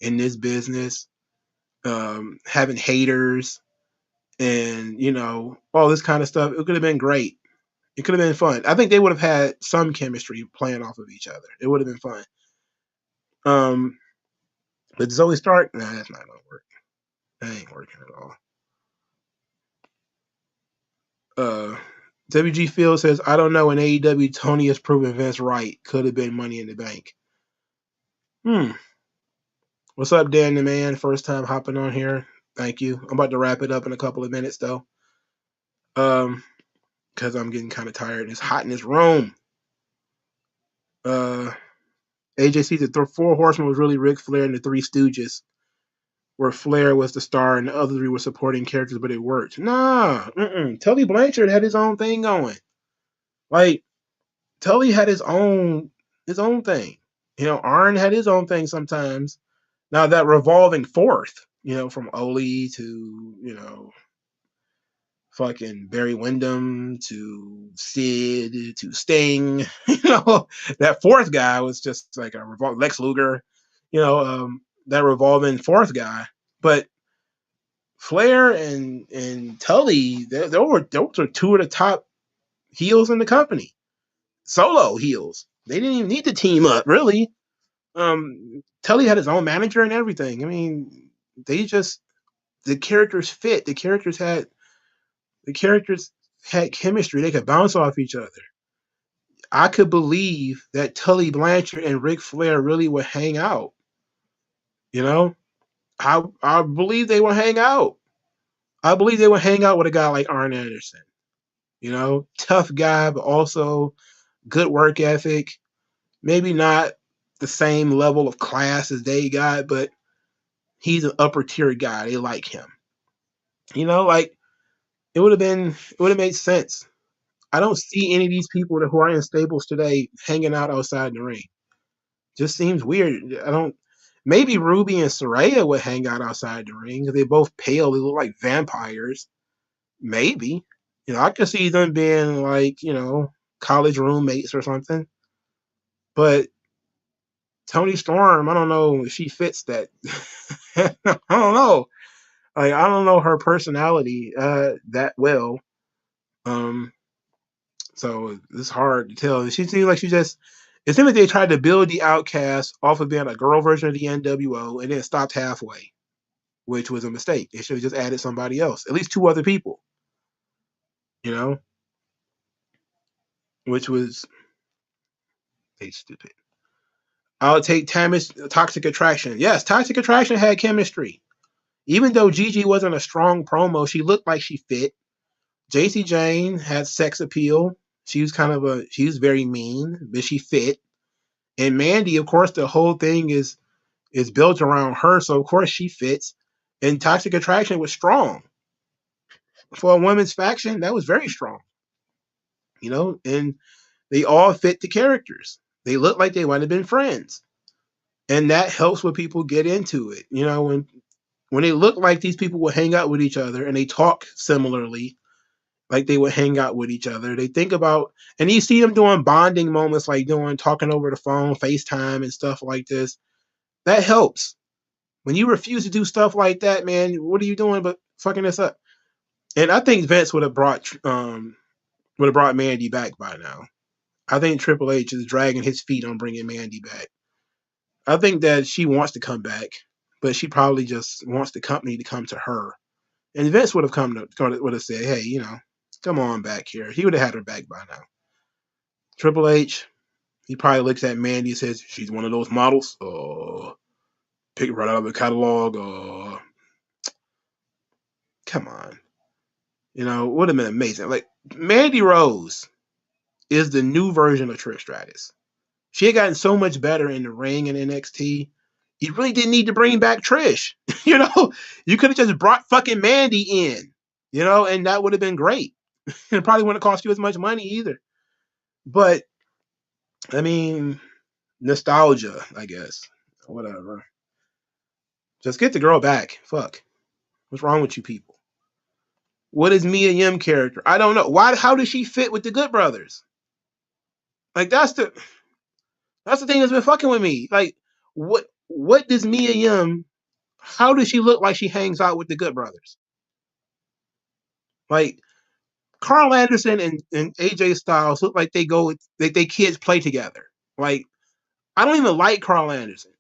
in this business, having haters and all this kind of stuff. It could have been great. It could have been fun. I think they would have had some chemistry playing off of each other. It would have been fun. But Zoe Stark, nah, that's not gonna work. That ain't working at all. WG Field says, I don't know. In AEW, Tony has proven Vince right. Could have been Money in the Bank. What's up, Dan the Man? First time hopping on here. Thank you. I'm about to wrap it up in a couple of minutes, though. Because I'm getting kind of tired. It's hot in this room. AJ sees the Four Horsemen was really Ric Flair and the Three Stooges, where Flair was the star and the other three were supporting characters, but it worked. Nah, Tully Blanchard had his own thing going. Like Tully had his own thing. Arn had his own thing sometimes. Now that revolving fourth, from Oli to fucking Barry Windham to Sid to Sting, that fourth guy was just like a Lex Luger, that revolving fourth guy. But Flair and Tully, those were two of the top heels in the company. Solo heels. They didn't even need to team up, really. Tully had his own manager and everything. I mean, the characters fit. The characters had chemistry. They could bounce off each other. I could believe that Tully Blanchard and Ric Flair really would hang out. I believe they would hang out. I believe they would hang out with a guy like Arn Anderson. Tough guy, but also good work ethic. Maybe not the same level of class as they got, but he's an upper tier guy. They like him. Like it would have made sense. I don't see any of these people who are in stables today hanging out outside the ring. Just seems weird. I don't. Maybe Ruby and Soraya would hang out outside the ring. They're both pale. They look like vampires. Maybe. I could see them being like, college roommates or something. But Toni Storm, I don't know if she fits that. I don't know. Like, I don't know her personality that well. So it's hard to tell. She seems like it seems like they tried to build the Outcast off of being a girl version of the NWO and then stopped halfway, which was a mistake. They should have just added somebody else, at least two other people, which was stupid. I'll take Tammy's Toxic Attraction. Yes, Toxic Attraction had chemistry. Even though Gigi wasn't a strong promo, she looked like she fit. JC Jane had sex appeal. She was very mean, but she fit. And Mandy, of course, the whole thing is built around her, so of course she fits. And Toxic Attraction was strong. For a women's faction, that was very strong. And they all fit the characters. They look like they might have been friends. And that helps when people get into it. When they look like these people will hang out with each other and they talk similarly, like they would hang out with each other. They think about, and you see them doing bonding moments, like talking over the phone, FaceTime and stuff like this. That helps. When you refuse to do stuff like that, man, what are you doing but fucking this up? And I think Vince would have brought Mandy back by now. I think Triple H is dragging his feet on bringing Mandy back. I think that she wants to come back, but she probably just wants the company to come to her. And Vince would have said, hey, come on back here. He would have had her back by now. Triple H, he probably looks at Mandy and says, she's one of those models. Pick right out of the catalog. Come on. Would have been amazing. Like, Mandy Rose is the new version of Trish Stratus. She had gotten so much better in the ring in NXT. You really didn't need to bring back Trish. You could have just brought fucking Mandy in, and that would have been great. It probably wouldn't cost you as much money either. But, I mean, nostalgia, I guess. Whatever. Just get the girl back. Fuck. What's wrong with you people? What is Mia Yim character? I don't know. How does she fit with the Good Brothers? Like, that's the thing that's been fucking with me. Like, what does Mia Yim, how does she look like she hangs out with the Good Brothers? Like, Carl Anderson and AJ Styles look like they kids play together. Like, I don't even like Carl Anderson,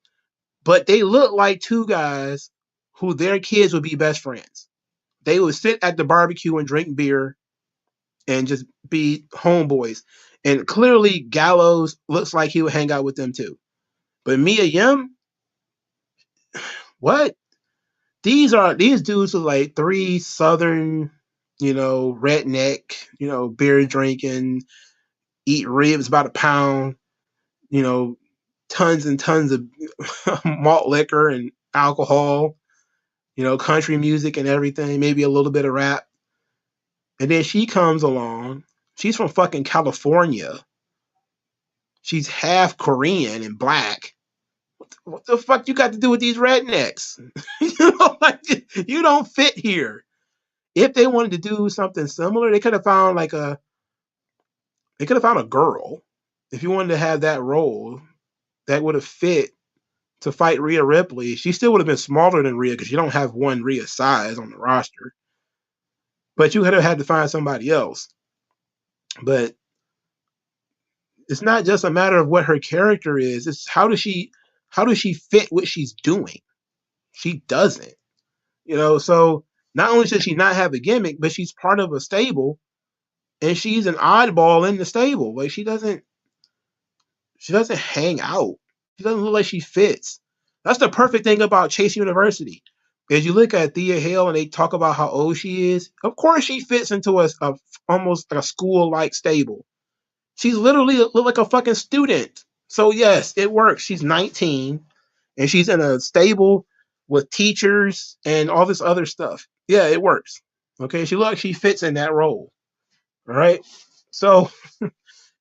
but they look like two guys who their kids would be best friends. They would sit at the barbecue and drink beer and just be homeboys. And clearly Gallows looks like he would hang out with them too. But Mia Yim, what? These dudes are like three Southern, redneck, beer drinking, eat ribs by the pound, tons and tons of malt liquor and alcohol, country music and everything, maybe a little bit of rap. And then she comes along. She's from fucking California. She's half Korean and black. What the fuck you got to do with these rednecks? You don't fit here. If they wanted to do something similar, they could have found a girl. If you wanted to have that role, that would have fit to fight Rhea Ripley. She still would have been smaller than Rhea because you don't have one Rhea size on the roster. But you could have had to find somebody else. But it's not just a matter of what her character is. It's how does she fit what she's doing? She doesn't. So not only does she not have a gimmick, but she's part of a stable and she's an oddball in the stable. Like, she doesn't hang out. She doesn't look like she fits. That's the perfect thing about Chase University. As you look at Thea Hale and they talk about how old she is, of course she fits into a almost like a school-like stable. She's literally look like a fucking student. So yes, it works. She's 19 and she's in a stable with teachers and all this other stuff. Yeah, it works. Okay, she looks like she fits in that role. All right. So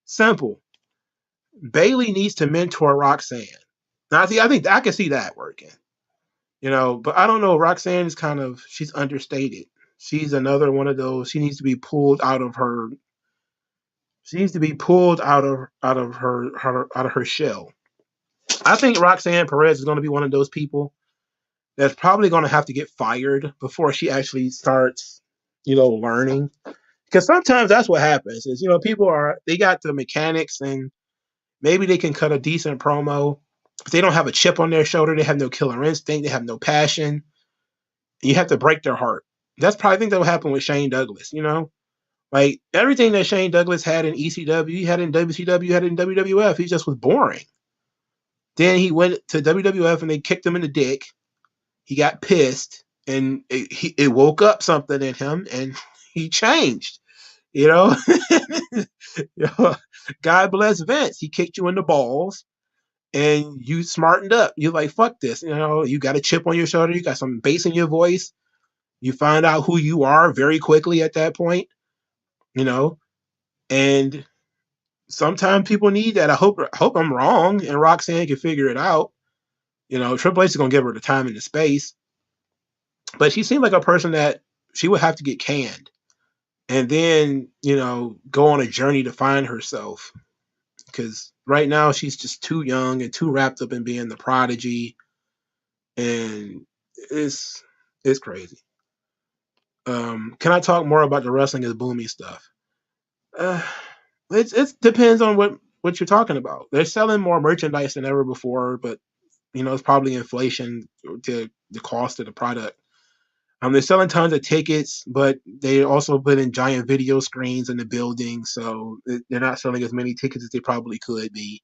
simple. Bailey needs to mentor Roxanne. Now, see, I think I can see that working, but I don't know. Roxanne is she's understated. She's another one of those. She needs to be pulled out of her. She needs to be pulled out of her shell. I think Roxanne Perez is going to be one of those people that's probably going to have to get fired before she actually starts, learning. Because sometimes that's what happens is, people they got the mechanics and maybe they can cut a decent promo, but they don't have a chip on their shoulder. They have no killer instinct. They have no passion. You have to break their heart. That's probably, I think that will happen with Shane Douglas, Like everything that Shane Douglas had in ECW, he had in WCW, he had in WWF. He just was boring. Then he went to WWF and they kicked him in the dick. He got pissed and it woke up something in him and he changed, you know. God bless Vince. He kicked you in the balls and you smartened up. You're like, fuck this. You got a chip on your shoulder. You got some bass in your voice. You find out who you are very quickly at that point, and sometimes people need that. I hope I'm wrong and Roxanne can figure it out. Triple H is going to give her the time and the space. But she seemed like a person that she would have to get canned and then, go on a journey to find herself. Because right now she's just too young and too wrapped up in being the prodigy. And it's crazy. Can I talk more about the wrestling is booming stuff? It depends on what you're talking about. They're selling more merchandise than ever before, but it's probably inflation to the cost of the product. They're selling tons of tickets, but they also put in giant video screens in the building, so they're not selling as many tickets as they probably could be.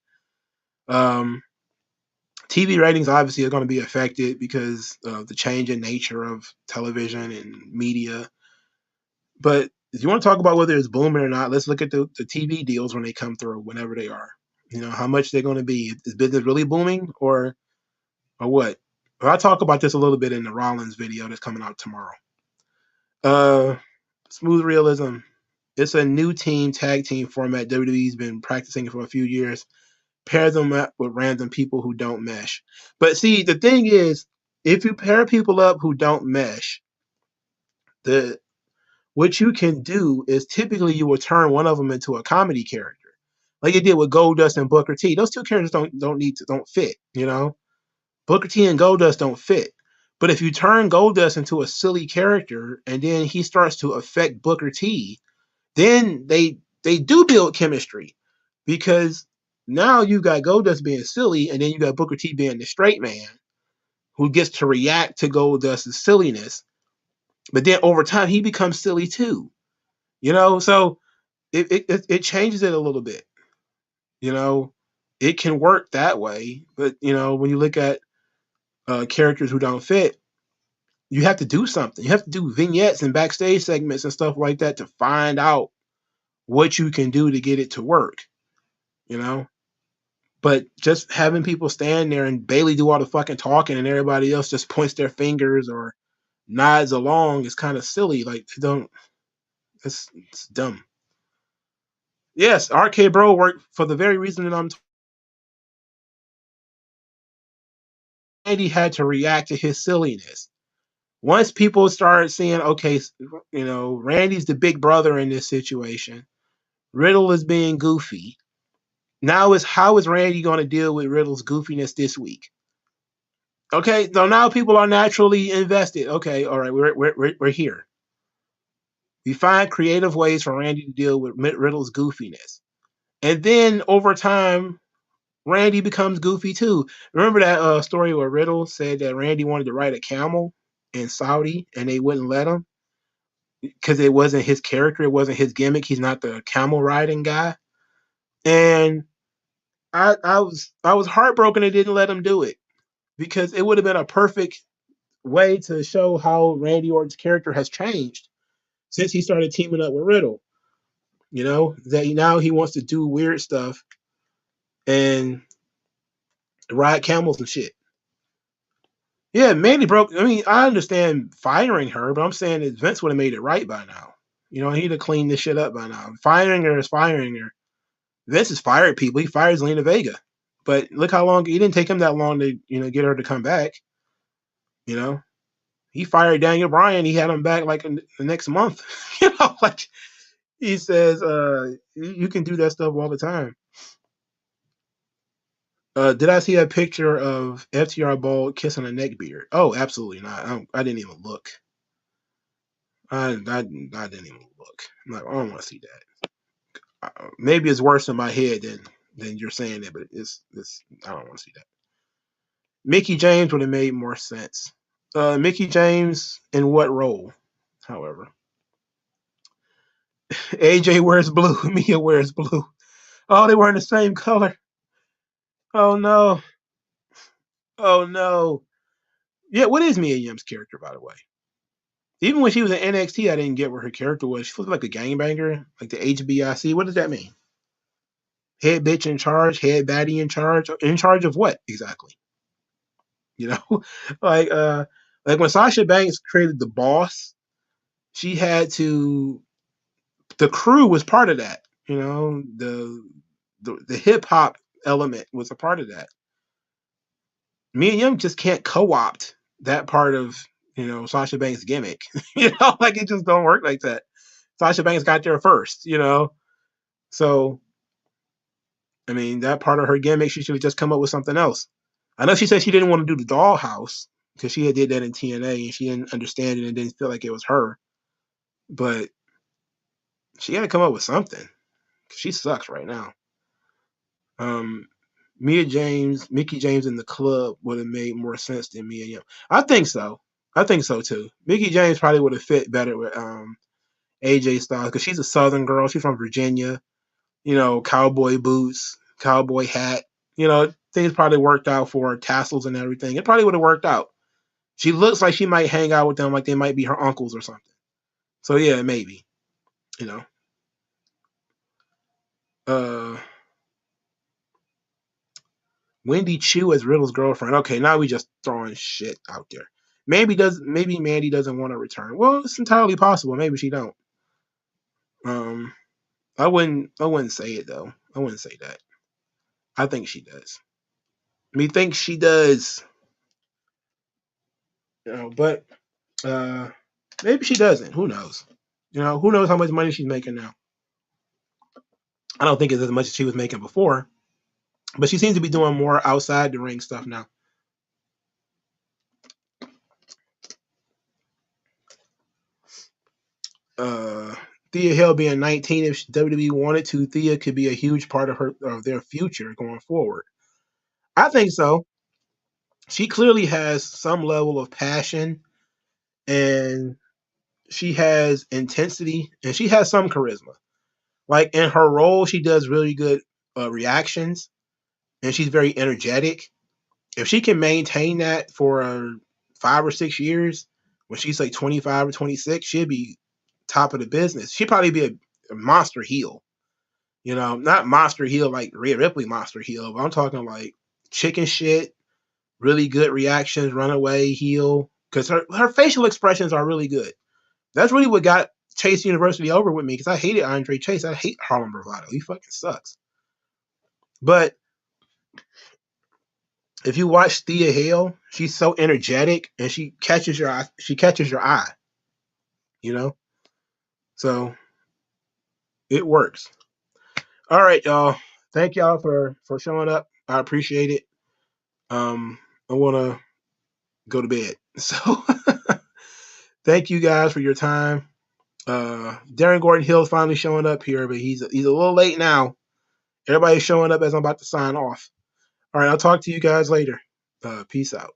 TV ratings obviously are going to be affected because of the change in nature of television and media. But if you want to talk about whether it's booming or not, let's look at the TV deals when they come through, whenever they are. How much they're going to be. Is business really booming or what? I'll talk about this a little bit in the Rollins video that's coming out tomorrow. Smooth Realism. It's a new tag team format WWE's been practicing for a few years. Pair them up with random people who don't mesh. But see, the thing is, if you pair people up who don't mesh, what you can do is typically you will turn one of them into a comedy character, like you did with Goldust and Booker T. Those two characters don't fit. Booker T and Goldust don't fit. But if you turn Goldust into a silly character and then he starts to affect Booker T, then they do build chemistry, because now you got Goldust being silly and then you got Booker T being the straight man who gets to react to Goldust's silliness. But then over time he becomes silly too. So it changes it a little bit. It can work that way, but when you look at characters who don't fit, you have to do something. You have to do vignettes and backstage segments and stuff like that to find out what you can do to get it to work. But just having people stand there and Bailey do all the fucking talking and everybody else just points their fingers or nods along is kind of silly. Like, it's dumb. Yes, RK Bro worked for the very reason that I'm Randy had to react to his silliness. Once people started seeing, okay, Randy's the big brother in this situation. Riddle is being goofy. Now how is Randy going to deal with Riddle's goofiness this week? Okay, so now people are naturally invested. Okay, all right, we're here. We find creative ways for Randy to deal with Riddle's goofiness. And then over time, Randy becomes goofy too. Remember that story where Riddle said that Randy wanted to ride a camel in Saudi and they wouldn't let him because it wasn't his character, it wasn't his gimmick. He's not the camel riding guy. And I was heartbroken they didn't let him do it, because it would have been a perfect way to show how Randy Orton's character has changed since he started teaming up with Riddle. That now he wants to do weird stuff and ride camels and shit. Yeah, Mandy broke. I mean, I understand firing her, but I'm saying that Vince would have made it right by now. He'd have cleaned this shit up by now. Firing her is firing her. Vince has fired people. He fires Zelina Vega. But look how long, it didn't take him that long to, get her to come back. He fired Daniel Bryan. He had him back like in the next month. Like he says, you can do that stuff all the time. Did I see a picture of FTR Bald kissing a neckbeard? Oh, absolutely not. I didn't even look. I didn't even look. I'm like, I don't want to see that. Maybe it's worse in my head than you're saying it, but it's I don't want to see that. Mickie James would have made more sense. Mickie James in what role? However, AJ wears blue. Mia wears blue. Oh, they wearing the same color. Oh no. Oh no. Yeah, what is Mia Yim's character, by the way? Even when she was in NXT, I didn't get what her character was. She looked like a gangbanger, like the HBIC. What does that mean? Head bitch in charge, head baddie in charge. In charge of what exactly? like when Sasha Banks created the Boss, she had to. The crew was part of that. The hip hop element was a part of that. Mia Yim just can't co-opt that part of Sasha Banks' gimmick. Like it just don't work like that. Sasha Banks got there first. So I mean that part of her gimmick, she should have just come up with something else. I know she said she didn't want to do the dollhouse because she had did that in TNA and she didn't understand it and didn't feel like it was her. But she had to come up with something. She sucks right now. Mickie James in the club would have made more sense than Mia Yim. I think so too. Mickie James probably would have fit better with AJ Styles because she's a Southern girl. She's from Virginia. Cowboy boots, cowboy hat. Things probably worked out for her, tassels and everything. It probably would have worked out. She looks like she might hang out with them like they might be her uncles or something. So yeah, maybe. Wendy Chu as Riddle's girlfriend. Okay, now we just throwing shit out there. Maybe Mandy doesn't want to return. Well, it's entirely possible. Maybe she don't. I wouldn't say it though. I wouldn't say that. I think she does. Methinks she does. But maybe she doesn't. Who knows? Who knows how much money she's making now? I don't think it's as much as she was making before. But she seems to be doing more outside the ring stuff now. Thea Hale being 19, if WWE wanted to, Thea could be a huge part of their future going forward. I think so. She clearly has some level of passion, and she has intensity, and she has some charisma. Like in her role, she does really good reactions, and she's very energetic. If she can maintain that for 5 or 6 years, when she's like 25 or 26, she'll be top of the business. She'd probably be a monster heel. Not monster heel like Rhea Ripley monster heel, but I'm talking like chicken shit, really good reactions, runaway heel. Because her facial expressions are really good. That's really what got Chase University over with me, because I hated Andre Chase. I hate Harlem Bravado. He fucking sucks. But if you watch Thea Hale, she's so energetic and she catches your eye. So it works. All right, y'all. Thank y'all for showing up. I appreciate it. I want to go to bed. So thank you guys for your time. Darren Gordon-Hill is finally showing up here, but he's a little late now. Everybody's showing up as I'm about to sign off. All right, I'll talk to you guys later. Peace out.